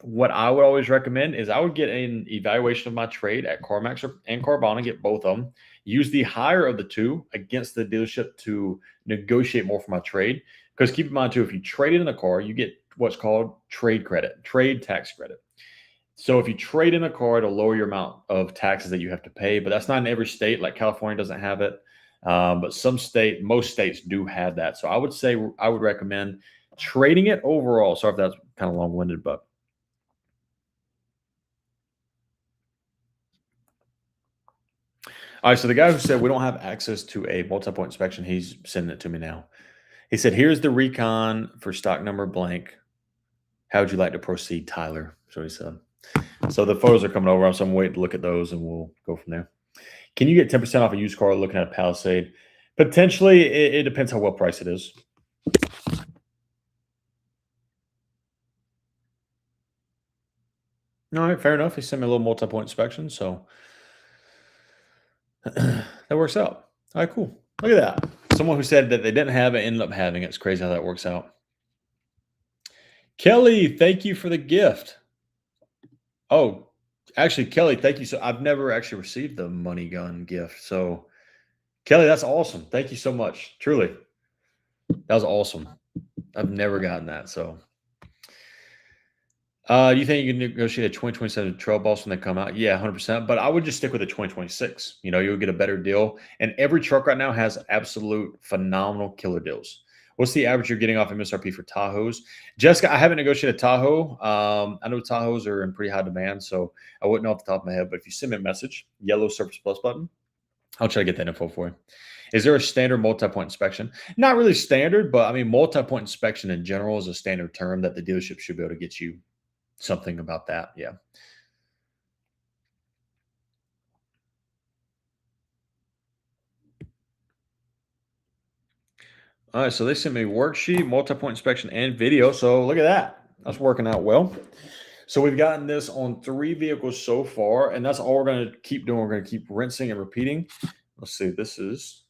what I would always recommend is I would get an evaluation of my trade at CarMax and Carvana, get both of them. Use the higher of the two against the dealership to negotiate more for my trade. Because keep in mind too, if you trade in a car, you get what's called trade credit, trade tax credit. So if you trade in a car, it'll lower your amount of taxes that you have to pay. But that's not in every state. Like California doesn't have it, but most states do have that. So I would say I would recommend trading it overall. Sorry if that's kind of long-winded, but. All right, so the guy who said we don't have access to a multi-point inspection, he's sending it to me now. He said, here's the recon for stock number blank. How would you like to proceed, Tyler? So he said. So the photos are coming over, so I'm waiting to look at those and we'll go from there. Can you get 10% off a used car looking at a Palisade? Potentially, it depends how well priced it is. All right, fair enough. He sent me a little multi-point inspection, so that works out. All right, cool. Look at that. Someone who said that they didn't have it ended up having it. It's crazy how that works out. Kelly, thank you for the gift. Oh, actually, Kelly, thank you. So I've never actually received the money gun gift. So, Kelly, that's awesome. Thank you so much. Truly. That was awesome. I've never gotten that. So, do you think you can negotiate a 2027 Trail Boss when they come out? Yeah, 100%. But I would just stick with a 2026. You know, you'll get a better deal. And every truck right now has absolute phenomenal killer deals. What's the average you're getting off MSRP for Tahoes? Jessica, I haven't negotiated a Tahoe. I know Tahoes are in pretty high demand, so I wouldn't know off the top of my head. But if you send me a message, yellow Surface Plus button, I'll try to get that info for you. Is there a standard multi-point inspection? Not really standard, but I mean, multi-point inspection in general is a standard term that the dealership should be able to get you something about that. Yeah. All right, so they sent me worksheet, multi-point inspection, and video. So look at that. That's working out well. So we've gotten this on 3 vehicles so far, and that's all we're going to keep doing. We're going to keep rinsing and repeating. Let's see. This is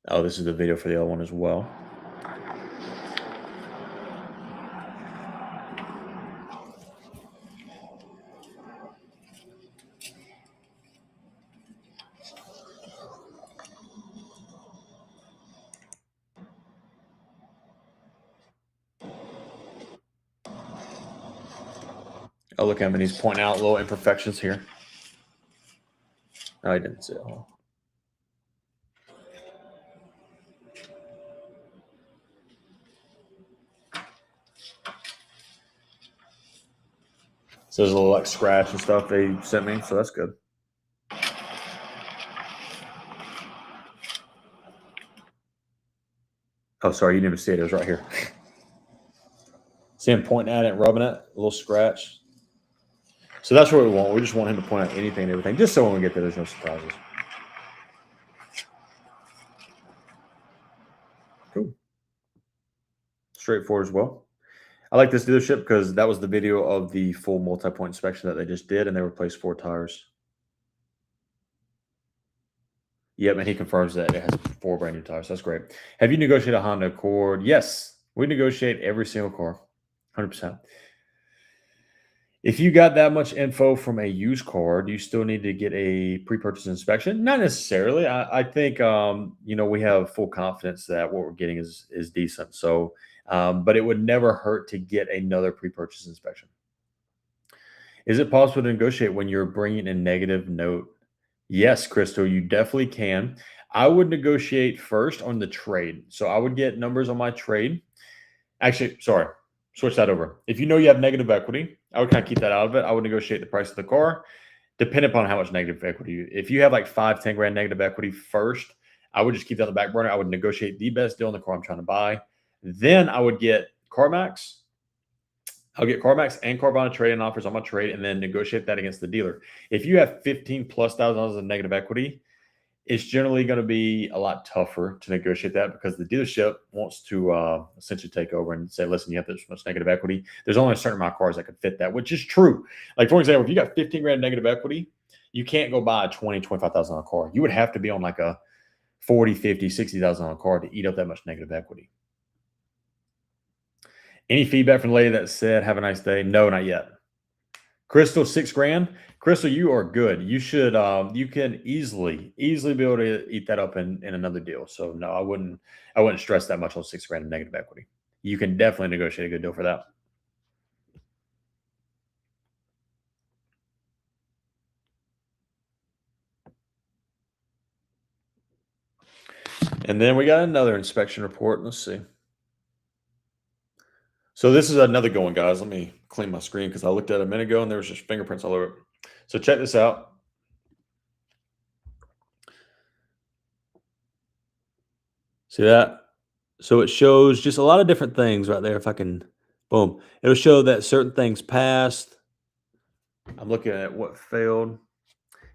the video for the other one as well. Oh, look at him, and he's pointing out little imperfections here. No, I didn't see it. So there's a little like scratch and stuff they sent me, so that's good. Oh, sorry, you didn't even see it. It was right here. See him pointing at it, rubbing it, a little scratch. So that's what we want. We just want him to point out anything and everything, just so when we get there, there's no surprises. Cool. Straightforward as well. I like this dealership because that was the video of the full multi-point inspection that they just did, and they replaced 4 tires. Yep, and he confirms that it has 4 brand new tires. That's great. Have you negotiated a Honda Accord? Yes, we negotiate every single car, 100%. If you got that much info from a used car, do you still need to get a pre-purchase inspection? Not necessarily. I think we have full confidence that what we're getting is decent. So, but it would never hurt to get another pre-purchase inspection. Is it possible to negotiate when you're bringing a negative note? Yes, Crystal, you definitely can. I would negotiate first on the trade. So I would get numbers on my trade. Actually, sorry. Switch that over. If you know you have negative equity, I would kind of keep that out of it. I would negotiate the price of the car, depending upon how much negative equity. If you have like 5-10 grand negative equity first, I would just keep that on the back burner. I would negotiate the best deal on the car I'm trying to buy. Then I would get CarMax. I'll get CarMax and Carvana trade-in offers on my trade, and then negotiate that against the dealer. If you have $15,000+ of negative equity, it's generally going to be a lot tougher to negotiate that because the dealership wants to essentially take over and say, listen, you have this much negative equity. There's only a certain amount of cars that could fit that, which is true. Like, for example, if you got 15 grand negative equity, you can't go buy a $20,000-$25,000 car. You would have to be on like a $40,000, $50,000, $60,000 car to eat up that much negative equity. Any feedback from the lady that said, have a nice day? No, not yet. Crystal, 6 grand. Crystal, you are good. You should, you can easily be able to eat that up in another deal. So no, I wouldn't stress that much on 6 grand in negative equity. You can definitely negotiate a good deal for that. And then we got another inspection report. Let's see. So this is another good one, guys. Let me clean my screen because I looked at it a minute ago and there was just fingerprints all over it. So check this out. See that? So it shows just a lot of different things right there. If I can, boom, it'll show that certain things passed. I'm looking at what failed.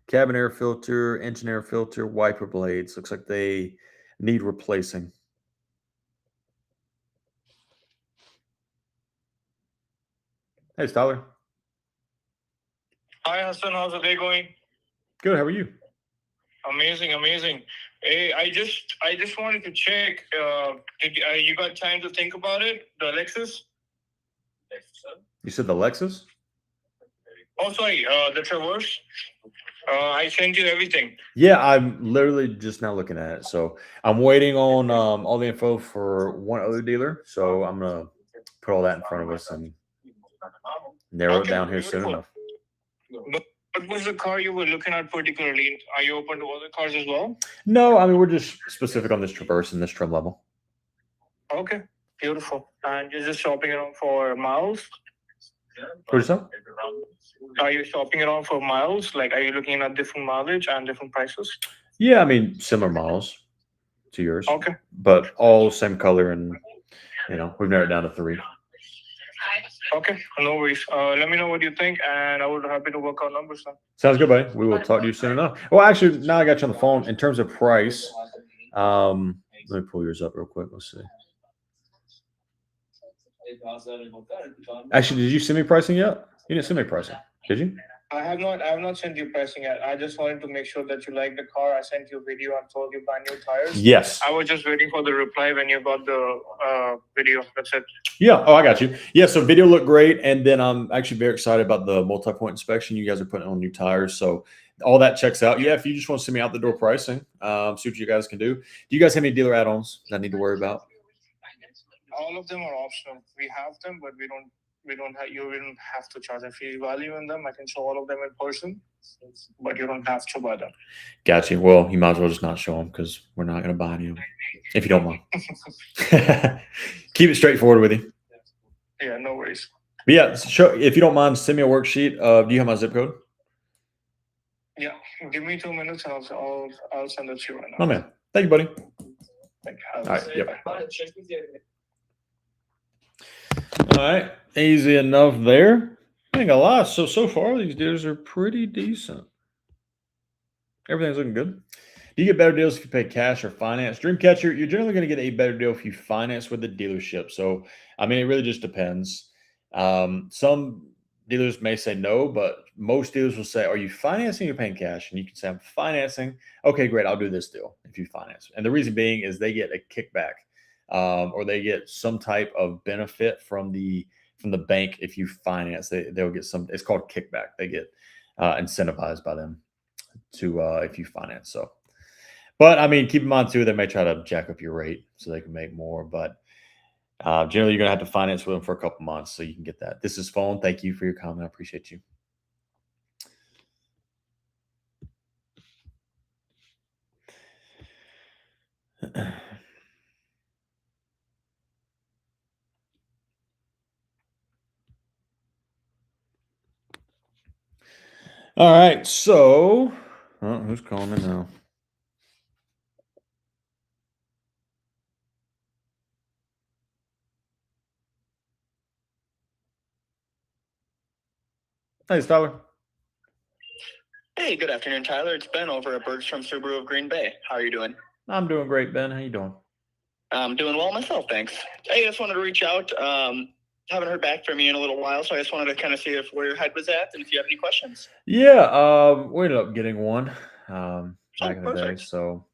Cabin air filter, engine air filter, wiper blades. Looks like they need replacing. Hey, Tyler.
Hi, Hassan. How's the day going?
Good. How are you?
Amazing. Hey, I just wanted to check. You got time to think about it? The Lexus?
You said the Lexus?
Oh, sorry. The Traverse. I sent you everything.
Yeah, I'm literally just now looking at it. So I'm waiting on all the info for one other dealer. So I'm gonna put all that in front of us and narrow it down here soon enough.
But what was the car you were looking at particularly? Are you open to other cars as well?
No, I mean we're just specific on this Traverse and this trim level.
Okay, beautiful. And you're just shopping around for miles?
What is that?
Are you shopping around for miles? Like, are you looking at different mileage and different prices?
Yeah, I mean similar models to yours.
Okay.
But all same color, and we've narrowed it down to 3.
Okay, no worries. Let me know what you think, and I would be happy to work out numbers then.
Sounds good, buddy. We will talk to you soon enough. Well, actually, now I got you on the phone. In terms of price, let me pull yours up real quick. Let's see. Actually, did you send me pricing yet? You didn't send me pricing, did you?
I have not sent you pricing yet. I just wanted to make sure that you like the car. I sent you a video and told you buy new tires.
Yes.
I was just waiting for the reply when you got the video. That's it.
Yeah. Oh, I got you. Yeah. So video looked great. And then I'm actually very excited about the multi-point inspection. You guys are putting on new tires. So all that checks out. Yeah. If you just want to send me out the door pricing, see what you guys can do. Do you guys have any dealer add-ons that I need to worry about?
All of them are optional. We have them, but you don't have to charge a fee value in them. I can show all of them in person, but you don't have to buy them.
Gotcha. Well, you might as well just not show them because we're not going to buy any of them, if you don't mind. Keep it straightforward with you.
Yeah, no worries.
But yeah, if you don't mind, send me a worksheet. Do you have my zip code?
Yeah, give me 2 minutes and I'll send it to you right now.
Oh man, thank you, buddy.
Thank you.
All right. Yep. All right, easy enough there. I ain't gonna lie. So far these deals are pretty decent. Everything's looking good. Do you get better deals if you pay cash or finance? Dreamcatcher, you're generally going to get a better deal if you finance with the dealership. So, I mean, it really just depends. Some dealers may say no, but most dealers will say, are you financing or paying cash? And you can say, I'm financing. Okay, great. I'll do this deal if you finance. And the reason being is they get a kickback or they get some type of benefit from the bank if you finance. They'll get some, it's called kickback. They get incentivized by them to if you finance. So, but I mean, keep in mind too, they may try to jack up your rate so they can make more. But generally, you're gonna have to finance with them for a couple months so you can get that. This is Phone. Thank you for your comment. I appreciate you. All right, so who's calling me now? Hey, Tyler.
Hey, good afternoon, Tyler. It's Ben over at Bergstrom Subaru of Green Bay. How are you doing?
I'm doing great, Ben. How you doing?
I'm doing well myself, thanks. Hey, I just wanted to reach out. Haven't heard back from you in a little while, so I just wanted to kind of see where your head was at and if you have any questions.
Yeah, we ended up getting one back in the day.
Perfect.
So,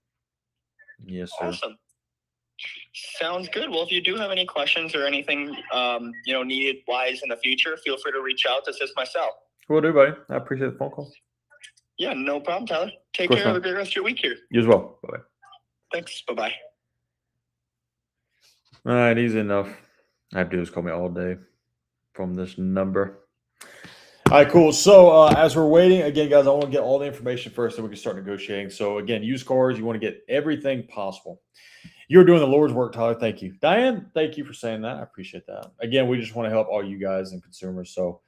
yes, sir.
Awesome. Sounds good. Well, if you do have any questions or anything, needed wise in the future, feel free to reach out to assist myself.
Will do, buddy. I appreciate the phone call.
Yeah, no problem, Tyler. Take
course,
care. Have
man.
a great rest of your week here.
You as well. Bye-bye.
Thanks. Bye-bye.
All right, easy enough. I have dudes call me all day from this number. All right, cool. So as we're waiting, again, guys, I want to get all the information first, so we can start negotiating. So again, used cars, you want to get everything possible. You're doing the Lord's work, Tyler. Thank you. Diane, thank you for saying that. I appreciate that. Again, we just want to help all you guys and consumers. So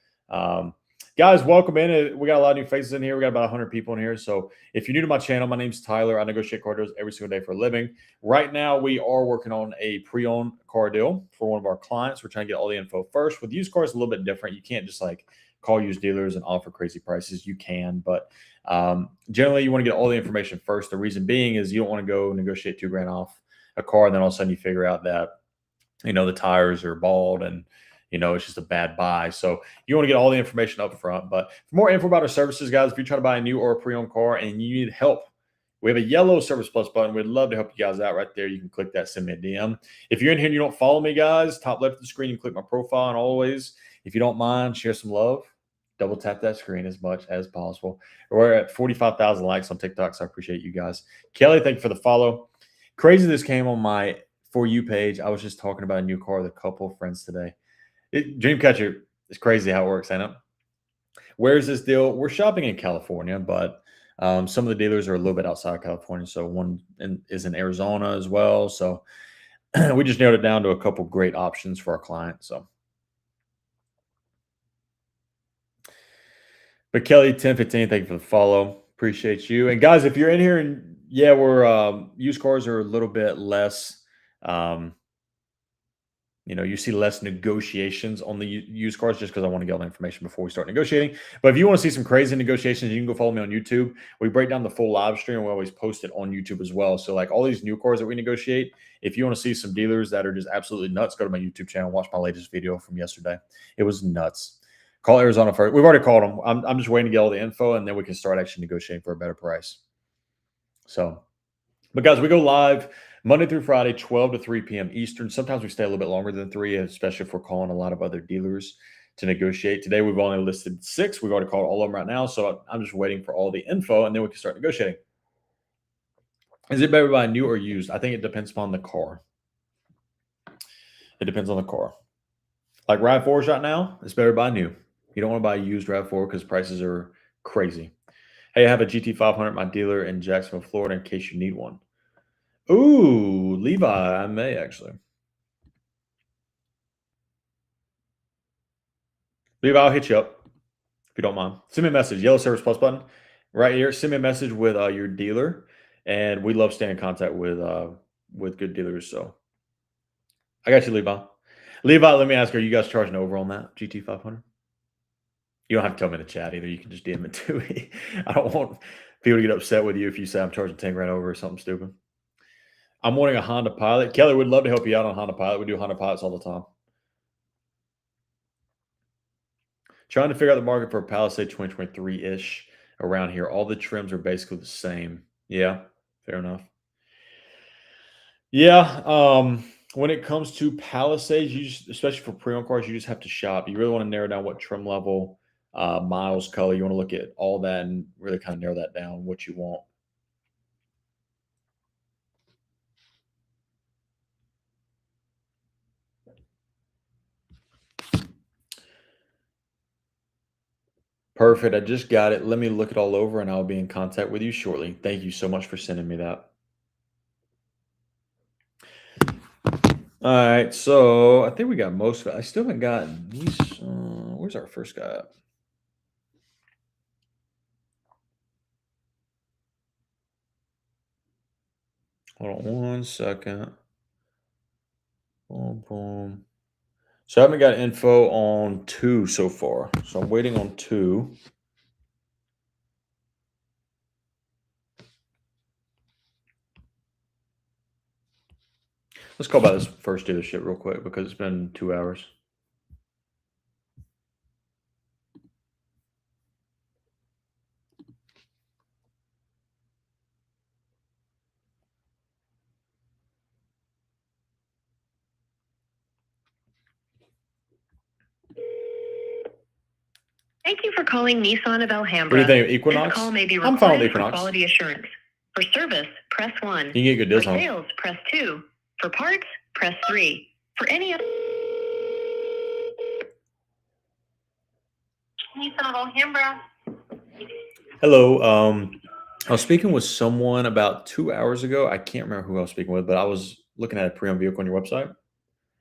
guys, welcome in. We got a lot of new faces in here. We got about 100 people in here. So if you're new to my channel, my name's Tyler. I negotiate car deals every single day for a living. Right now, we are working on a pre-owned car deal for one of our clients. We're trying to get all the info first. With used cars, a little bit different. You can't just like call used dealers and offer crazy prices. You can, but generally you want to get all the information first. The reason being is you don't want to go negotiate $2,000 off a car, and then all of a sudden you figure out that, the tires are bald and, it's just a bad buy. So you want to get all the information up front. But for more info about our services, guys, if you're trying to buy a new or a pre-owned car and you need help, we have a yellow Service Plus button. We'd love to help you guys out right there. You can click that, send me a DM. If you're in here and you don't follow me, guys, top left of the screen, you click my profile. And always, if you don't mind, share some love. Double tap that screen as much as possible. We're at 45,000 likes on TikTok, so I appreciate you guys. Kelly, thank you for the follow. Crazy this came on my For You page. I was just talking about a new car with a couple of friends today. Dreamcatcher is crazy how it works, ain't it? Where's this deal? We're shopping in California, but some of the dealers are a little bit outside of California. So one is in Arizona as well. So we just narrowed it down to a couple great options for our clients. So, but Kelly 1015, thank you for the follow. Appreciate you. And guys, if you're in here and we're used cars are a little bit less. You see less negotiations on the used cars just because I want to get all the information before we start negotiating. But if you want to see some crazy negotiations, you can go follow me on YouTube. We break down the full live stream. We always post it on YouTube as well. So like all these new cars that we negotiate, if you want to see some dealers that are just absolutely nuts, go to my YouTube channel, watch my latest video from yesterday. It was nuts. Call Arizona first. We've already called them. I'm just waiting to get all the info, and then we can start actually negotiating for a better price. So, but guys, we go live Monday through Friday, 12 to 3 p.m. Eastern. Sometimes we stay a little bit longer than 3, especially if we're calling a lot of other dealers to negotiate. Today, we've only listed 6. We've already called all of them right now. So I'm just waiting for all the info, and then we can start negotiating. Is it better to buy new or used? I think it depends upon the car. It depends on the car. Like RAV4s right now, it's better to buy new. You don't want to buy a used RAV4 because prices are crazy. Hey, I have a GT500 at my dealer in Jacksonville, Florida, in case you need one. Ooh, Levi, I may actually. Levi, I'll hit you up if you don't mind. Send me a message, yellow Service Plus button right here. Send me a message with your dealer, and we love staying in contact with good dealers. So I got you, Levi. Levi, let me ask, are you guys charging over on that GT500? You don't have to tell me in the chat either. You can just DM it to me. I don't want people to get upset with you if you say I'm charging 10 grand over or something stupid. I'm wanting a Honda Pilot. Kelly, would love to help you out on Honda Pilot. We do Honda Pilots all the time. Trying to figure out the market for a Palisade 2023-ish around here. All the trims are basically the same. Yeah, fair enough. Yeah, when it comes to Palisades, especially for pre-owned cars, you just have to shop. You really want to narrow down what trim level, miles, color. You want to look at all that and really kind of narrow that down, what you want. Perfect. I just got it. Let me look it all over, and I'll be in contact with you shortly. Thank you so much for sending me that. All right, so I think we got most of it. I still haven't gotten these. Where's our first guy at? Hold on one second. Boom, boom. So I haven't got info on 2 so far. So I'm waiting on 2. Let's call about this first dealership real quick because it's been 2 hours.
Thank you for calling Nissan of Alhambra.
What do you think, Equinox?
This call may be
I'm fine with
recorded for
Equinox.
quality assurance. For service, press 1.
You can get good deals
For
on.
sales, press 2. For parts, press 3. For any other...
Nissan of Alhambra.
Hello. I was speaking with someone about 2 hours ago. I can't remember who I was speaking with, but I was looking at a pre-owned vehicle on your website.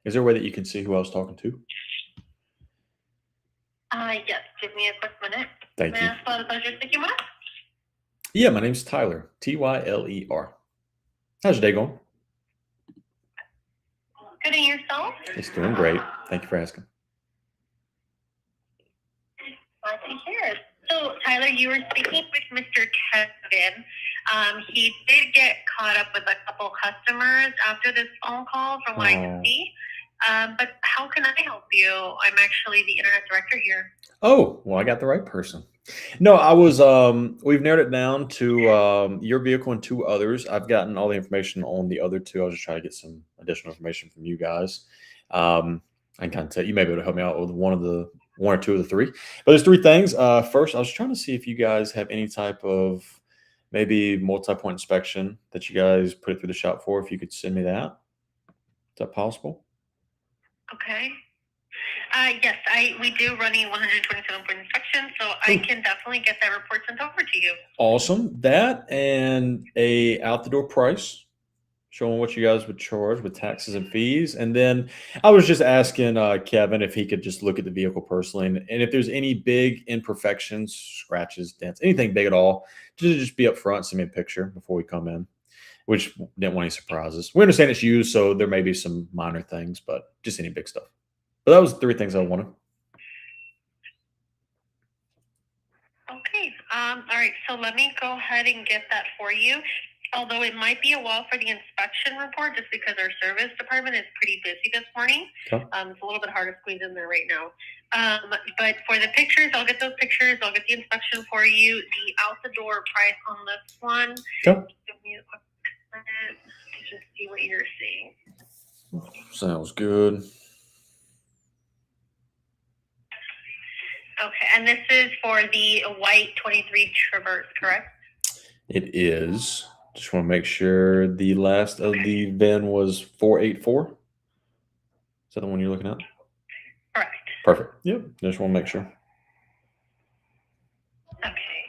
Is there a way that you can see who I was talking to?
Yes. Give me a quick minute.
Thank
May
you.
I ask what pleasure speaking with?
Yeah, my name's Tyler. Tyler. How's your day going?
Good, and yourself?
It's doing great. Thank you for asking.
Glad to hear it. So, Tyler, you were speaking with Mr. Kevin. He did get caught up with a couple customers after this phone call, from what I can see. But how can I help you? I'm actually the internet director here.
Oh, well, I got the right person. No, I was, we've narrowed it down to your vehicle and 2 others. I've gotten all the information on the other 2. I was just trying to get some additional information from you guys. I can kind of tell you may be able to help me out with one or 2 of the 3. But there's 3 things. First, I was trying to see if you guys have any type of maybe multi-point inspection that you guys put it through the shop for. If you could send me that. Is that possible?
Okay. Yes, we do run a 127-point inspection, so I can definitely get that report sent over to you.
Awesome. That and a out-the-door price showing what you guys would charge with taxes and fees. And then I was just asking Kevin if he could just look at the vehicle personally. And if there's any big imperfections, scratches, dents, anything big at all, just be up front, send me a picture before we come in, which didn't want any surprises. We understand it's used, so there may be some minor things, but just any big stuff. But that was 3 things I wanted.
Okay. All right. So let me go ahead and get that for you. Although it might be a while for the inspection report, just because our service department is pretty busy this morning.
Okay.
It's a little bit hard to squeeze in there right now. But for the pictures, I'll get those pictures. I'll get the inspection for you. The out-the-door price on this one.
Okay.
Give me a quick minute to just see what you're seeing.
Sounds good.
Okay, and this is for the white 23 Traverse, correct?
It is. Just want to make sure the last of the VIN was 484. Is that the one you're looking at?
Correct.
Perfect. Yep. Just want to make sure.
Okay.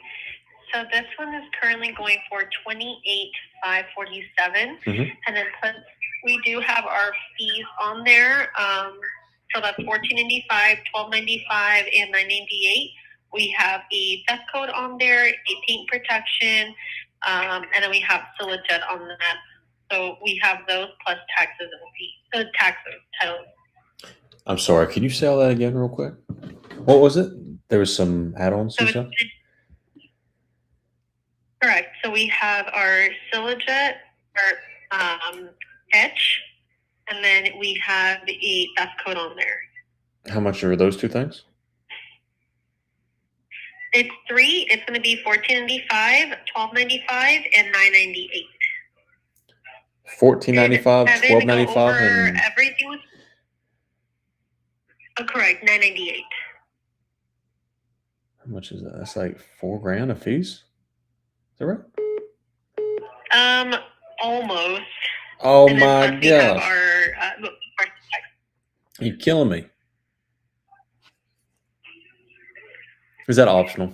So this one is currently going for $28,547, and then plus we do have our fees on there. So that's $14.95, $12.95, and $9.98. We have a theft code on there, a paint protection, and then we have Silajet on that. So we have those plus taxes and fees. Taxes, titles.
I'm sorry. Can you say all that again real quick? What was it? There was some add-ons.
So correct. So we have our Silajet, our etch, and then we have a theft code on there.
How much are those 2 things?
It's 3. It's going to be $14.95, $12.95, and $9.98.
$14.95, $12.95, and
everything was correct. $9.98.
how much is that? That's like $4,000 of fees. Is that right?
Almost.
Oh
and
my
then plus we have
gosh!
our
You're killing me. Is that optional?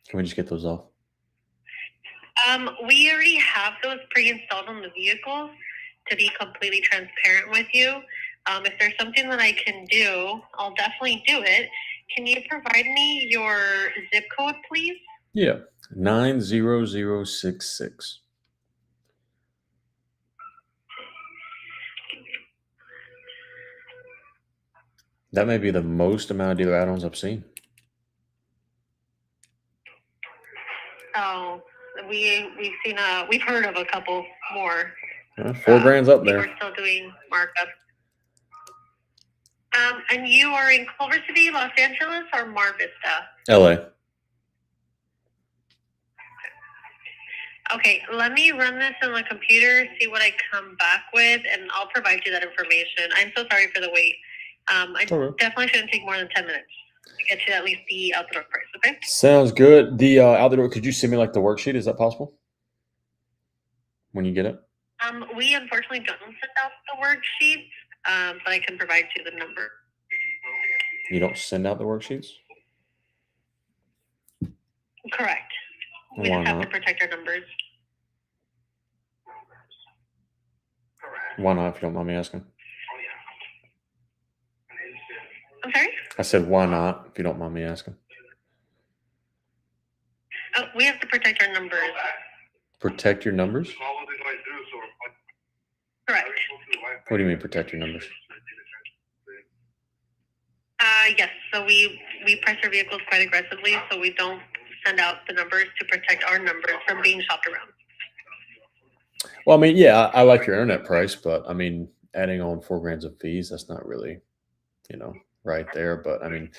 Can we just get those off?
We already have those pre-installed on the vehicles, to be completely transparent with you. If there's something that I can do, I'll definitely do it. Can you provide me your zip code, please?
Yeah, 90066. That may be the most amount of dealer add-ons I've seen.
Oh, we've heard of a couple more.
$4,000's up there.
We're still doing markup. And you are in Culver City, Los Angeles, or Mar Vista?
LA.
Okay, let me run this on the computer, see what I come back with, and I'll provide you that information. I'm so sorry for the wait. I definitely shouldn't take more than 10 minutes to get you at least the out the door price, okay?
Sounds good. The out the door, could you send me like the worksheet? Is that possible? When you get it?
We unfortunately don't send out the worksheets, but I can provide you the number.
You don't send out the worksheets?
Correct. We
Why
just have
not?
to protect our numbers.
Why not, if you don't mind me asking?
I'm sorry?
I said, why not, if you don't mind me asking?
Oh, we have to protect our numbers.
Protect your numbers?
Correct.
What do you mean protect your numbers?
Yes. So we price our vehicles quite aggressively, so we don't send out the numbers to protect our numbers from being shopped around.
Well, I mean, yeah, I like your internet price, but I mean, adding on $4,000 of fees, that's not really, right there. But I mean,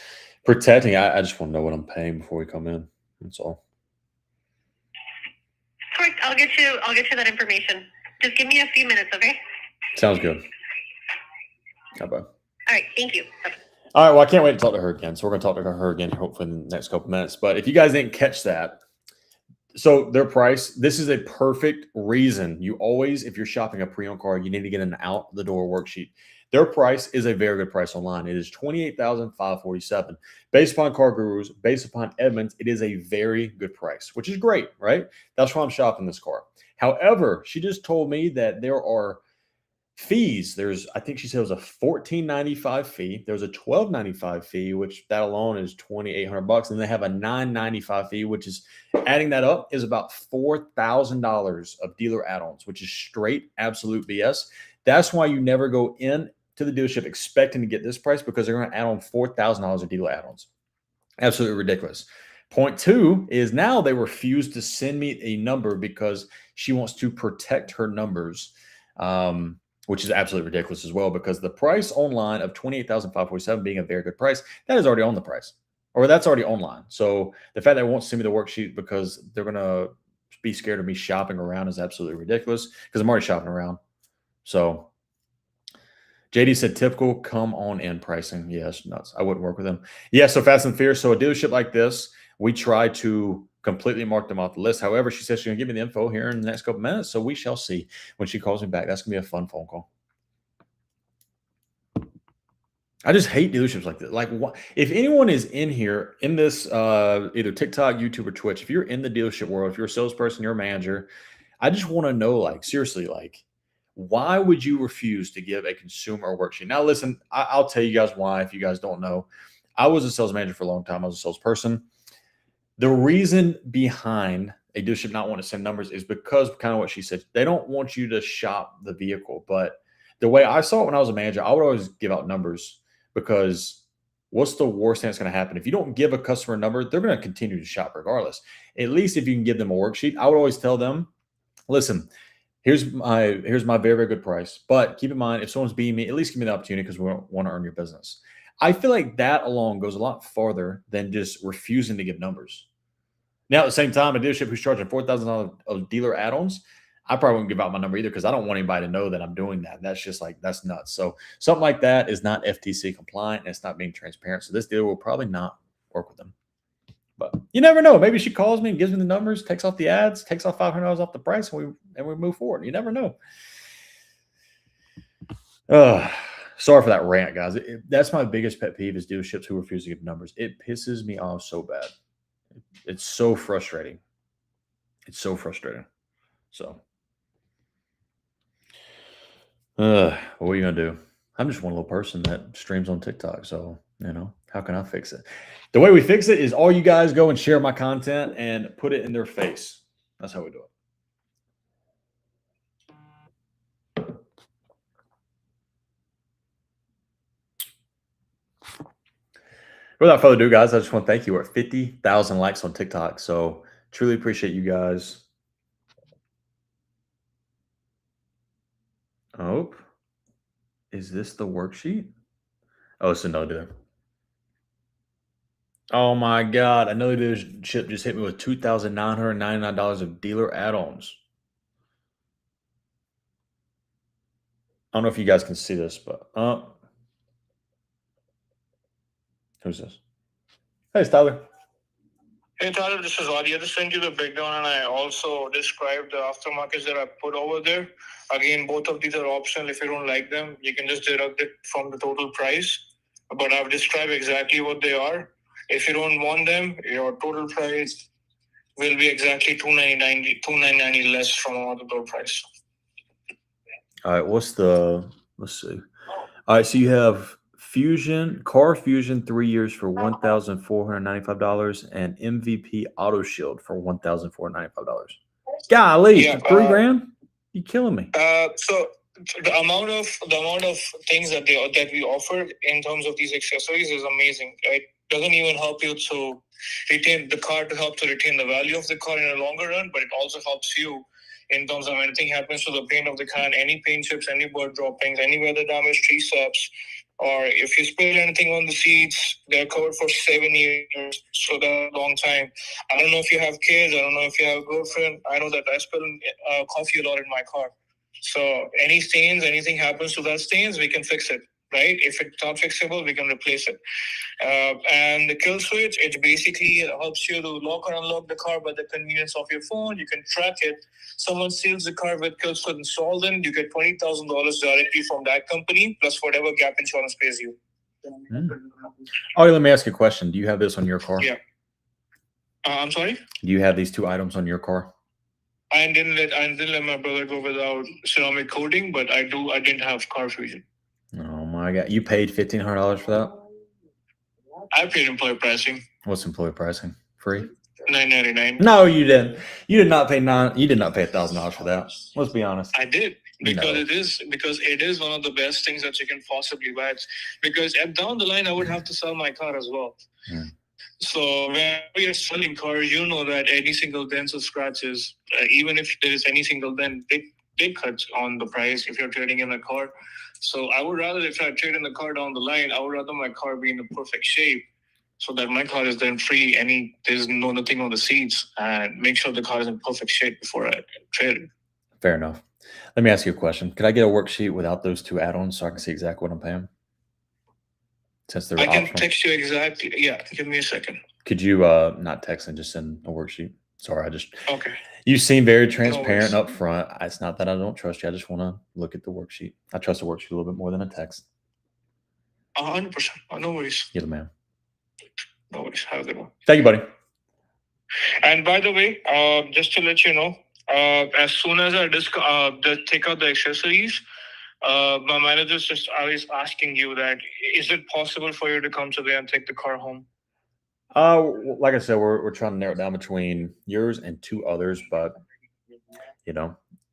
protecting, I just want to know what I'm paying before we come in. That's all.
Correct. I'll get you that information. Just give me a few minutes, okay?
Sounds good. Bye-bye.
All right. Thank you. Bye-bye.
All right. Well, I can't wait to talk to her again. So we're going to talk to her again, hopefully in the next couple minutes. But if you guys didn't catch that, so their price, this is a perfect reason. You always, if you're shopping a pre-owned car, you need to get an out the door worksheet. Their price is a very good price online. It is $28,547. Based upon Car Gurus, based upon Edmunds, it is a very good price, which is great, right? That's why I'm shopping this car. However, she just told me that there are fees. I think she said it was a $14.95 fee. There's a $12.95 fee, which that alone is $2,800. And they have a $9.95 fee, which is adding that up is about $4,000 of dealer add-ons, which is straight absolute BS. That's why you never go in to the dealership expecting to get this price, because they're going to add on $4,000 of dealer add-ons. Absolutely ridiculous. Point two is now they refuse to send me a number because she wants to protect her numbers. Which is absolutely ridiculous as well, because the price online of $28,547 being a very good price, that is already on the price, or that's already online. So the fact that they won't send me the worksheet because they're going to be scared of me shopping around is absolutely ridiculous, because I'm already shopping around. So JD said typical come on in pricing. Yes, nuts. I wouldn't work with them. Yeah, so Fast and Furious. So a dealership like this, we try to completely mark them off the list. However, she says she's going to give me the info here in the next couple minutes. So we shall see when she calls me back. That's going to be a fun phone call. I just hate dealerships like this. Like, if anyone is in here in this either TikTok, YouTube, or Twitch, if you're in the dealership world, if you're a salesperson, you're a manager, I just want to know, like, seriously, like, why would you refuse to give a consumer a worksheet? Now, listen, I'll tell you guys why if you guys don't know. I was a sales manager for a long time. I was a salesperson. The reason behind a dealership not wanting to send numbers is because kind of what she said. They don't want you to shop the vehicle. But the way I saw it when I was a manager, I would always give out numbers, because what's the worst thing that's going to happen? If you don't give a customer a number, they're going to continue to shop regardless. At least if you can give them a worksheet, I would always tell them, listen, here's my very, very good price. But keep in mind, if someone's beating me, at least give me the opportunity, because we want to earn your business. I feel like that alone goes a lot farther than just refusing to give numbers. Now, at the same time, a dealership who's charging $4,000 of dealer add-ons, I probably won't give out my number either, because I don't want anybody to know that I'm doing that. That's just like, that's nuts. So something like that is not FTC compliant, and it's not being transparent. So this dealer will probably not work with them. But you never know. Maybe she calls me and gives me the numbers, takes off the ads, takes off $500 off the price, and we move forward. You never know. Sorry for that rant, guys. That's my biggest pet peeve, is dealerships who refuse to give numbers. It pisses me off so bad. It's so frustrating. It's so frustrating. So, what are you going to do? I'm just one little person that streams on TikTok. So, how can I fix it? The way we fix it is all you guys go and share my content and put it in their face. That's how we do it. Without further ado, guys, I just want to thank you. We're at 50,000 likes on TikTok. So truly appreciate you guys. Oh, is this the worksheet? Oh, it's a no dealer. Oh my God. Another dealership just hit me with $2,999 of dealer add-ons. I don't know if you guys can see this, but who's this? Hey, it's Tyler.
Hey Tyler, this is Adi. I just sent you the breakdown and I also described the aftermarkets that I put over there. Again, both of these are optional. If you don't like them, you can just deduct it from the total price. But I've described exactly what they are. If you don't want them, your total price will be exactly $290 less from the total price.
All right, let's see. All right, so you have Car Fusion 3 years for $1,495 and MVP Auto Shield for $1,495. Golly,
Yeah,
for $3,000? You killing me.
So the amount of things that we offer in terms of these accessories is amazing. It doesn't even help you to retain the car, to help to retain the value of the car in the longer run, but it also helps you in terms of anything happens to the paint of the car, any paint chips, any bird droppings, any weather damage, tree steps, or if you spill anything on the seats, they're covered for 7 years, so that's a long time. I don't know if you have kids, I don't know if you have a girlfriend. I know that I spill coffee a lot in my car. So any stains, anything happens to that stains, we can fix it, right? If it's not fixable, we can replace it. And the kill switch, it basically helps you to lock or unlock the car by the convenience of your phone. You can track it. Someone steals the car with kill switch installed in, you get $20,000 directly from that company, plus whatever gap insurance pays you.
Oh, let me ask you a question. Do you have this on your car?
Yeah. I'm sorry?
Do you have these two items on your car?
I didn't let my brother go without ceramic coating, but I didn't have Car Fusion.
Oh my God. You paid $1,500 for that?
I paid employee pricing.
What's employee pricing? Free?
$999.
No, you didn't. You did not pay $1,000 for that. Let's be honest.
I did because it is one of the best things that you can possibly buy. Because down the line, I would have to sell my car as well. So when you're selling cars, you know that any single dent or scratches, even if there is any single dent, they cut on the price if you're trading in a car. So I would rather, if I trade in the car down the line, I would rather my car be in the perfect shape so that my car is then free. There's nothing on the seats, and make sure the car is in perfect shape before I trade it.
Fair enough. Let me ask you a question. Could I get a worksheet without those two add-ons so I can see exactly what I'm paying? Since they're optional.
I can text you exactly. Yeah, give me a second.
Could you not text and just send a worksheet? Sorry,
Okay.
You seem very transparent up front. It's not that I don't trust you. I just want to look at the worksheet. I trust the worksheet a little bit more than a text.
100%. No worries.
You're the man.
No worries. Have a good one.
Thank you, buddy.
And by the way, just to let you know, as soon as I take out the accessories, my manager's just always asking you that, is it possible for you to come today and take the car home?
Like I said, we're trying to narrow it down between yours and two others, but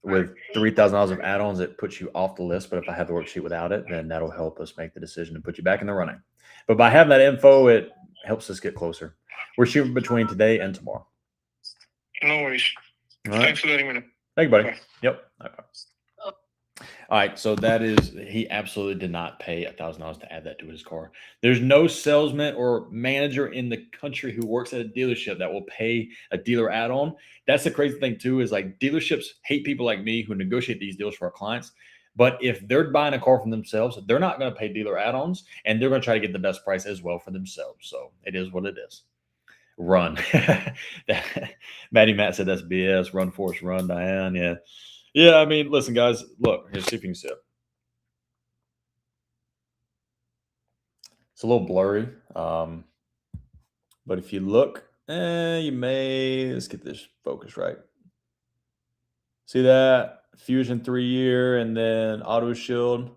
with $3,000 of add-ons, it puts you off the list. But if I have the worksheet without it, then that'll help us make the decision to put you back in the running. But by having that info, it helps us get closer. We're shooting between today and tomorrow.
No worries.
All right.
Thanks for letting me know.
Thank you, buddy.
Bye.
Yep. All right, so he absolutely did not pay $1,000 to add that to his car. There's no salesman or manager in the country who works at a dealership that will pay a dealer add-on. That's the crazy thing too, is like dealerships hate people like me who negotiate these deals for our clients. But if they're buying a car from themselves, they're not going to pay dealer add-ons, and they're going to try to get the best price as well for themselves. So it is what it is. Run. Maddie Matt said that's BS. Run, Forrest, run, Diane. Yeah. Yeah, I mean, listen, guys, look, here's see if you can see it. It's a little blurry, but if you look, let's get this focus right. See that? Fusion 3 year and then Auto Shield,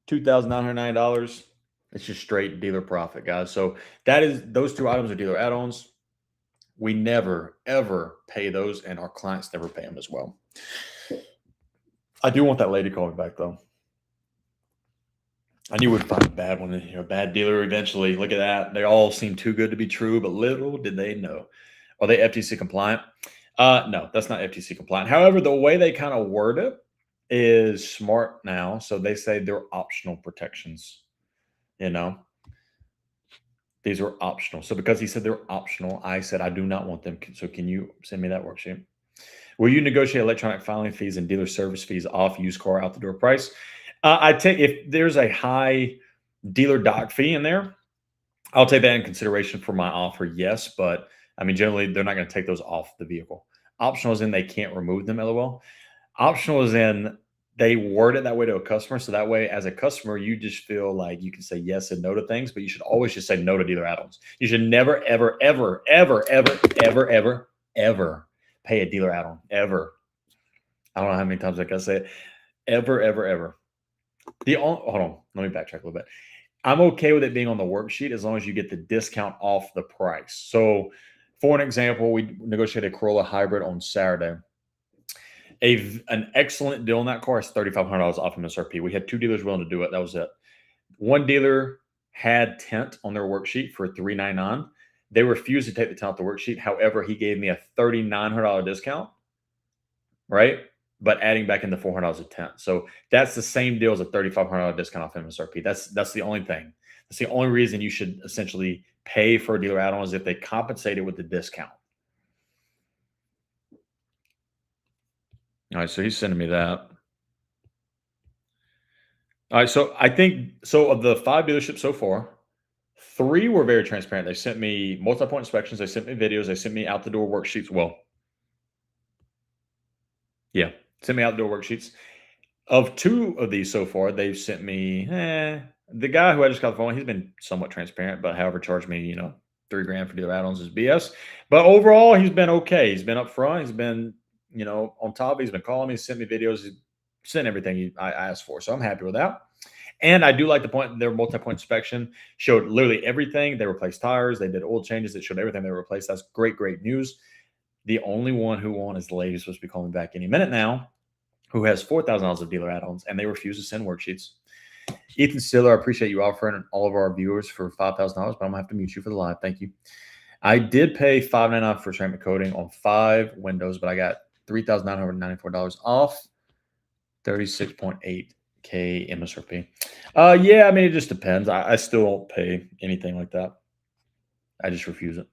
$2,909. It's just straight dealer profit, guys. So those two items are dealer add-ons. We never, ever pay those, and our clients never pay them as well. I do want that lady calling back, though. I knew we'd find a bad one, bad dealer eventually. Look at that. They all seem too good to be true, but little did they know. Are they FTC compliant? No, that's not FTC compliant. However, the way they kind of word it is smart now. So they say they're optional protections. These are optional. So because he said they're optional, I said I do not want them. So can you send me that worksheet? Will you negotiate electronic filing fees and dealer service fees off used car out the door price? I take if there's a high dealer doc fee in there, I'll take that in consideration for my offer. Yes, but I mean generally they're not going to take those off the vehicle. Optional is in they can't remove them. LOL. Optional is in they word it that way to a customer, so that way as a customer you just feel like you can say yes and no to things, but you should always just say no to dealer add-ons. You should never, ever, ever, ever, ever, ever, ever, ever pay a dealer add-on ever. I don't know how many times I can say it. Ever, ever, ever. Hold on, let me backtrack a little bit. I'm okay with it being on the worksheet as long as you get the discount off the price. So, for an example, we negotiated a Corolla hybrid on Saturday. An excellent deal on that car is $3,500 off MSRP. We had 2 dealers willing to do it. That was it. One dealer had tint on their worksheet for $399. They refused to take the tint off the worksheet. However, he gave me a $3,900 discount, right? But adding back in the $400 of tint. So that's the same deal as a $3,500 discount off MSRP. That's the only thing. That's the only reason you should essentially pay for a dealer add-on is if they compensate it with the discount. All right, so he's sending me that. All right, so I think of the 5 dealerships so far, 3 were very transparent. They sent me multi-point inspections. They sent me videos. They sent me out the door worksheets. Well, yeah, sent me out the door worksheets. Of 2 of these so far, they've sent me. The guy who I just got the phone, he's been somewhat transparent, but however, charged me, $3,000 for dealer add-ons is BS. But overall, he's been okay. He's been upfront. He's been, on top. He's been calling me, sent me videos, he's sent everything I asked for. So I'm happy with that. And I do like the point their multi-point inspection showed literally everything. They replaced tires, they did oil changes, it showed everything they replaced. That's great, great news. The only one who won is the lady who's supposed to be calling back any minute now, who has $4,000 of dealer add-ons, and they refuse to send worksheets. Ethan Stiller, I appreciate you offering all of our viewers for $5,000, but I'm going to have to mute you for the live. Thank you. I did pay $599 for ceramic coating on 5 windows, but I got $3,994 off, 36.8K MSRP. Yeah, I mean, it just depends. I still don't pay anything like that. I just refuse it.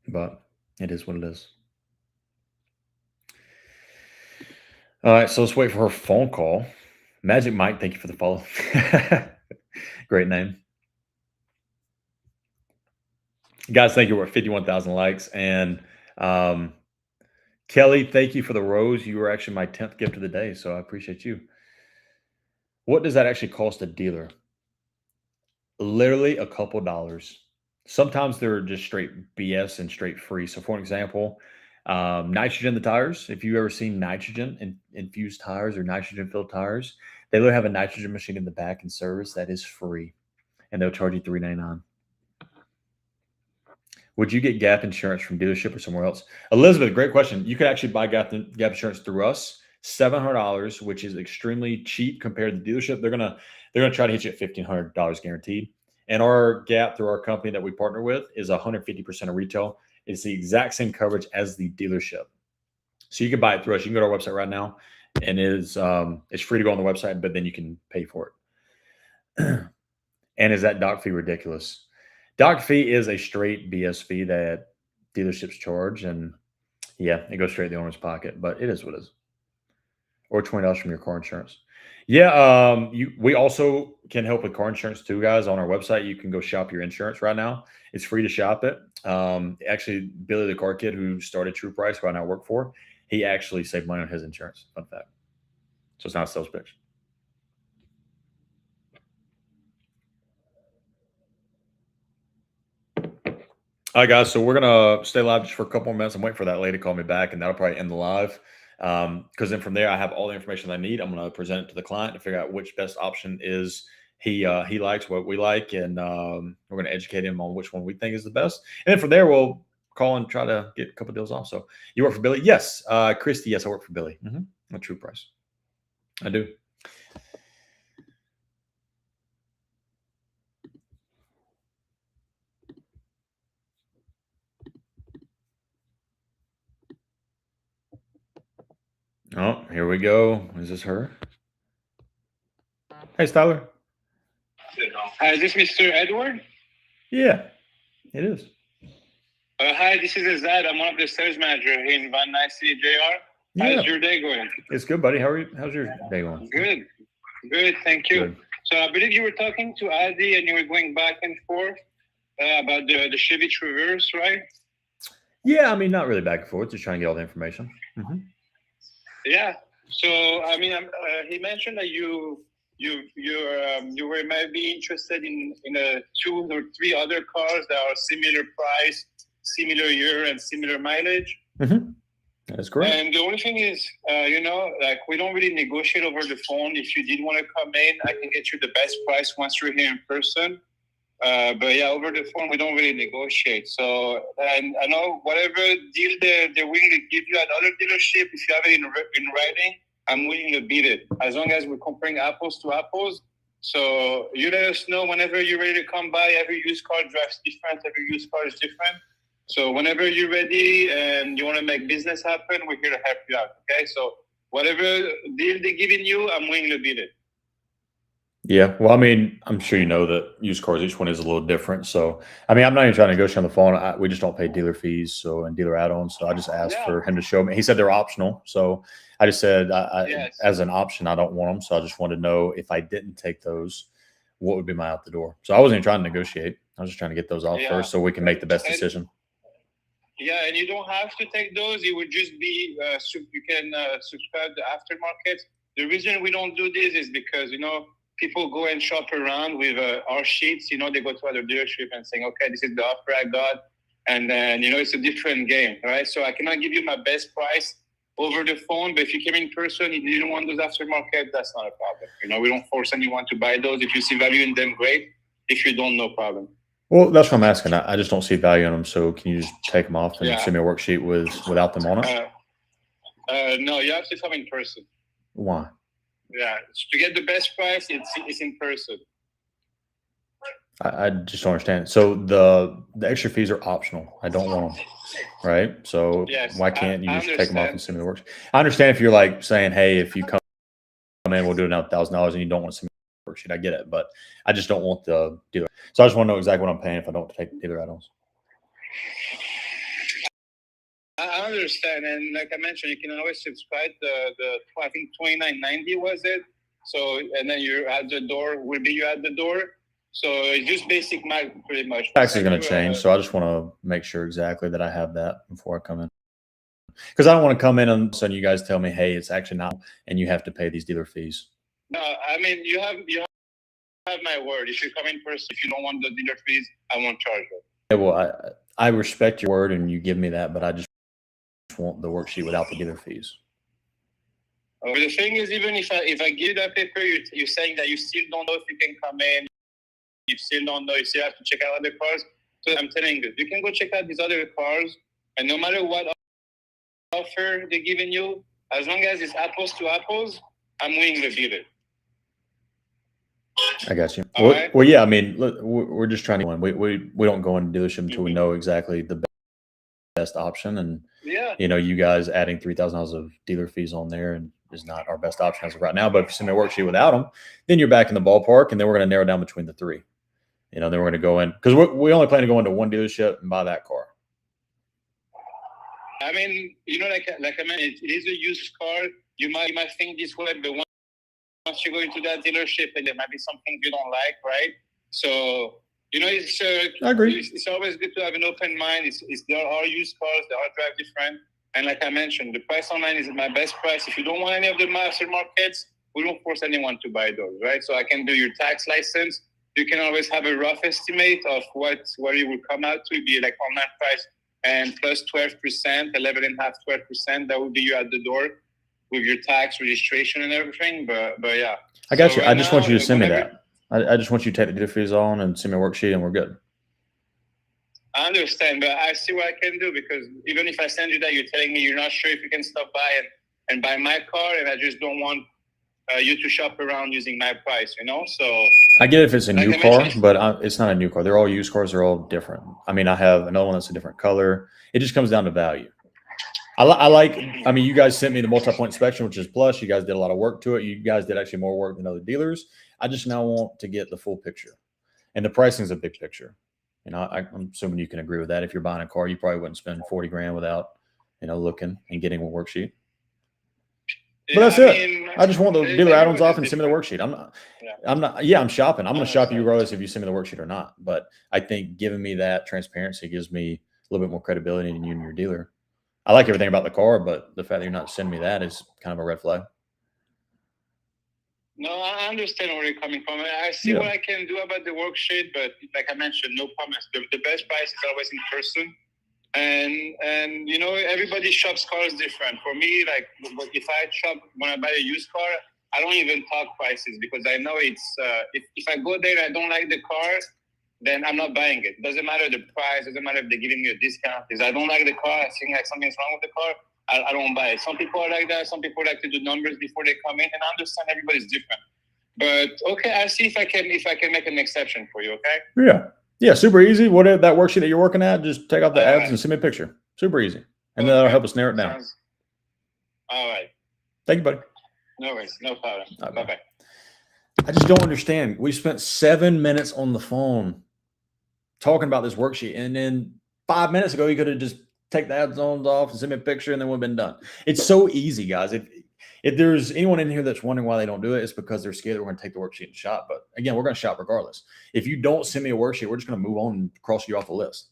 But it is what it is. All right, so let's wait for her phone call. Magic Mike, thank you for the follow. Great name. Guys, thank you. We're at 51,000 likes. And Kelly, thank you for the rose. You were actually my 10th gift of the day, so I appreciate you. What does that actually cost a dealer? Literally a couple dollars. Sometimes they're just straight BS and straight free. So for an example, nitrogen the tires. If you've ever seen nitrogen infused tires or nitrogen filled tires, they literally have a nitrogen machine in the back in service that is free, and they'll charge you $399. Would you get gap insurance from dealership or somewhere else? Elizabeth, great question. You could actually buy gap insurance through us, $700, which is extremely cheap compared to the dealership. They're gonna try to hit you at $1,500 guaranteed. And our gap through our company that we partner with is 150% of retail. It's the exact same coverage as the dealership. So you can buy it through us. You can go to our website right now, and it's free to go on the website, but then you can pay for it. And is that doc fee ridiculous? Doc fee is a straight BS fee that dealerships charge, and yeah, it goes straight in the owner's pocket, but it is what it is. Or $20 from your car insurance. Yeah, we also can help with car insurance too, guys. On our website, you can go shop your insurance right now. It's free to shop it. Actually, Billy the car kid who started True Price, who I now work for, he actually saved money on his insurance. Fun fact. So it's not a sales pitch. All right, guys. So we're gonna stay live just for a couple more minutes. I'm waiting for that lady to call me back, and that'll probably end the live. Because then from there, I have all the information I need. I'm going to present it to the client to figure out which best option is he likes, what we like, and we're going to educate him on which one we think is the best. And then from there, we'll call and try to get a couple deals off. So you work for Billy? Yes. Christy, yes, I work for Billy. A True Price. I do. Oh, here we go. Is this her? Hey, Styler.
Hi, is this Mr. Edward?
Yeah, it is.
Hi, this is Azad. I'm one of the sales manager here in Van Nuys City, JR.
Yeah.
How's your day going?
It's good, buddy. How are you? How's your day going?
Good. Good, thank you.
Good.
So I believe you were talking to Adi and you were going back and forth about the Chevy Traverse, right?
Yeah, I mean, not really back and forth. Just trying to get all the information. Mm-hmm.
Yeah. So I mean, he mentioned that you were maybe interested in 2 or 3 other cars that are similar price, similar year, and similar mileage.
Mm-hmm. That's correct.
And the only thing is, like we don't really negotiate over the phone. If you did want to come in, I can get you the best price once you're here in person. But yeah, over the phone, we don't really negotiate. So, and I know whatever deal they're willing to give you at other dealership, if you have it in writing, I'm willing to beat it. As long as we're comparing apples to apples. So you let us know whenever you're ready to come by. Every used car drives different. Every used car is different. So whenever you're ready and you want to make business happen, we're here to help you out. Okay. So whatever deal they're giving you, I'm willing to beat it.
Yeah. Well, I mean, I'm sure you know that used cars, each one is a little different. So, I mean, I'm not even trying to negotiate on the phone. We just don't pay dealer fees and dealer add-ons. So I just asked for him to show me. He said they're optional. So I just said,
Yes.
as an option, I don't want them. So I just wanted to know if I didn't take those, what would be my out the door. So I wasn't even trying to negotiate. I was just trying to get those off first so we can make the best decision.
Yeah, and you don't have to take those. It would just be you can subscribe to aftermarket. The reason we don't do this is because people go and shop around with our sheets. They go to other dealership and saying, okay, this is the offer I got, and then it's a different game, right? So I cannot give you my best price over the phone, but if you came in person, if you don't want those aftermarket, that's not a problem. We don't force anyone to buy those. If you see value in them, great. If you don't, no problem.
Well, that's what I'm asking. I just don't see value in them. So can you just take them off and send me a worksheet without them on it?
No, you have to come in person.
Why?
Yeah, to get the best price, it's in person.
I just don't understand. So the extra fees are optional. I don't want them, right? So why can't you just take them off and send me the worksheet? I understand if you're like saying, hey, if you come in, we'll do it now $1,000 and you don't want to send me the worksheet. I get it, but I just don't want the dealer. So I just want to know exactly what I'm paying if I don't take dealer add-ons.
I understand, and like I mentioned, you can always subscribe the I think $29.90 was it. So and then you're at the door. Will be you at the door. So it's just basic math, pretty much.
Tax is going to change, so I just want to make sure exactly that I have that before I come in. Because I don't want to come in and suddenly you guys tell me, hey, it's actually not, and you have to pay these dealer fees.
No, I mean you have my word. If you come in person, if you don't want the dealer fees, I won't charge you.
Yeah, well, I respect your word and you give me that, but I just want the worksheet without the dealer fees.
But the thing is, even if I give you that paper, you're saying that you still don't know if you can come in. You still don't know. You still have to check out other cars. So I'm telling you, you can go check out these other cars, and no matter what offer they're giving you, as long as it's apples to apples, I'm willing to beat it.
I got you.
Right.
Well, yeah. I mean, look, we're just trying to win. We don't go into dealership until we know exactly the best option, and you guys adding $3,000 of dealer fees on there and is not our best option as of right now. But if you send me a worksheet without them, then you're back in the ballpark, and then we're going to narrow down between the three. Then we're going to go in because we only plan to go into one dealership and buy that car.
I mean, like I meant, it is a used car. You might think this way, but once you go into that dealership, and there might be something you don't like, right? So it's
I agree.
It's always good to have an open mind. There are used cars, they all drive different, and like I mentioned, the price online is my best price. If you don't want any of the master markets, we don't force anyone to buy those, right? So I can do your tax license. You can always have a rough estimate of where you will come out to, be like online price and plus 12%, 11.5%, 12%. That would be you at the door with your tax registration and everything. But yeah,
I got you. I just want you to send me that. I just want you to take the dealer fees on and send me a worksheet, and we're good.
I understand, but I see what I can do because even if I send you that, you're telling me you're not sure if you can stop by and buy my car, and I just don't want you to shop around using my price, you know? So
I get it if it's a
like
new
I
car,
mentioned-
but it's not a new car. They're all used cars. They're all different. I mean, I have another one that's a different color. It just comes down to value. I mean, you guys sent me the multi-point inspection, which is plus. You guys did a lot of work to it. You guys did actually more work than other dealers. I just now want to get the full picture. And the pricing is a big picture. You know, I'm assuming you can agree with that. If you're buying a car, you probably wouldn't spend 40 grand without, you know, looking and getting a worksheet. But that's it. I just want the dealer add-ons off and send me the worksheet. I'm shopping. I'm going to shop you regardless if you send me the worksheet or not. But I think giving me that transparency gives me a little bit more credibility in you and your dealer. I like everything about the car, but the fact that you're not sending me that is kind of a red flag.
No, I understand where you're coming from. I see what I can do about the worksheet, but like I mentioned, no promise. The best price is always in person. And you know, everybody shops cars different. For me, like if I shop when I buy a used car, I don't even talk prices because I know it's if I go there and I don't like the car, then I'm not buying it. Doesn't matter the price, doesn't matter if they're giving me a discount. If I don't like the car, I think like something's wrong with the car, I don't buy it. Some people are like that. Some people like to do numbers before they come in, and I understand everybody's different. But okay, I'll see if I can make an exception for you. Okay.
Yeah, super easy. Whatever that worksheet that you're working at, just take out the ads and send me a picture. Super easy. And then that'll help us narrow it down.
All right.
Thank you, buddy.
No worries. No problem. Bye-bye.
I just don't understand. We spent 7 minutes on the phone talking about this worksheet. And then 5 minutes ago, you could have just take the ads on off and send me a picture and then we've been done. It's so easy, guys. If there's anyone in here that's wondering why they don't do it, it's because they're scared that we're going to take the worksheet and shop. But again, we're going to shop regardless. If you don't send me a worksheet, we're just going to move on and cross you off the list.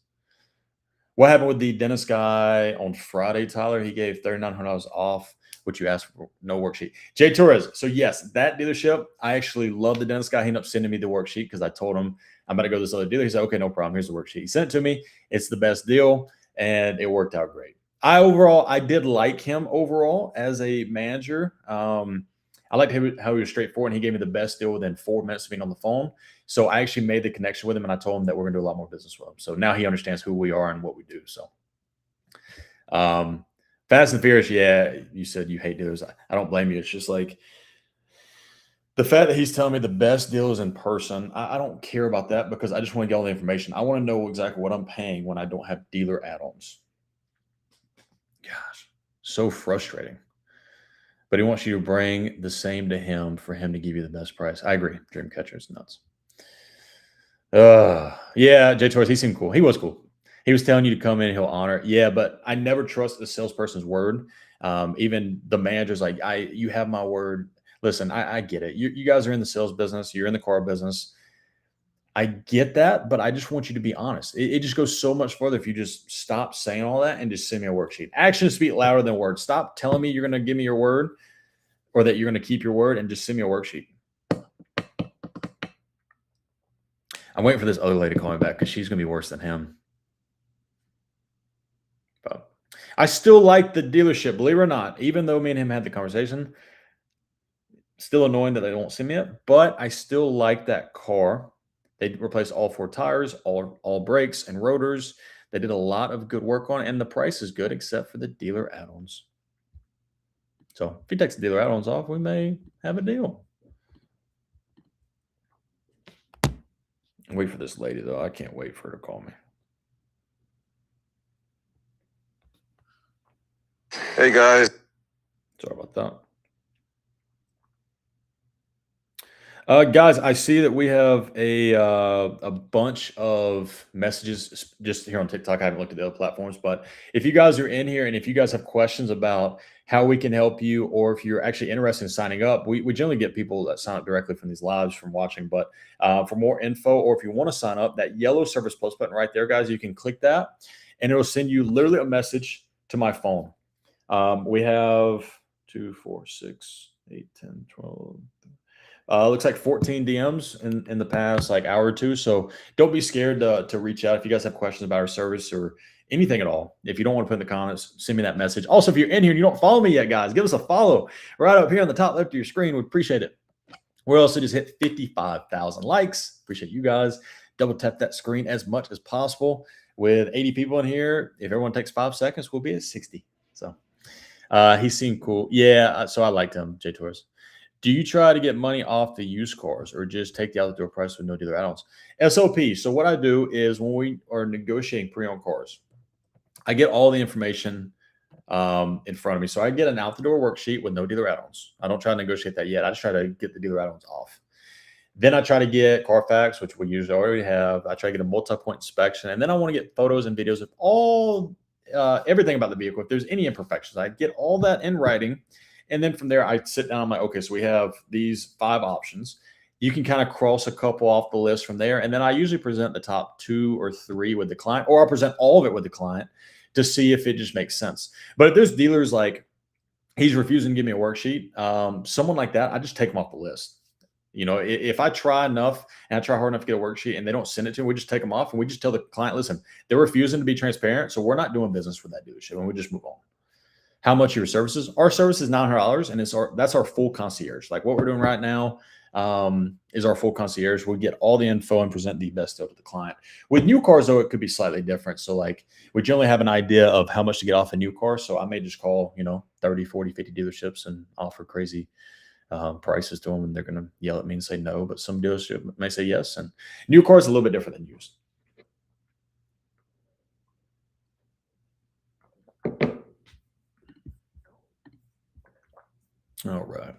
What happened with the dentist guy on Friday, Tyler? He gave $3,900 off, which you asked for, no worksheet. Jay Torres. So yes, that dealership, I actually love the dentist guy. He ended up sending me the worksheet because I told him I'm about to go to this other dealer. He said, okay, no problem. Here's the worksheet. He sent it to me. It's the best deal, and it worked out great. I did like him overall as a manager. I liked how he was straightforward, and he gave me the best deal within 4 minutes of being on the phone. So I actually made the connection with him, and I told him that we're going to do a lot more business with him. So now he understands who we are and what we do. So Fast and Furious, yeah, you said you hate dealers. I don't blame you. It's just like the fact that he's telling me the best deal is in person. I don't care about that because I just want to get all the information. I want to know exactly what I'm paying when I don't have dealer add-ons. Gosh, so frustrating. But he wants you to bring the same to him for him to give you the best price. I agree. Dreamcatcher is nuts. Yeah, Jay Torres, he seemed cool. He was cool. He was telling you to come in and he'll honor it. Yeah, but I never trust the salesperson's word. Even the manager's like, you have my word. Listen, I get it. You guys are in the sales business. You're in the car business. I get that, but I just want you to be honest. It just goes so much further if you just stop saying all that and just send me a worksheet. Actions speak louder than words. Stop telling me you're going to give me your word or that you're going to keep your word and just send me a worksheet. I'm waiting for this other lady to call me back because she's going to be worse than him. But I still like the dealership, believe it or not, even though me and him had the conversation. Still annoying that they don't send me it, but I still like that car. They replaced all 4 tires, all brakes and rotors. They did a lot of good work on it, and the price is good except for the dealer add-ons. So if he takes the dealer add-ons off, we may have a deal. Wait for this lady, though. I can't wait for her to call me.
Hey, guys.
Sorry about that. Guys, I see that we have a bunch of messages just here on TikTok. I haven't looked at the other platforms, but if you guys are in here and if you guys have questions about how we can help you, or if you're actually interested in signing up, we generally get people that sign up directly from these lives from watching. But for more info, or if you want to sign up, that yellow Service Plus button right there, guys, you can click that and it'll send you literally a message to my phone. We have 2, 4, 6, 8, 10, 12. Looks like 14 DMs in the past like hour or two. So don't be scared to reach out if you guys have questions about our service or anything at all. If you don't want to put in the comments, send me that message. Also, if you're in here and you don't follow me yet, guys, give us a follow right up here on the top left of your screen. We appreciate it. We also just hit 55,000 likes. Appreciate you guys. Double tap that screen as much as possible. With 80 people in here, if everyone takes 5 seconds, we'll be at 60. So he seemed cool. Yeah, so I liked him, Jay Torres. Do you try to get money off the used cars or just take the out the door price with no dealer add-ons? SOP. So what I do is when we are negotiating pre-owned cars, I get all the information in front of me. So I get an out the door worksheet with no dealer add-ons. I don't try to negotiate that yet. I just try to get the dealer add-ons off. Then I try to get Carfax, which we usually already have. I try to get a multi-point inspection, and then I want to get photos and videos of all everything about the vehicle. If there's any imperfections, I get all that in writing, and then from there I sit down. I'm like, okay, so we have these 5 options. You can kind of cross a couple off the list from there, and then I usually present the top 2 or 3 with the client, or I'll present all of it with the client to see if it just makes sense. But if there's dealers like he's refusing to give me a worksheet, someone like that, I just take them off the list. You know, if I try enough and I try hard enough to get a worksheet and they don't send it to me, we just take them off and we just tell the client, listen, they're refusing to be transparent. So we're not doing business with that dealership and we just move on. How much are your services? Our service is $900 and that's our full concierge. Like what we're doing right now is our full concierge. We get all the info and present the best deal to the client. With new cars, though, it could be slightly different. So like we generally have an idea of how much to get off a new car. So I may just call, 30, 40, 50 dealerships and offer crazy prices to them, and they're going to yell at me and say no, but some dealership may say yes. And new cars are a little bit different than used. All right.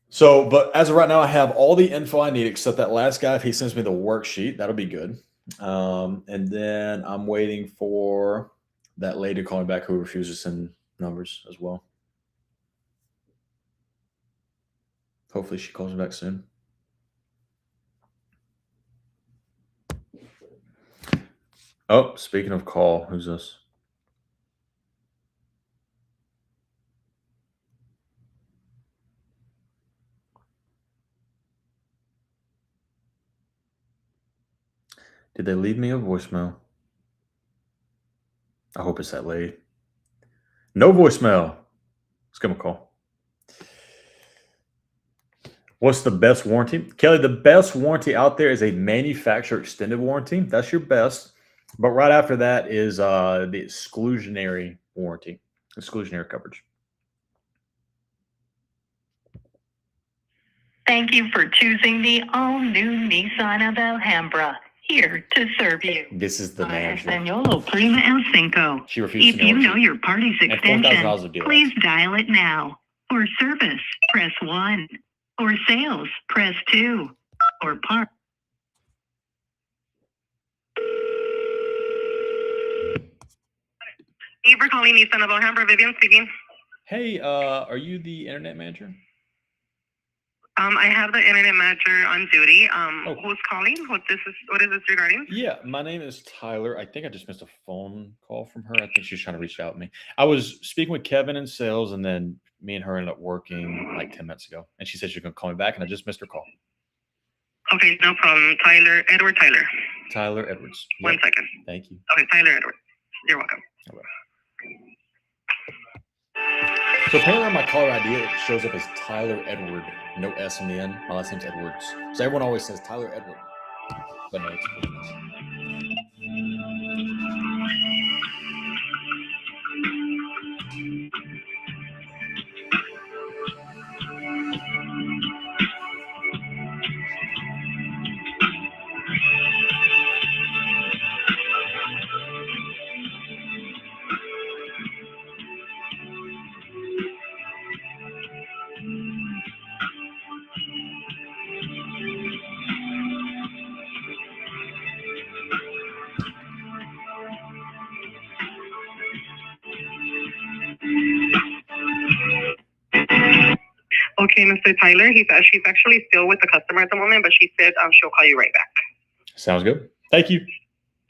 So, but as of right now, I have all the info I need except that last guy. If he sends me the worksheet, that'll be good. And then I'm waiting for that lady to call me back who refuses to send numbers as well. Hopefully she calls me back soon. Oh, speaking of call, who's this? Did they leave me a voicemail? I hope it's that lady. No voicemail. Let's give him a call. What's the best warranty? Kelly, the best warranty out there is a manufacturer extended warranty. That's your best. But right after that is the exclusionary warranty, exclusionary coverage.
Thank you for choosing the all-new Nissan of Alhambra. Here to serve you.
This is the manager.
Español Prima El Cinco.
She refused
If
to
you
know
know your party's extension,
$4,000 of deal.
please dial it now. For service, press 1. For sales, press 2. For part.
Thank you for calling Nissan of Alhambra. Vivian speaking.
Hey, are you the internet manager?
I have the internet manager on duty. Who's calling? What is this regarding?
Yeah, my name is Tyler. I think I just missed a phone call from her. I think she's trying to reach out to me. I was speaking with Kevin in sales, and then me and her ended up working like 10 minutes ago. And she said she was going to call me back, and I just missed her call.
Okay, no problem. Edward Tyler.
Tyler Edwards. Yep.
1 second.
Thank you.
Okay, Tyler Edwards. You're welcome.
All right. So apparently on my caller ID, it shows up as Tyler Edward. No S on the end. My last name's Edwards. So everyone always says Tyler Edward. But no, it's
Okay, Mr. Tyler, she's actually still with the customer at the moment, but she said she'll call you right back.
Sounds good. Thank you.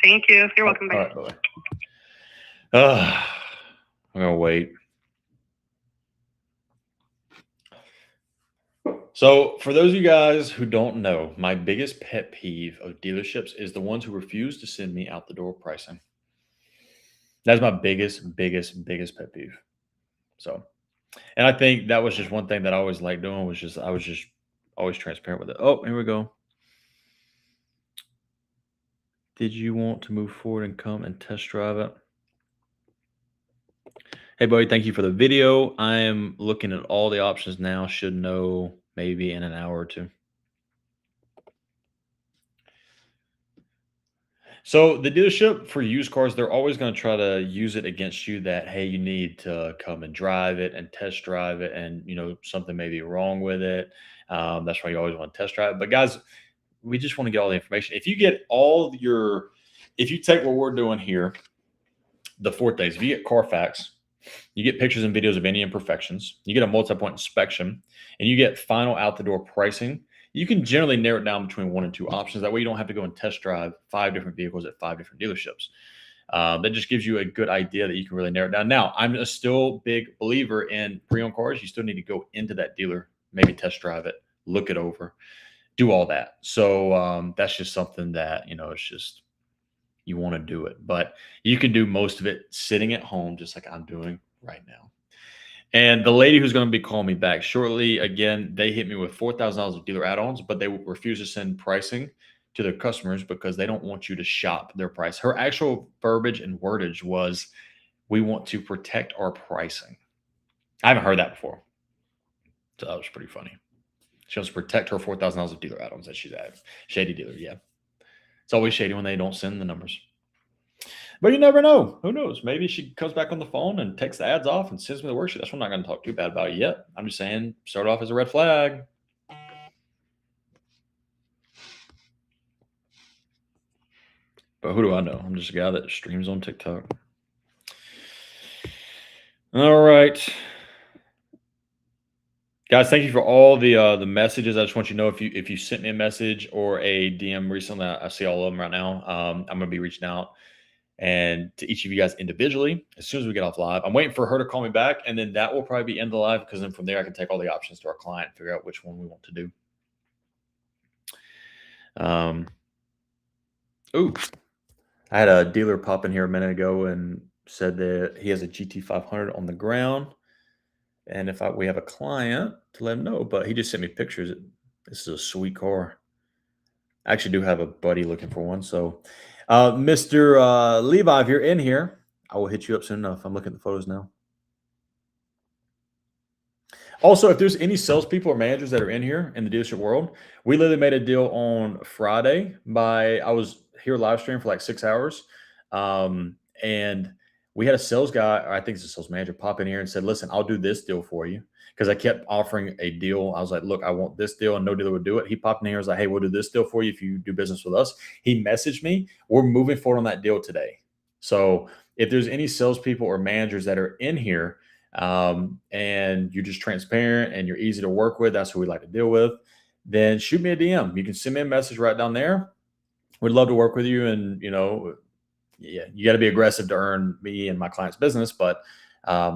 Thank you. You're welcome.
All
Bye.
right, bye-bye. I'm going to wait. So for those of you guys who don't know, my biggest pet peeve of dealerships is the ones who refuse to send me out the door pricing. That's my biggest pet peeve. So, and I think that was just one thing that I always liked doing was just, I was just always transparent with it. Oh, here we go. Did you want to move forward and come and test drive it? Hey, buddy, thank you for the video. I am looking at all the options now. Should know maybe in an hour or two. So the dealership for used cars, they're always going to try to use it against you that, hey, you need to come and drive it and test drive it, and something may be wrong with it. That's why you always want to test drive it. But guys, we just want to get all the information. If you take what we're doing here, the 4 things, if you get Carfax, you get pictures and videos of any imperfections, you get a multi-point inspection, and you get final out the door pricing, you can generally narrow it down between 1 and 2 options. That way you don't have to go and test drive 5 different vehicles at 5 different dealerships. That just gives you a good idea that you can really narrow it down. Now, I'm a still big believer in pre-owned cars. You still need to go into that dealer, maybe test drive it, look it over, do all that. So that's just something that, it's just, you want to do it. But you can do most of it sitting at home, just like I'm doing right now. And the lady who's going to be calling me back shortly, again, they hit me with $4,000 of dealer add-ons, but they refuse to send pricing to their customers because they don't want you to shop their price. Her actual verbiage and wordage was, we want to protect our pricing. I haven't heard that before. So that was pretty funny. She wants to protect her $4,000 of dealer add-ons that she's at. Shady dealer, yeah. It's always shady when they don't send the numbers. But you never know. Who knows? Maybe she comes back on the phone and takes the ads off and sends me the worksheet. That's why I'm not going to talk too bad about it yet. I'm just saying, start off as a red flag. But who do I know? I'm just a guy that streams on TikTok. All right. Guys, thank you for all the messages. I just want you to know if you sent me a message or a DM recently, I see all of them right now. I'm going to be reaching out and to each of you guys individually as soon as we get off live. I'm waiting for her to call me back, and then that will probably be end of the live, because then from there I can take all the options to our client and figure out which one we want to do. I had a dealer pop in here a minute ago and said that he has a GT500 on the ground, and if we have a client, to let him know. But he just sent me pictures. This is a sweet car. I actually do have a buddy looking for one. So, Mr. Levi, if you're in here, I will hit you up soon enough. I'm looking at the photos now. Also, if there's any salespeople or managers that are in here in the dealership world, we literally made a deal on Friday. I was here live stream for like 6 hours, and we had a sales guy, or I think it's a sales manager, pop in here and said, "Listen, I'll do this deal for you," because I kept offering a deal. I was like, "Look, I want this deal," and no dealer would do it. He popped in here and was like, "Hey, we'll do this deal for you if you do business with us." He messaged me. We're moving forward on that deal today. So if there's any salespeople or managers that are in here, and you're just transparent and you're easy to work with, that's who we like to deal with, then shoot me a DM. You can send me a message right down there. We'd love to work with you. And, yeah, you got to be aggressive to earn me and my client's business, but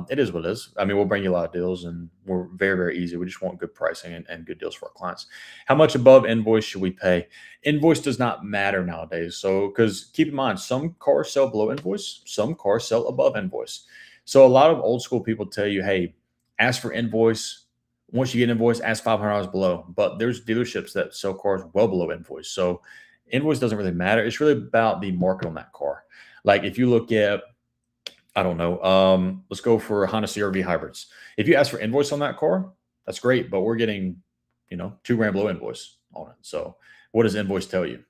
it is what it is. I mean, we'll bring you a lot of deals, and we're very, very easy. We just want good pricing and good deals for our clients. How much above invoice should we pay? Invoice does not matter nowadays. So, because keep in mind, some cars sell below invoice, some cars sell above invoice. So a lot of old school people tell you, hey, ask for invoice. Once you get invoice, ask $500 below. But there's dealerships that sell cars well below invoice. So invoice doesn't really matter. It's really about the market on that car. Like if you look at, I don't know, let's go for Honda CR-V hybrids. If you ask for invoice on that car, that's great. But we're getting, $2,000 below invoice on it. So what does invoice tell you?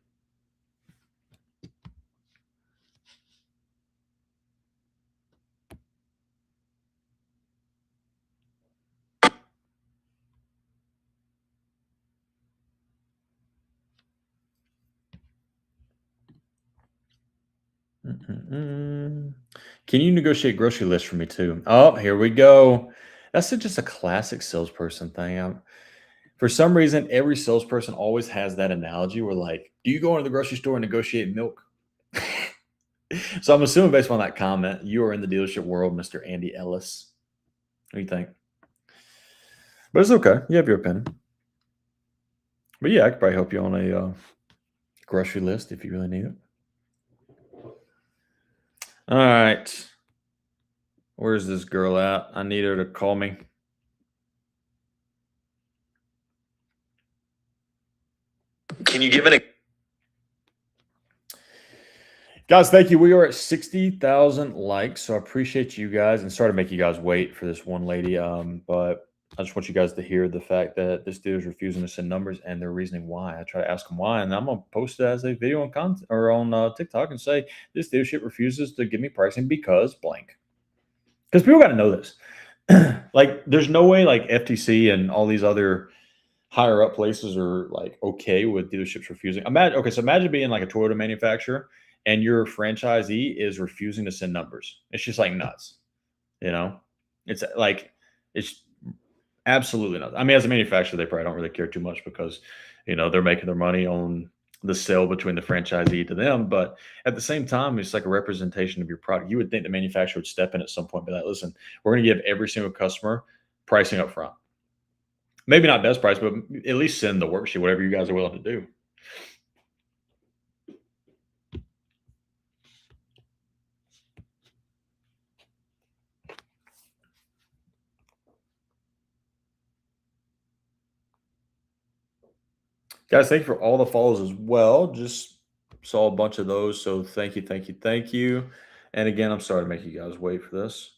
Can you negotiate grocery lists for me too? Oh, here we go. That's just a classic salesperson thing. For some reason, every salesperson always has that analogy where, like, do you go into the grocery store and negotiate milk? So I'm assuming based on that comment, you are in the dealership world, Mr. Andy Ellis. What do you think? But it's okay. You have your opinion. But yeah, I could probably help you on a grocery list if you really need it. All right. Where's this girl at? I need her to call me. Can you give it Guys, thank you. We are at 60,000 likes, so I appreciate you guys. And sorry to make you guys wait for this one lady, but I just want you guys to hear the fact that this dude is refusing to send numbers and their reasoning why. I try to ask him why, and I'm gonna post it as a video on content or on TikTok and say this dealership refuses to give me pricing because blank. Because people got to know this. Like, there's no way like FTC and all these other higher up places are like okay with dealerships refusing. Imagine being like a Toyota manufacturer and your franchisee is refusing to send numbers. It's just like nuts, you know. It's like it's absolutely nuts. I mean, as a manufacturer, they probably don't really care too much because they're making their money on the sale between the franchisee to them. But at the same time, it's like a representation of your product. You would think the manufacturer would step in at some point, and be like, listen, we're going to give every single customer pricing up front. Maybe not best price, but at least send the worksheet, whatever you guys are willing to do. Guys, thank you for all the follows as well. Just saw a bunch of those. So thank you, thank you, thank you. And again, I'm sorry to make you guys wait for this.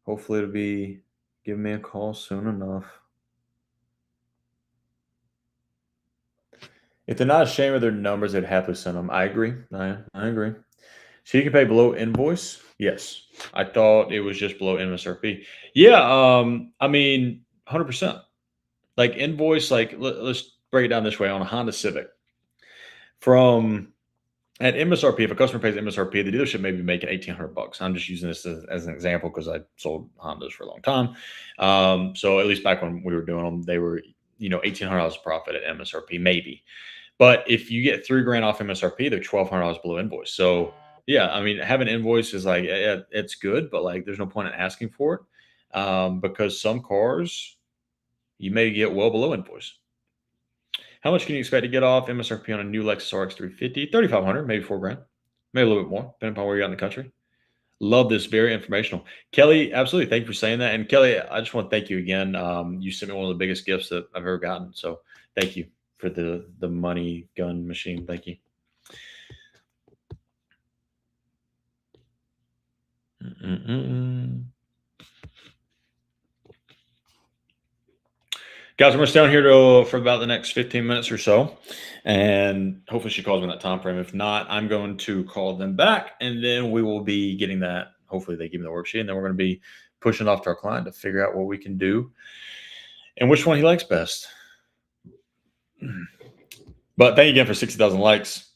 Hopefully it'll be giving me a call soon enough. If they're not ashamed of their numbers, they'd happily send them. I agree. I agree. So you can pay below invoice? Yes. I thought it was just below MSRP. Yeah, I mean, 100%. Like invoice, like let's break it down this way on a Honda Civic. From at MSRP, if a customer pays MSRP, the dealership may be making $1,800. I'm just using this as an example because I sold Hondas for a long time. So at least back when we were doing them, they were $1,800 profit at MSRP, maybe. But if you get $3,000 off MSRP, they're $1,200 below invoice. So yeah, I mean, having invoice is like it's good, but like there's no point in asking for it because some cars you may get well below invoice. How much can you expect to get off MSRP on a new Lexus RX 350? 3,500, maybe $4,000, maybe a little bit more, depending upon where you're in the country. Love this, very informational. Kelly, absolutely. Thank you for saying that. And Kelly, I just want to thank you again. You sent me one of the biggest gifts that I've ever gotten. So thank you for the money gun machine. Thank you. Guys, I'm going to stay on here for about the next 15 minutes or so. And hopefully she calls me in that time frame. If not, I'm going to call them back. And then we will be getting that. Hopefully they give me the worksheet. And then we're going to be pushing off to our client to figure out what we can do and which one he likes best. But thank you again for 60,000 likes.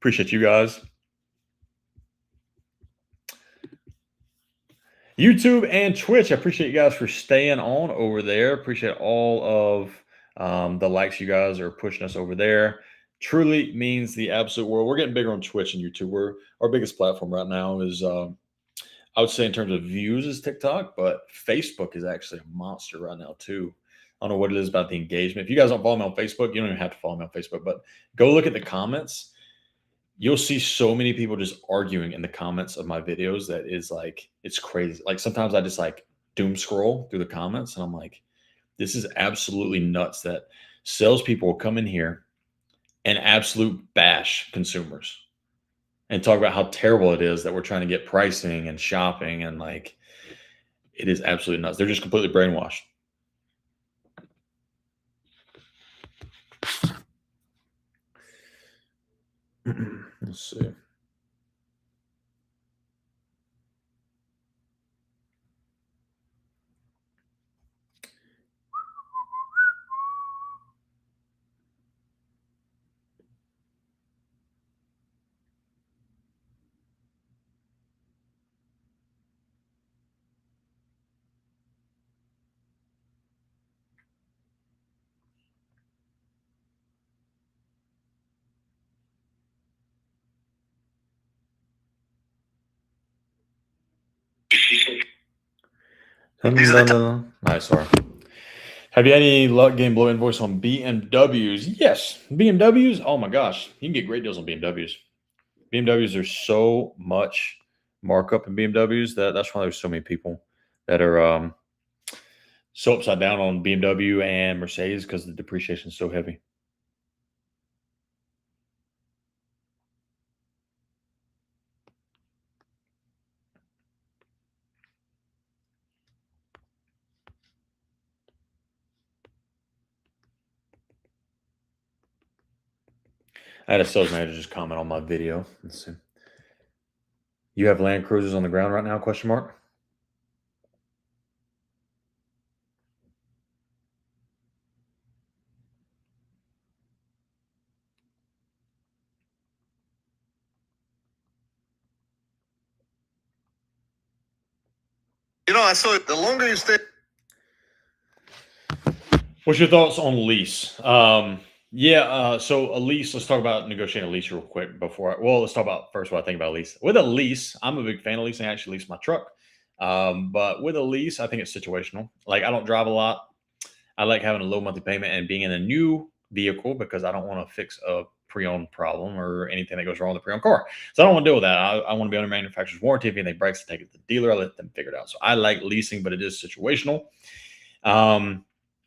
Appreciate you guys. YouTube and Twitch, I appreciate you guys for staying on over there. Appreciate all of the likes you guys are pushing us over there. Truly means the absolute world. We're getting bigger on Twitch and YouTube. Our biggest platform right now is, I would say in terms of views is TikTok, but Facebook is actually a monster right now too. I don't know what it is about the engagement. If you guys don't follow me on Facebook, you don't even have to follow me on Facebook, but go look at the comments. You'll see so many people just arguing in the comments of my videos that is like, it's crazy. Like sometimes I just like doom scroll through the comments and I'm like, this is absolutely nuts that salespeople will come in here and absolute bash consumers and talk about how terrible it is that we're trying to get pricing and shopping. And like, it is absolutely nuts. They're just completely brainwashed. Let's see. Nice, sorry. Have you had any luck getting below invoice on BMWs? Yes. BMWs, oh my gosh. You can get great deals on BMWs. BMWs are so much markup in BMWs that's why there's so many people that are so upside down on BMW and Mercedes because the depreciation is so heavy. I had a sales manager just comment on my video. Let's see. You have Land Cruisers on the ground right now? Question mark.
You know, I saw it. The longer you stay.
What's your thoughts on lease? So a lease. Let's talk about negotiating a lease real quick before. Let's talk about first what I think about lease. With a lease, I'm a big fan of leasing. I actually lease my truck, but with a lease, I think it's situational. Like I don't drive a lot. I like having a low monthly payment and being in a new vehicle because I don't want to fix a pre-owned problem or anything that goes wrong with the pre-owned car. So I don't want to deal with that. I want to be under manufacturer's warranty. If anything breaks, I take it to the dealer. I let them figure it out. So I like leasing, but it is situational.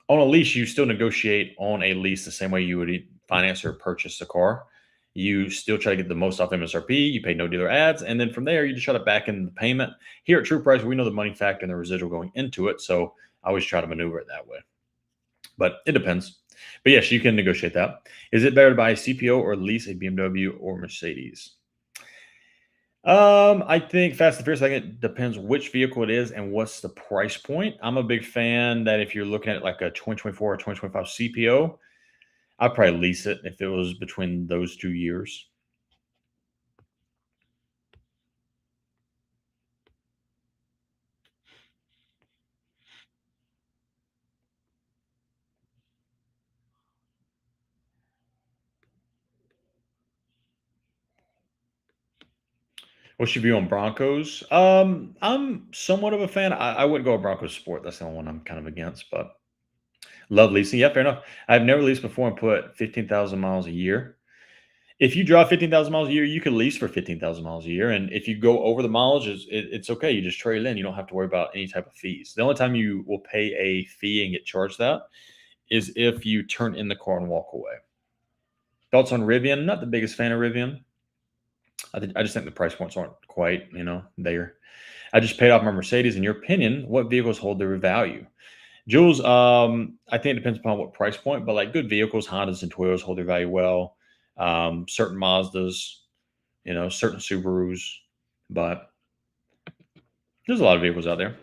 On a lease, you still negotiate on a lease the same way you would finance or purchase a car. You still try to get the most off MSRP. You pay no dealer ads, and then from there, you just try to back in the payment. Here at True Price, we know the money factor and the residual going into it, so I always try to maneuver it that way. But it depends. But yes, you can negotiate that. Is it better to buy a CPO or lease a BMW or Mercedes? I think Fast and Furious. I think it depends which vehicle it is and what's the price point. I'm a big fan that if you're looking at like a 2024 or 2025 CPO, I'd probably lease it if it was between those 2 years. What's your view on Broncos? I'm somewhat of a fan. I wouldn't go a Broncos Sport. That's the only one I'm kind of against, but love leasing. Yeah, fair enough. I've never leased before and put 15,000 miles a year. If you drive 15,000 miles a year, you can lease for 15,000 miles a year. And if you go over the mileage, it's okay. You just trade it in. You don't have to worry about any type of fees. The only time you will pay a fee and get charged that is if you turn in the car and walk away. Thoughts on Rivian? Not the biggest fan of Rivian. I just think the price points aren't quite, there. I just paid off my Mercedes. In your opinion, what vehicles hold their value? Jules, I think it depends upon what price point, but like good vehicles, Hondas and Toyotas hold their value well. Certain Mazdas, certain Subarus, but there's a lot of vehicles out there.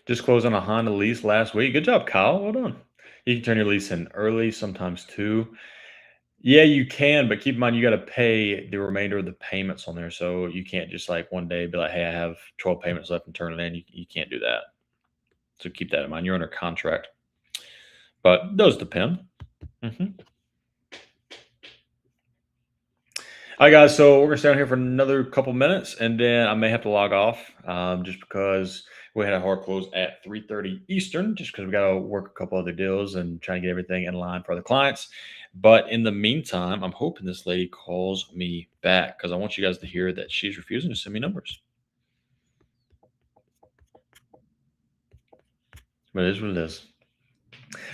Just closed on a Honda lease last week. Good job, Kyle. Well done. You can turn your lease in early, sometimes too. Yeah, you can, but keep in mind you got to pay the remainder of the payments on there. So you can't just like one day be like, "Hey, I have 12 payments left and turn it in." You can't do that. So keep that in mind. You're under contract, but those depend. All right, guys. So we're gonna stay on here for another couple minutes, and then I may have to log off just because we had a hard close at 3:30 Eastern, just because we got to work a couple other deals and try to get everything in line for other clients. But in the meantime, I'm hoping this lady calls me back because I want you guys to hear that she's refusing to send me numbers. But it is what it is.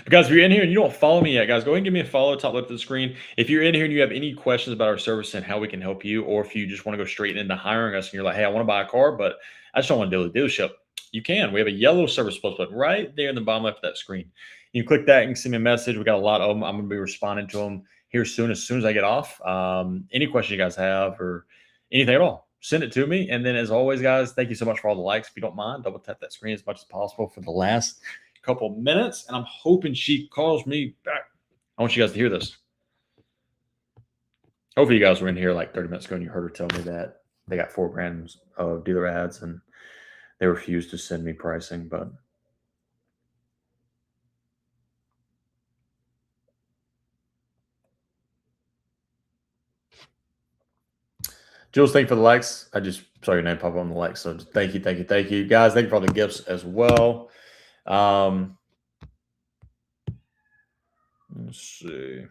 But guys, if you're in here and you don't follow me yet, guys, go ahead and give me a follow, top left of the screen. If you're in here and you have any questions about our service and how we can help you, or if you just want to go straight into hiring us and you're like, hey, I want to buy a car, but I just don't want to deal with the dealership, you can. We have a yellow service plus button right there in the bottom left of that screen. You can click that. You can send me a message. We got a lot of them. I'm going to be responding to them here soon as I get off. Any question you guys have or anything at all, send it to me. And then as always, guys, thank you so much for all the likes. If you don't mind, double tap that screen as much as possible for the last couple minutes, and I'm hoping she calls me back. I want you guys to hear this. Hopefully you guys were in here like 30 minutes ago and you heard her tell me that they got 4 grand of dealer ads and they refused to send me pricing. But Jules, thank you for the likes. I just saw your name pop up on the likes, so thank you guys. Thank you for all the gifts as well. Let's see.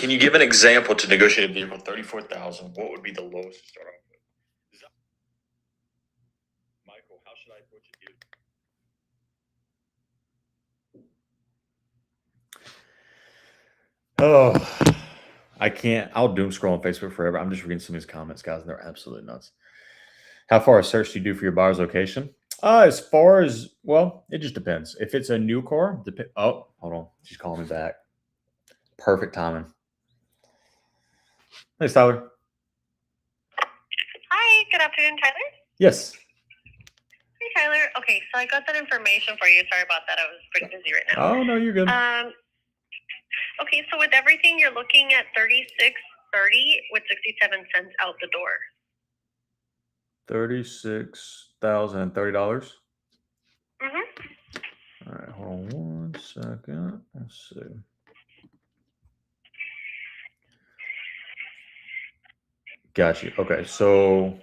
Can you give an example to negotiate a vehicle $34,000? What would be the lowest to start off with? Michael, how should I approach it? Oh, I can't. I'll doom scroll on Facebook forever. I'm just reading some of these comments, guys, and they're absolutely nuts. How far a search do you do for your buyer's location? As far as, well, it just depends. If it's a new car, oh, hold on. She's calling me back. Perfect timing. Thanks, Tyler.
Hi, good afternoon, Tyler.
Yes.
Hey, Tyler. Okay, so I got that information for you. Sorry about that. I was pretty busy right now.
Oh, no, you're good.
Okay, so with everything, you're looking at $36.30 with 67 cents out the door.
$36,030.
Mm-hmm.
All right, hold on 1 second. Let's see. Got you. Okay, so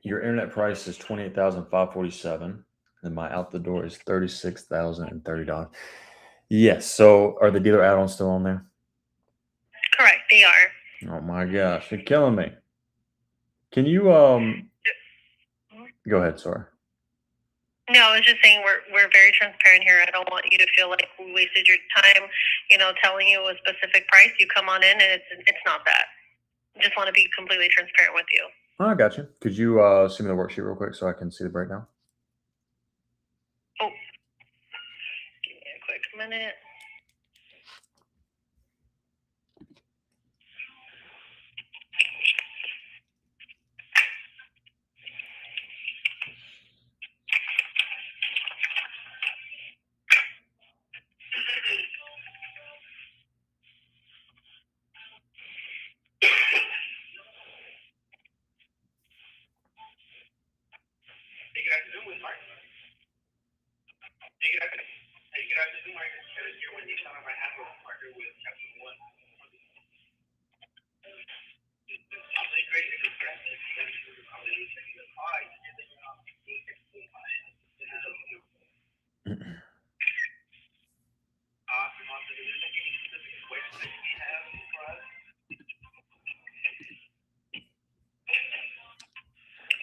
your internet price is $28,547, and my out the door is $36,030. Yes. So, are the dealer add-ons still on there?
Correct, they are.
Oh my gosh, you're killing me. Can you go ahead? Sorry.
No, I was just saying we're very transparent here. I don't want you to feel like we wasted your time, telling you a specific price. You come on in and it's not that. I just want to be completely transparent with you.
Oh, I got you. Could you send me the worksheet real quick so I can see the breakdown?
Oh, give me a quick minute.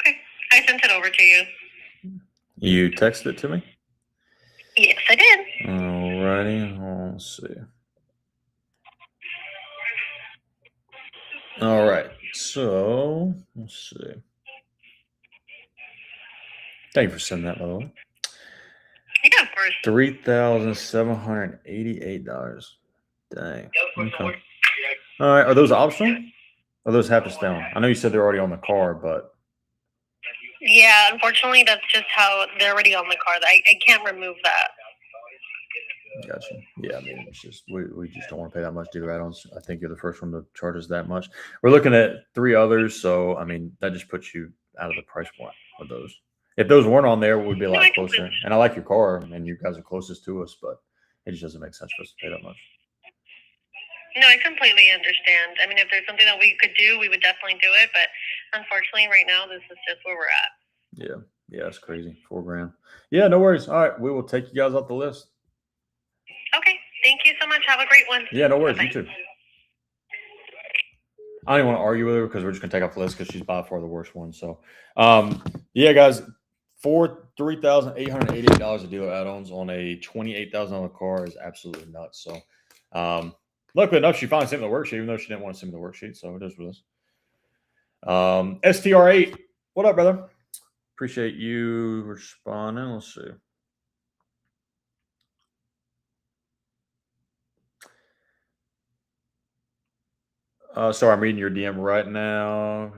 Okay, I sent it over to you.
You texted it to me?
Yes, I did.
Alrighty, let's see. All right, so let's see. Thank you for sending that, by the way.
Yeah, of course.
$3,788. Dang. Okay. All right, are those optional? Or those have to stay on? I know you said they're already on the car, but
Yeah, unfortunately, that's just how they're already on the car. I can't remove that.
gotcha. Yeah, I mean, it's just we just don't want to pay that much dealer add-ons. I think you're the first one to charge us that much. We're looking at 3 others, so I mean that just puts you out of the price point of those. If those weren't on there, we'd be a lot closer. And I like your car, and you guys are closest to us, but it just doesn't make sense for us to pay that much.
No, I completely understand. I mean, if there's something that we could do, we would definitely do it. But unfortunately, right now, this is just where we're at.
Yeah, it's crazy. $4,000. Yeah, no worries. All right, we will take you guys off the list.
Okay, thank you so much. Have a great one.
Yeah, no worries.
Bye-bye.
You too. I don't even want to argue with her because we're just gonna take off the list because she's by far the worst one. So, yeah, guys, for $3,888 of dealer add-ons on a $28,000 car is absolutely nuts. So, luckily enough, she finally sent me the worksheet, even though she didn't want to send me the worksheet. So it is for this. STR8, what up, brother? Appreciate you responding. Let's see. Sorry, I'm reading your DM right now.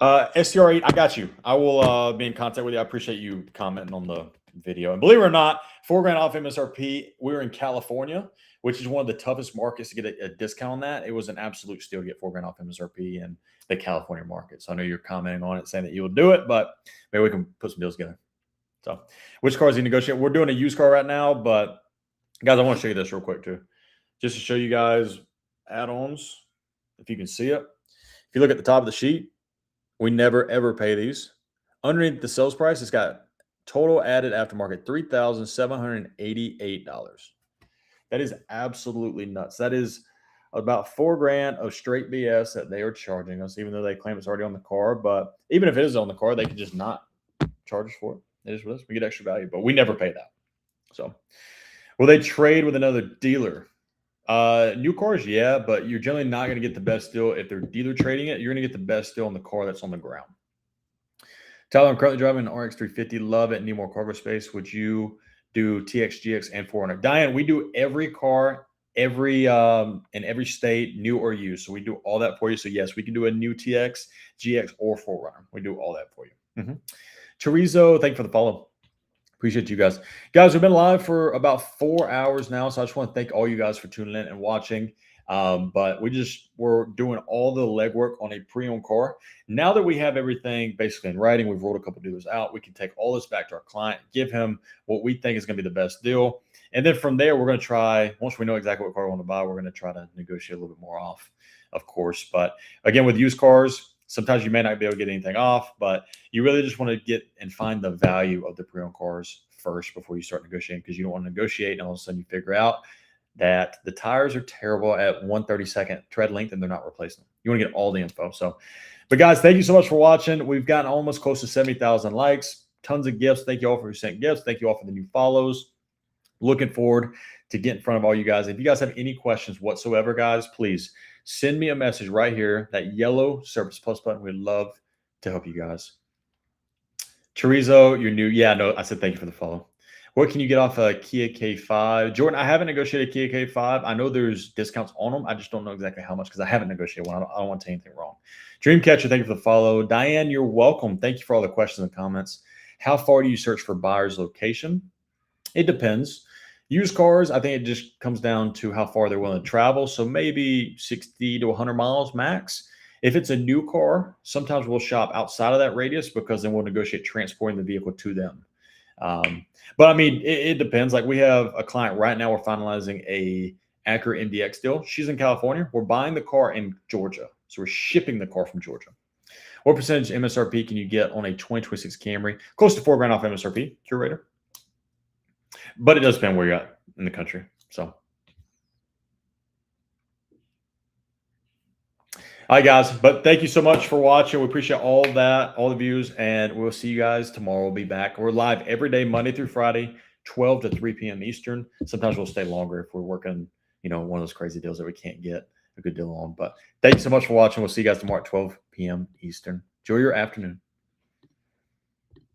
STR8, I got you. I will be in contact with you. I appreciate you commenting on the video. And believe it or not, $4,000 off MSRP. We're in California, which is one of the toughest markets to get a discount on that. It was an absolute steal to get $4,000 off MSRP in the California market. So I know you're commenting on it, saying that you will do it, but maybe we can put some deals together. So, which cars do you negotiate? We're doing a used car right now, but guys, I want to show you this real quick too, just to show you guys add-ons. If you can see it, if you look at the top of the sheet, we never ever pay these. Underneath the sales price, it's got total added aftermarket $3,788. That is absolutely nuts. That is about $4,000 of straight BS that they are charging us, even though they claim it's already on the car. But even if it is on the car, they can just not charge us for it. It is with us. We get extra value, but we never pay that. So, will they trade with another dealer? New cars, yeah, but you're generally not going to get the best deal if they're dealer trading it. You're going to get the best deal on the car that's on the ground. Tyler, I'm currently driving an RX 350. Love it. Need more cargo space. Would you do TX, GX, and 400? Diane, we do every car, in every state, new or used. So we do all that for you. So yes, we can do a new TX, GX, or 4Runner. We do all that for you. Chorizo, thank you for the follow. Appreciate you guys. Guys, we've been live for about 4 hours now, so I just want to thank all you guys for tuning in and watching. But we're doing all the legwork on a pre-owned car. Now that we have everything basically in writing, we've rolled a couple dealers out. We can take all this back to our client, give him what we think is going to be the best deal. And then from there, we're going to try, once we know exactly what car we want to buy, we're going to try to negotiate a little bit more off, of course. But again, with used cars, sometimes you may not be able to get anything off, but you really just want to get and find the value of the pre-owned cars first before you start negotiating, because you don't want to negotiate and all of a sudden you figure out that the tires are terrible at 1/32 tread length and they're not replacing them. You want to get all the info. So, but guys, thank you so much for watching. We've gotten almost close to 70,000 likes, tons of gifts. Thank you all for who sent gifts. Thank you all for the new follows. Looking forward to get in front of all you guys. If you guys have any questions whatsoever, guys, please send me a message right here, that yellow Service Plus button. We'd love to help you guys. Chorizo, you're new. Yeah, no, I said thank you for the follow. What can you get off a Kia K5? Jordan, I haven't negotiated a Kia K5. I know there's discounts on them. I just don't know exactly how much because I haven't negotiated one. I don't want to tell you anything wrong. Dreamcatcher, thank you for the follow. Diane, you're welcome. Thank you for all the questions and comments. How far do you search for buyer's location? It depends. Used cars, I think it just comes down to how far they're willing to travel. So maybe 60 to 100 miles max. If it's a new car, sometimes we'll shop outside of that radius because then we'll negotiate transporting the vehicle to them. But I mean, it depends. Like we have a client right now, we're finalizing a Acura MDX deal. She's in California. We're buying the car in Georgia. So we're shipping the car from Georgia. What percentage MSRP can you get on a 2026 Camry? Close to $4,000 off MSRP, Curator. But it does depend where you're at in the country. So. All right, guys. But thank you so much for watching. We appreciate all that, all the views, and we'll see you guys tomorrow. We'll be back. We're live every day, Monday through Friday, 12 to 3 p.m. Eastern. Sometimes we'll stay longer if we're working, one of those crazy deals that we can't get a good deal on. But thank you so much for watching. We'll see you guys tomorrow at 12 p.m. Eastern. Enjoy your afternoon.